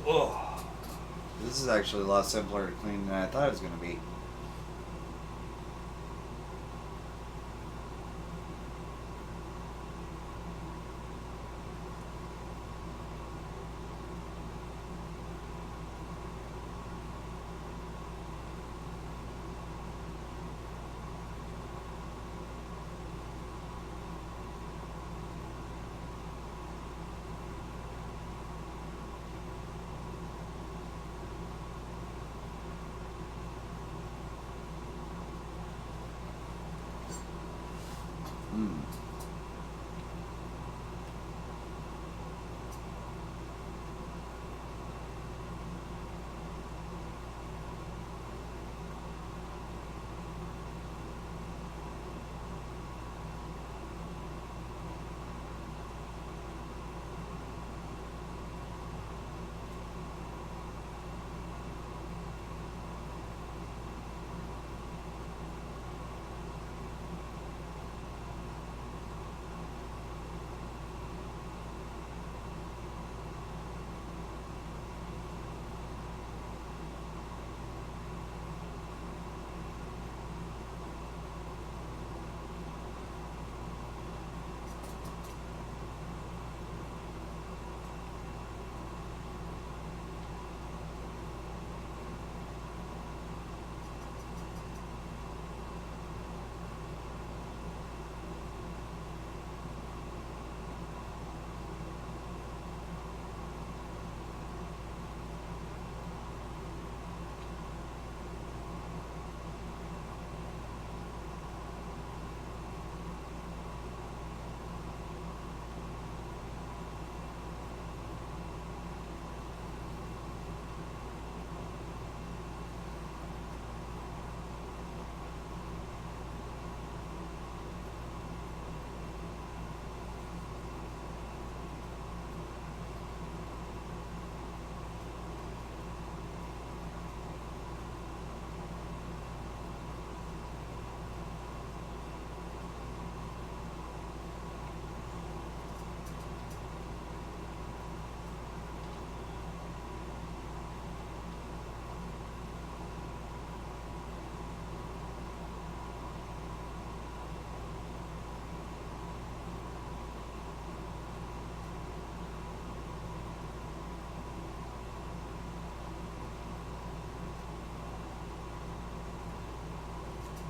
Oh, this is actually a lot simpler to clean than I thought it was going to be. Mm.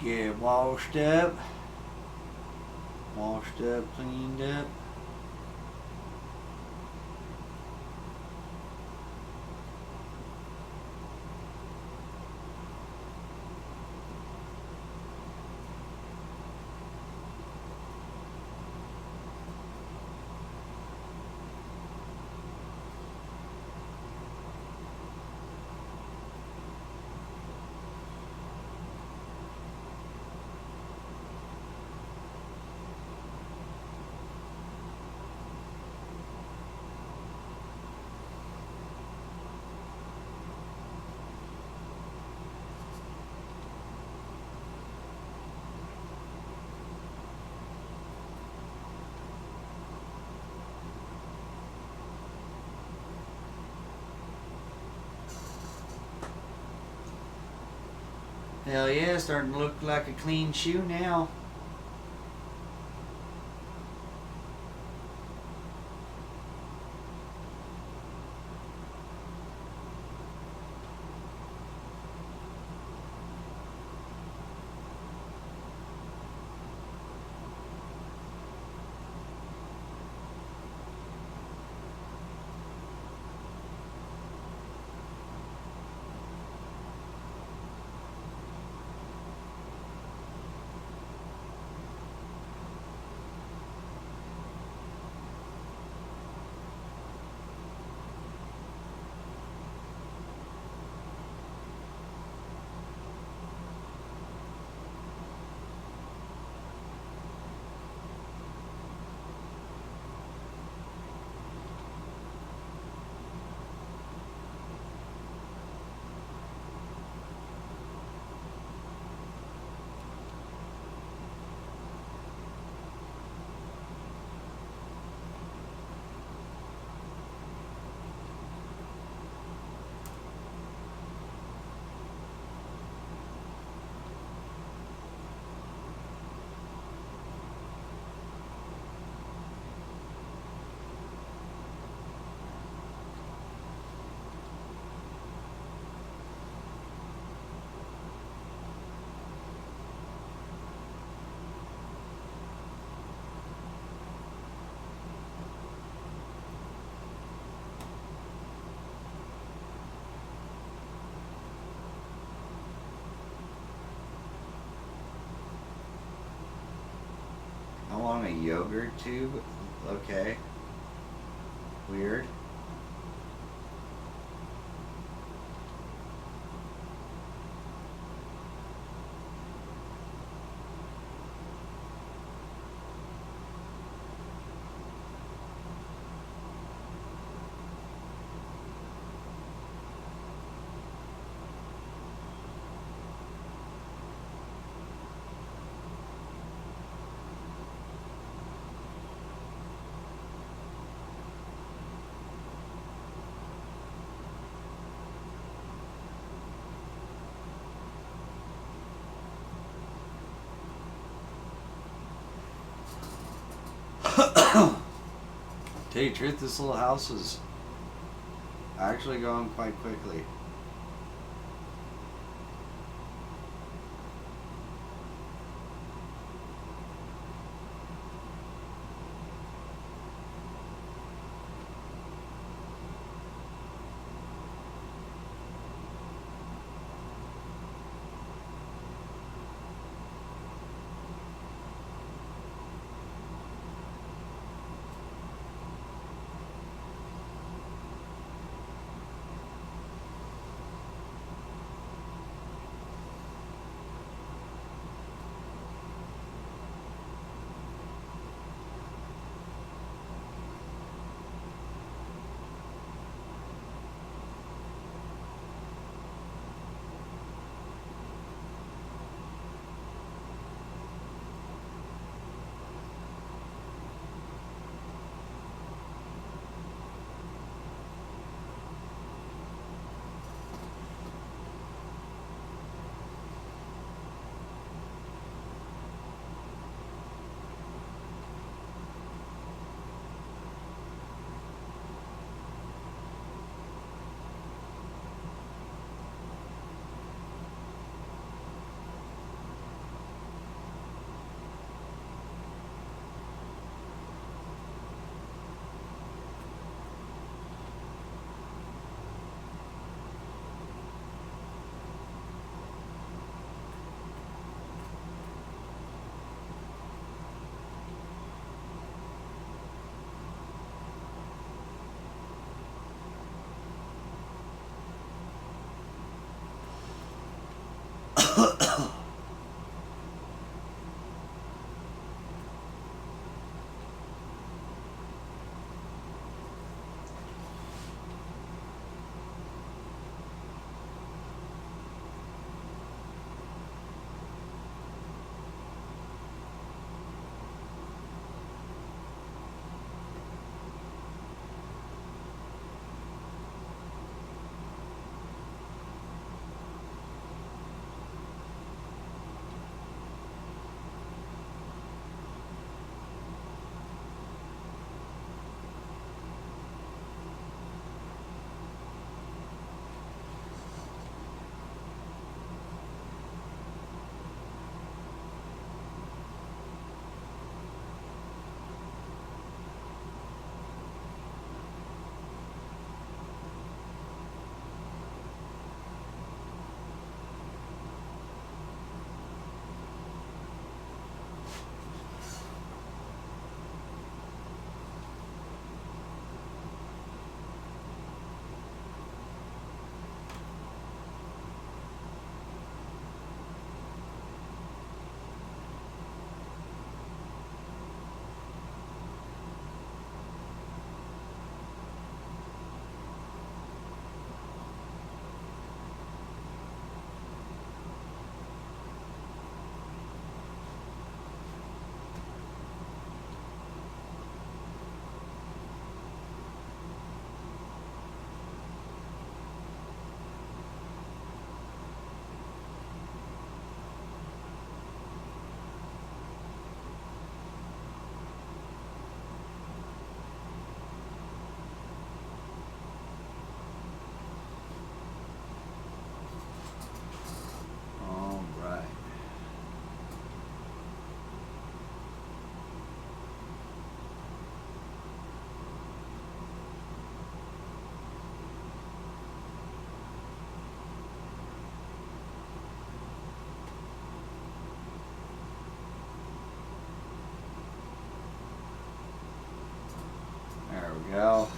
Get washed up, cleaned up. Hell yeah, starting to look like a clean shoe now. Along a yogurt tube? Okay. Weird. Tell you the truth, this little house is actually going quite quickly. go.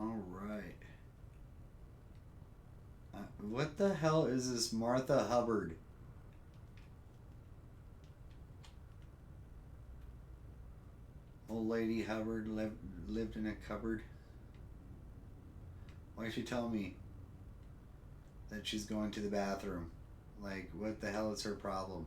All right. What the hell is this Martha Hubbard? Old lady Hubbard lived in a cupboard. Why is she telling me that she's going to the bathroom? Like, what the hell is her problem?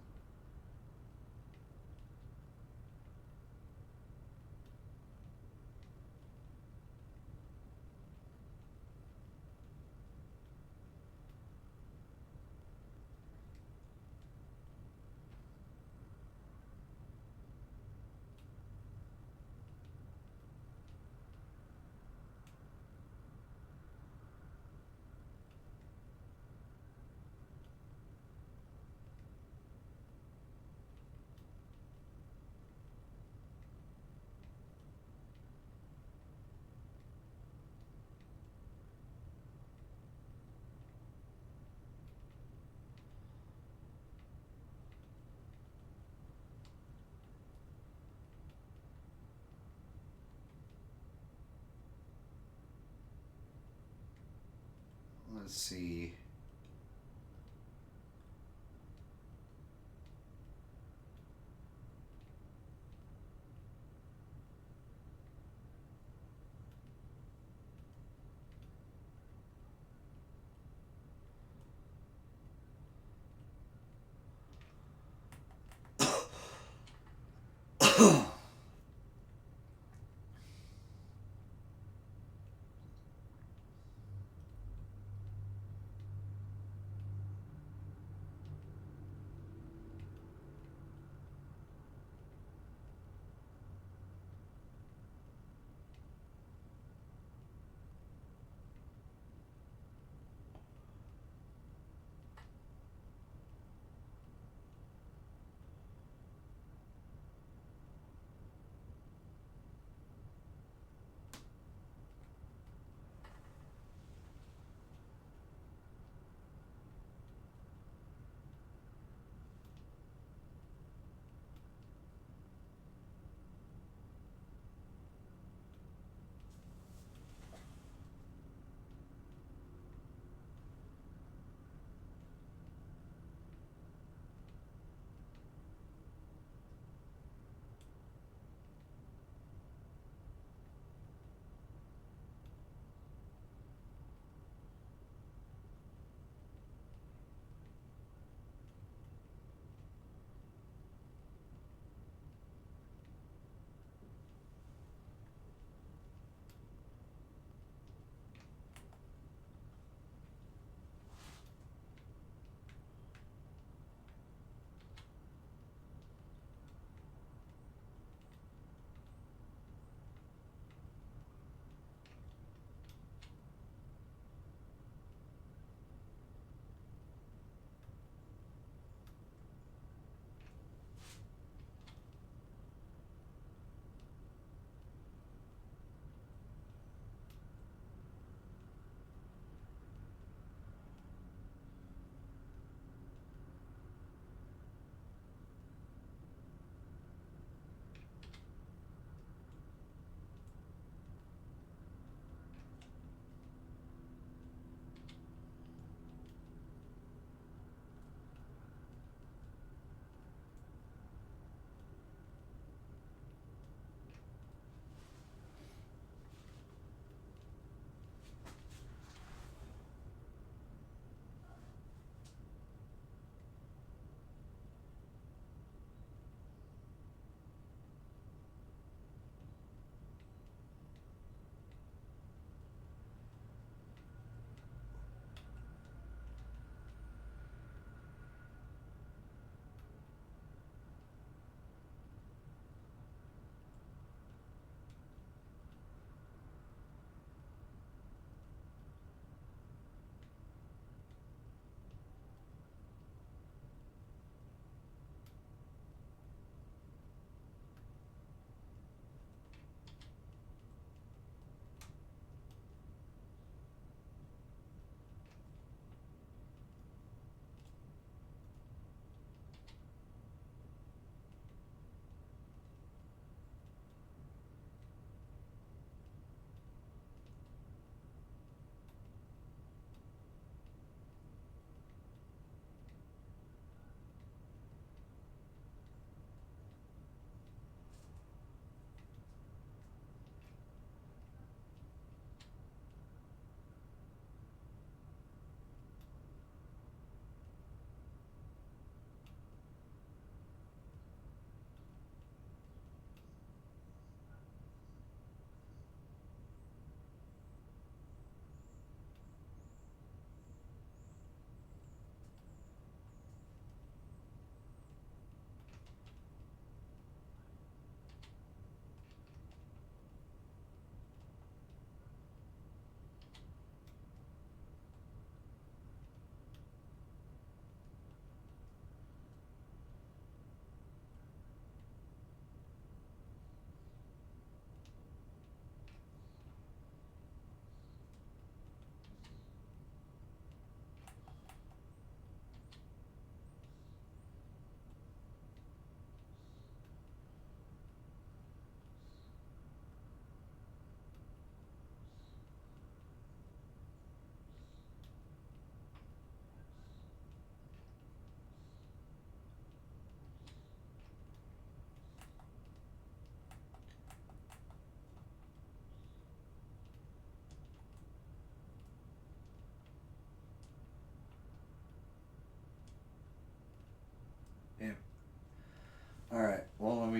let's see.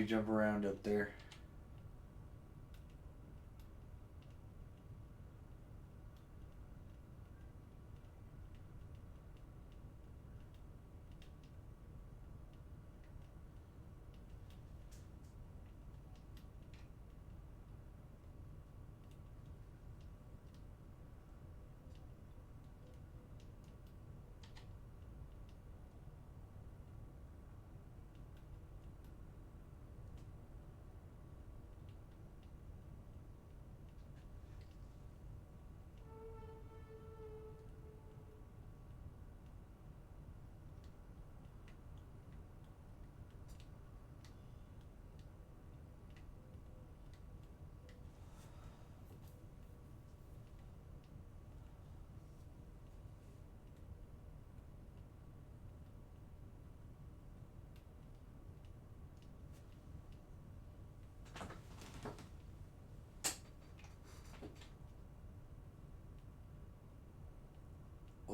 me jump around up there.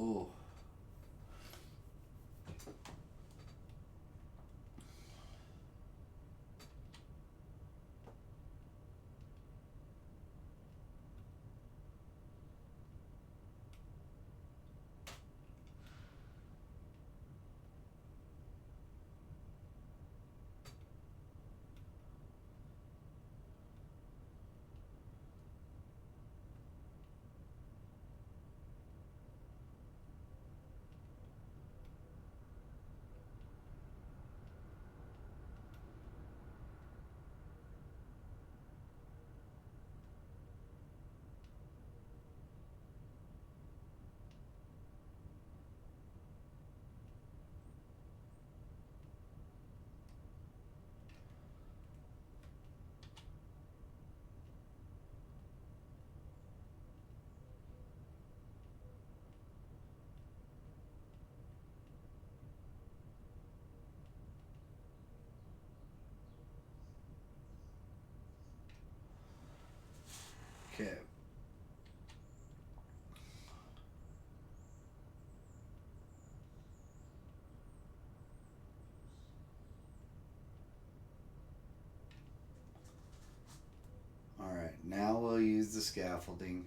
Oh. Okay. Alright, now we'll use the scaffolding.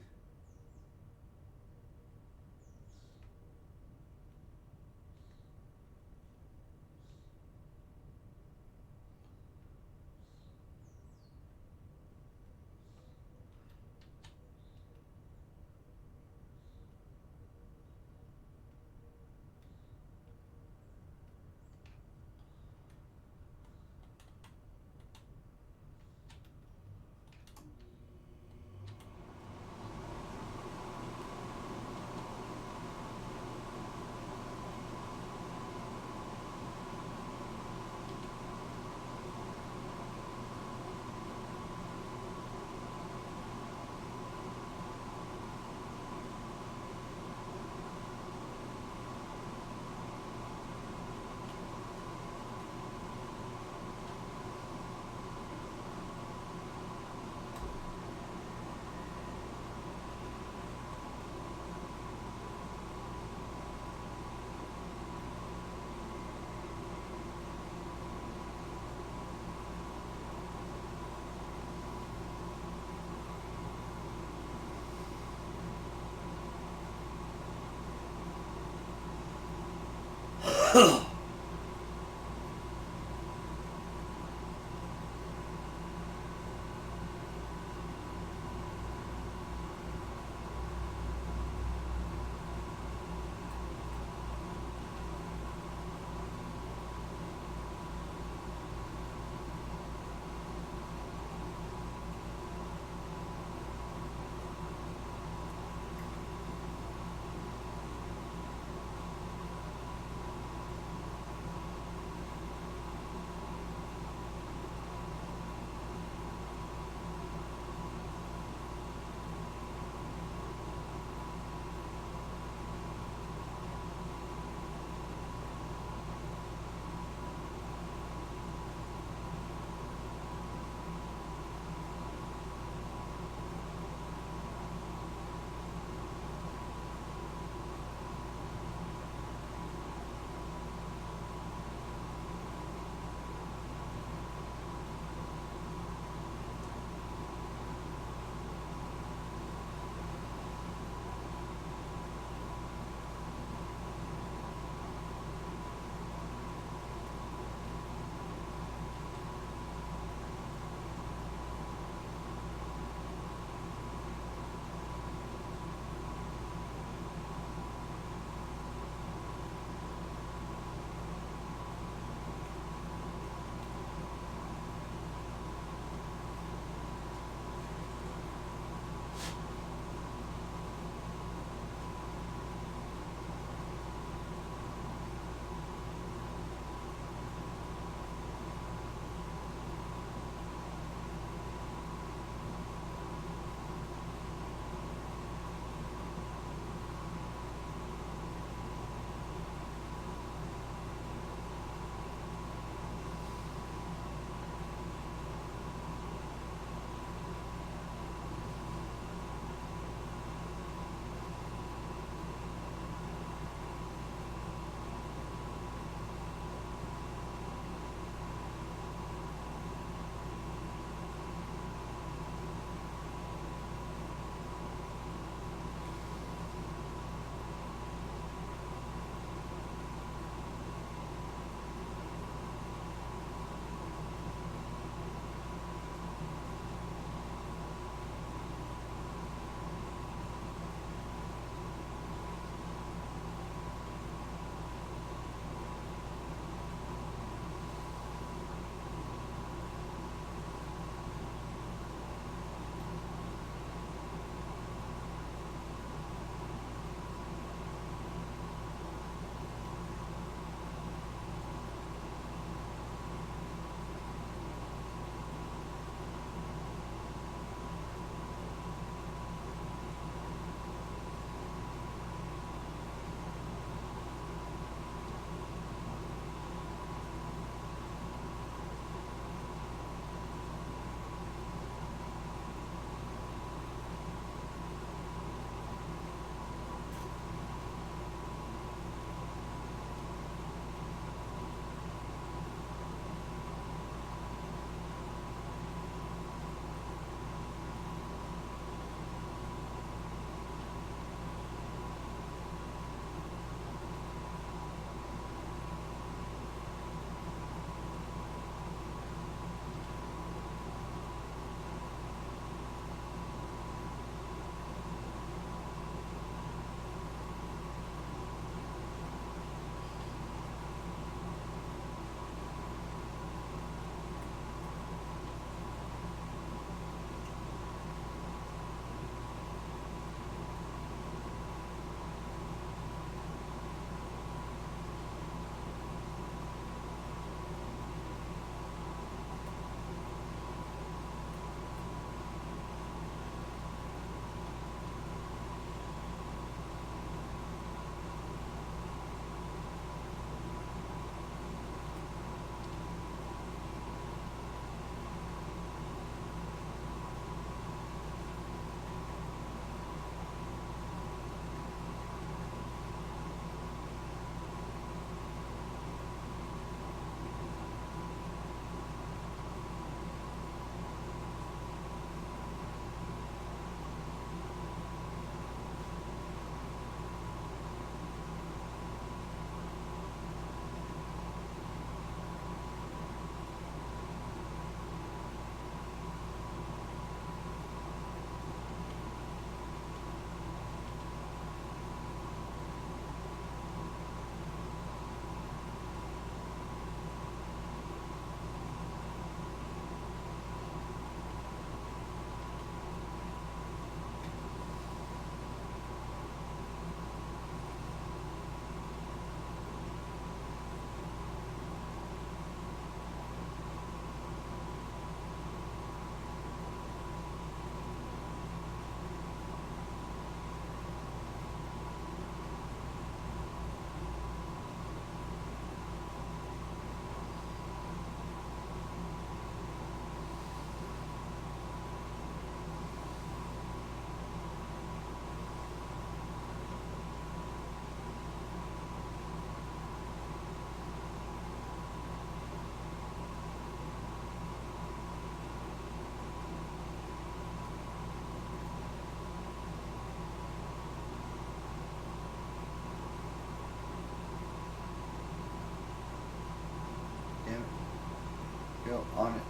go on it.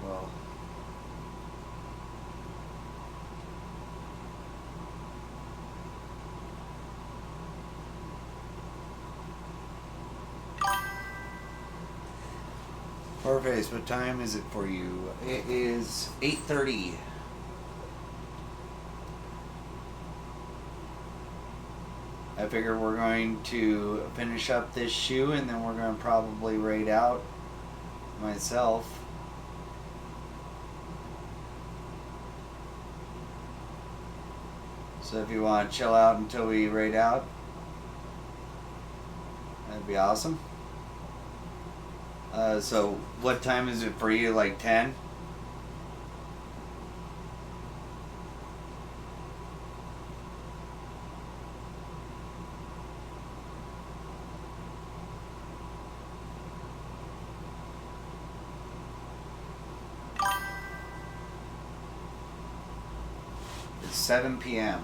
Well. Farface, what time is it for you? It is 8:30. I figure we're going to finish up this shoe and then we're going to probably raid out myself. So if you want to chill out until we raid out, that'd be awesome. So what time is it for you? Like 10? It's 7 p.m.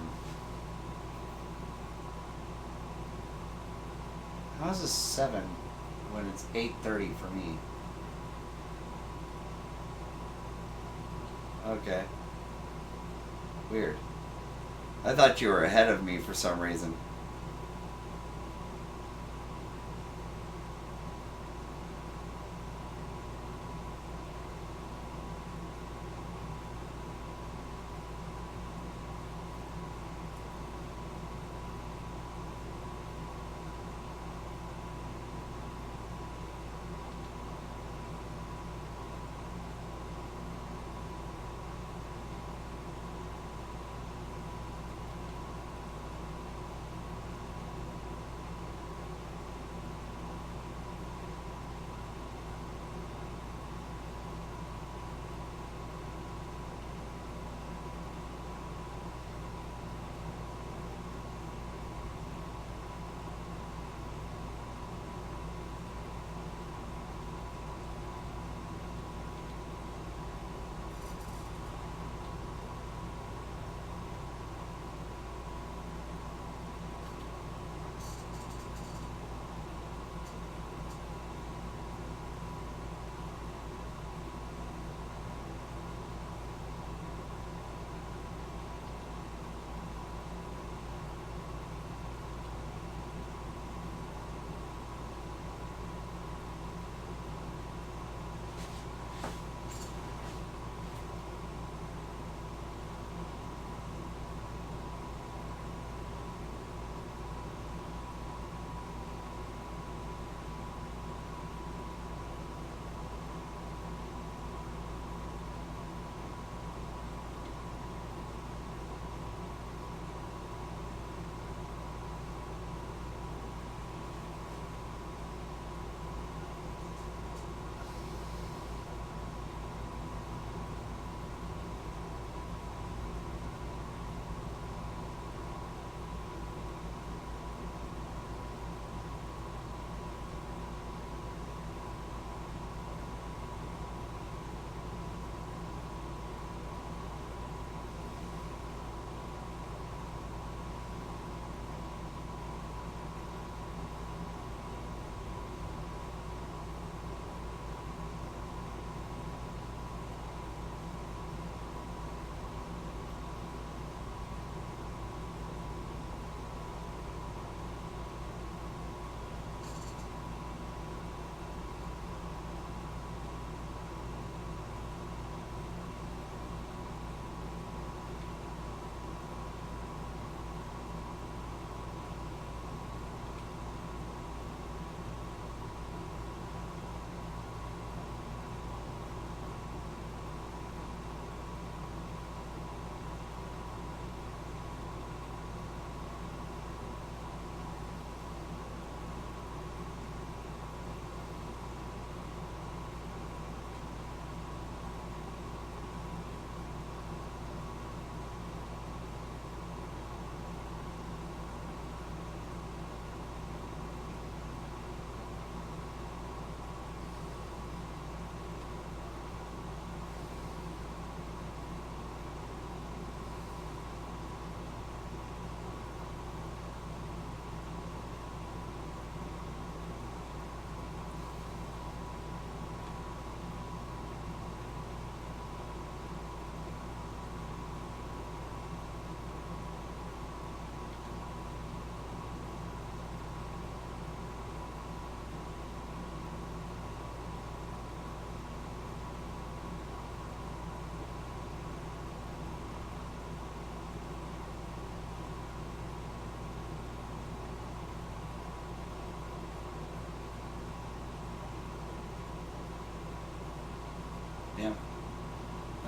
How is this 7 when it's 8:30 for me? Okay. Weird. I thought you were ahead of me for some reason.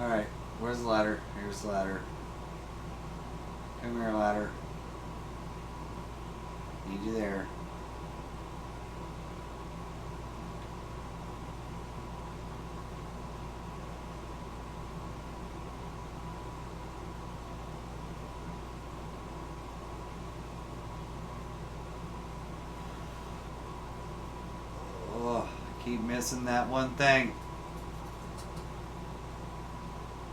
Alright, where's the ladder? Here's the ladder. Come here, ladder. Need you there. Oh, I keep missing that one thing.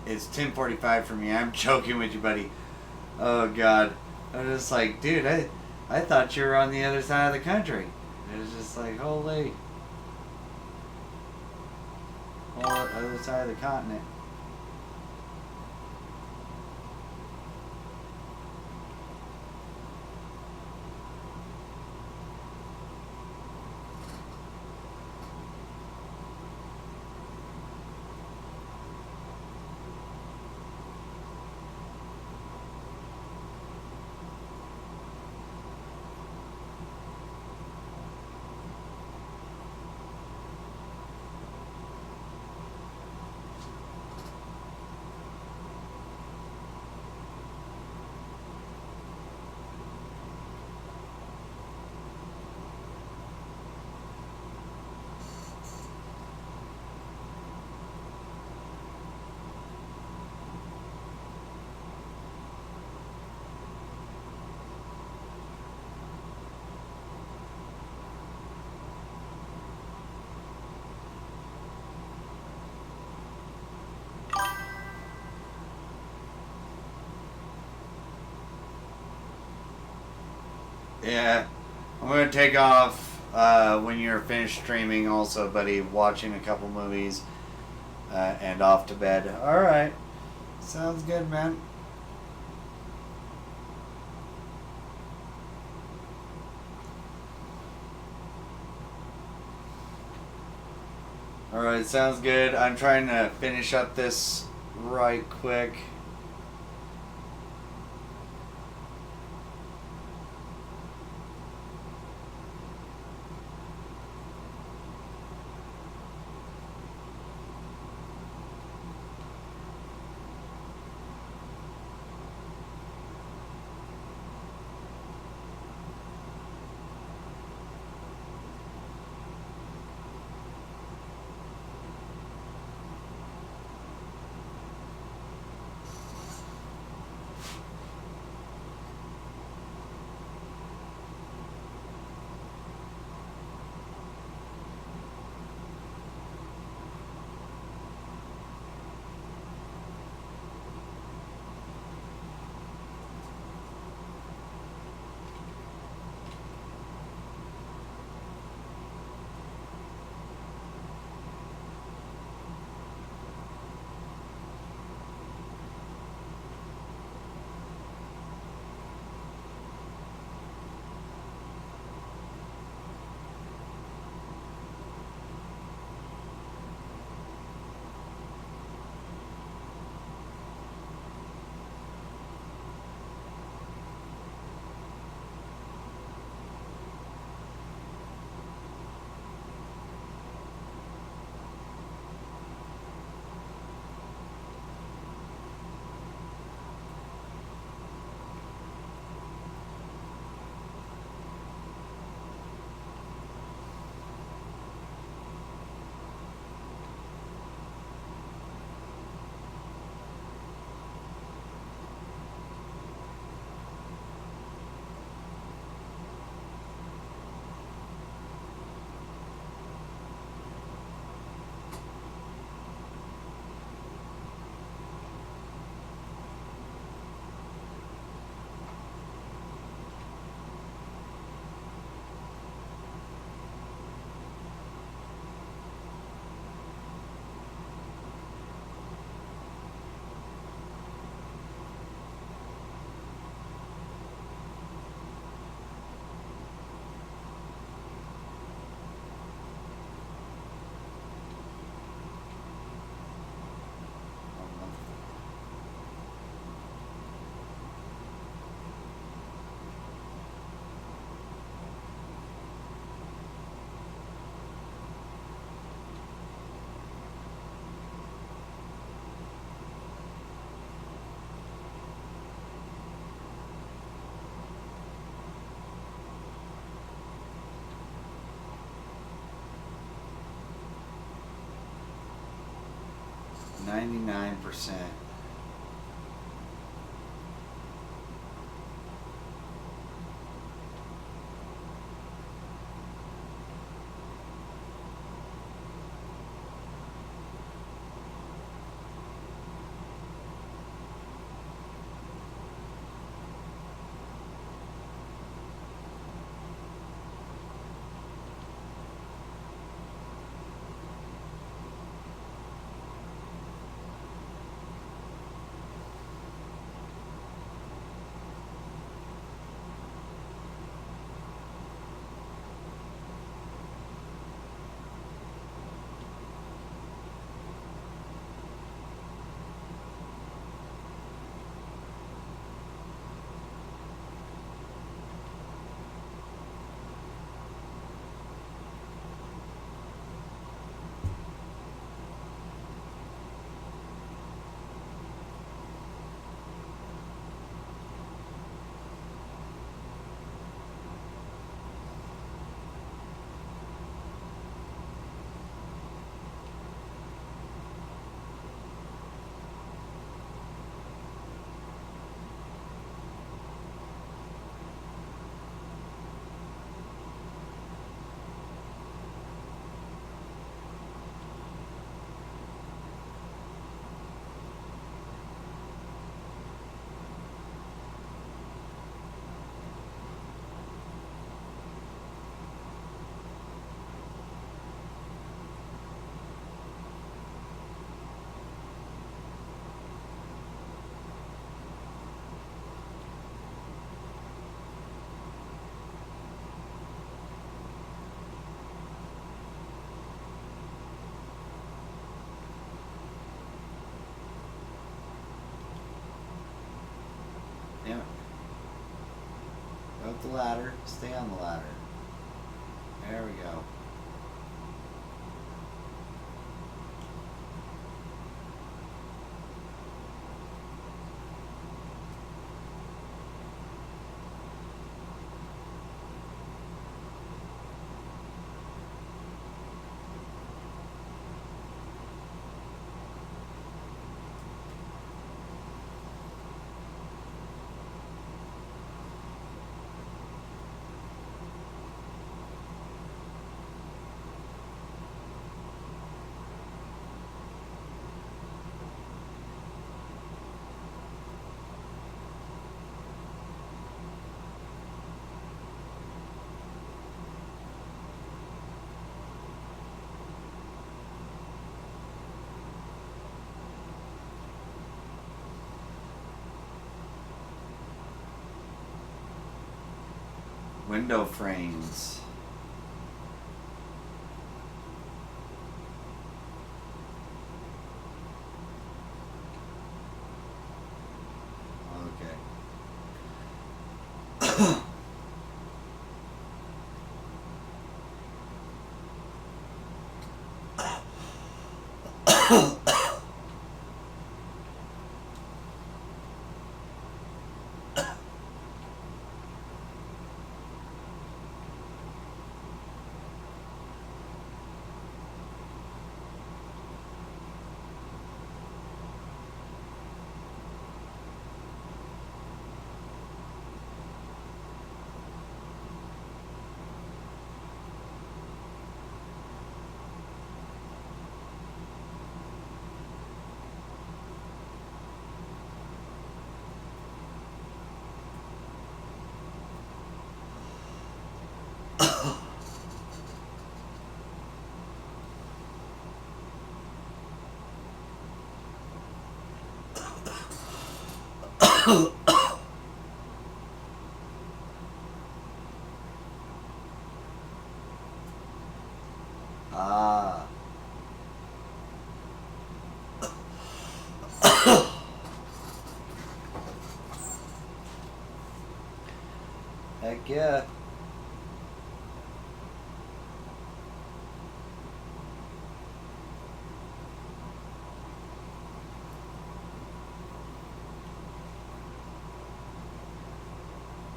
It's 10:45 for me. I'm joking with you, buddy. Oh God, I'm just like, dude, I thought you were on the other side of the country. It was just like, holy, other side of the continent. Yeah, I'm gonna take off when you're finished streaming. Also, buddy, watching a couple movies and off to bed. All right, sounds good, man. All right, sounds good. I'm trying to finish up this right quick. 99%. Yeah. Go up the ladder. Stay on the ladder. There we go. Window frames. Okay. Ah. Heck yeah.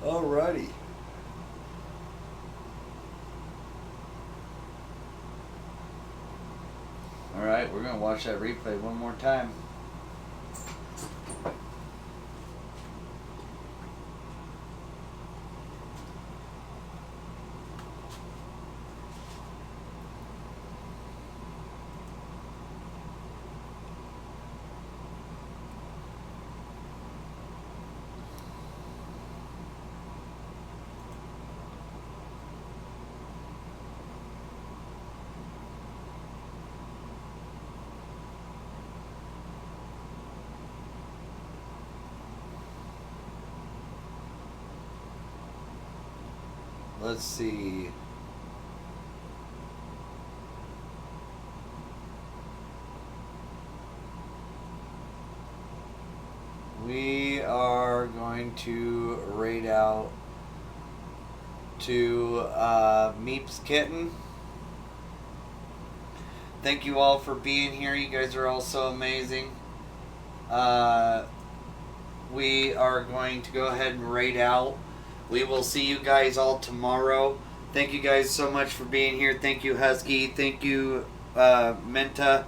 Alrighty. Alright, we're gonna watch that replay one more time. Let's see. We are going to rate out to Meeps Kitten. Thank you all for being here. You guys are all so amazing. We are going to go ahead and rate out. We will see you guys all tomorrow. Thank you guys so much for being here. Thank you, Husky. Thank you, Menta,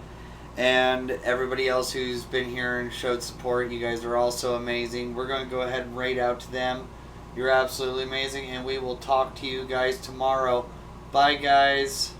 and everybody else who's been here and showed support. You guys are all so amazing. We're going to go ahead and rate out to them. You're absolutely amazing, and we will talk to you guys tomorrow. Bye, guys.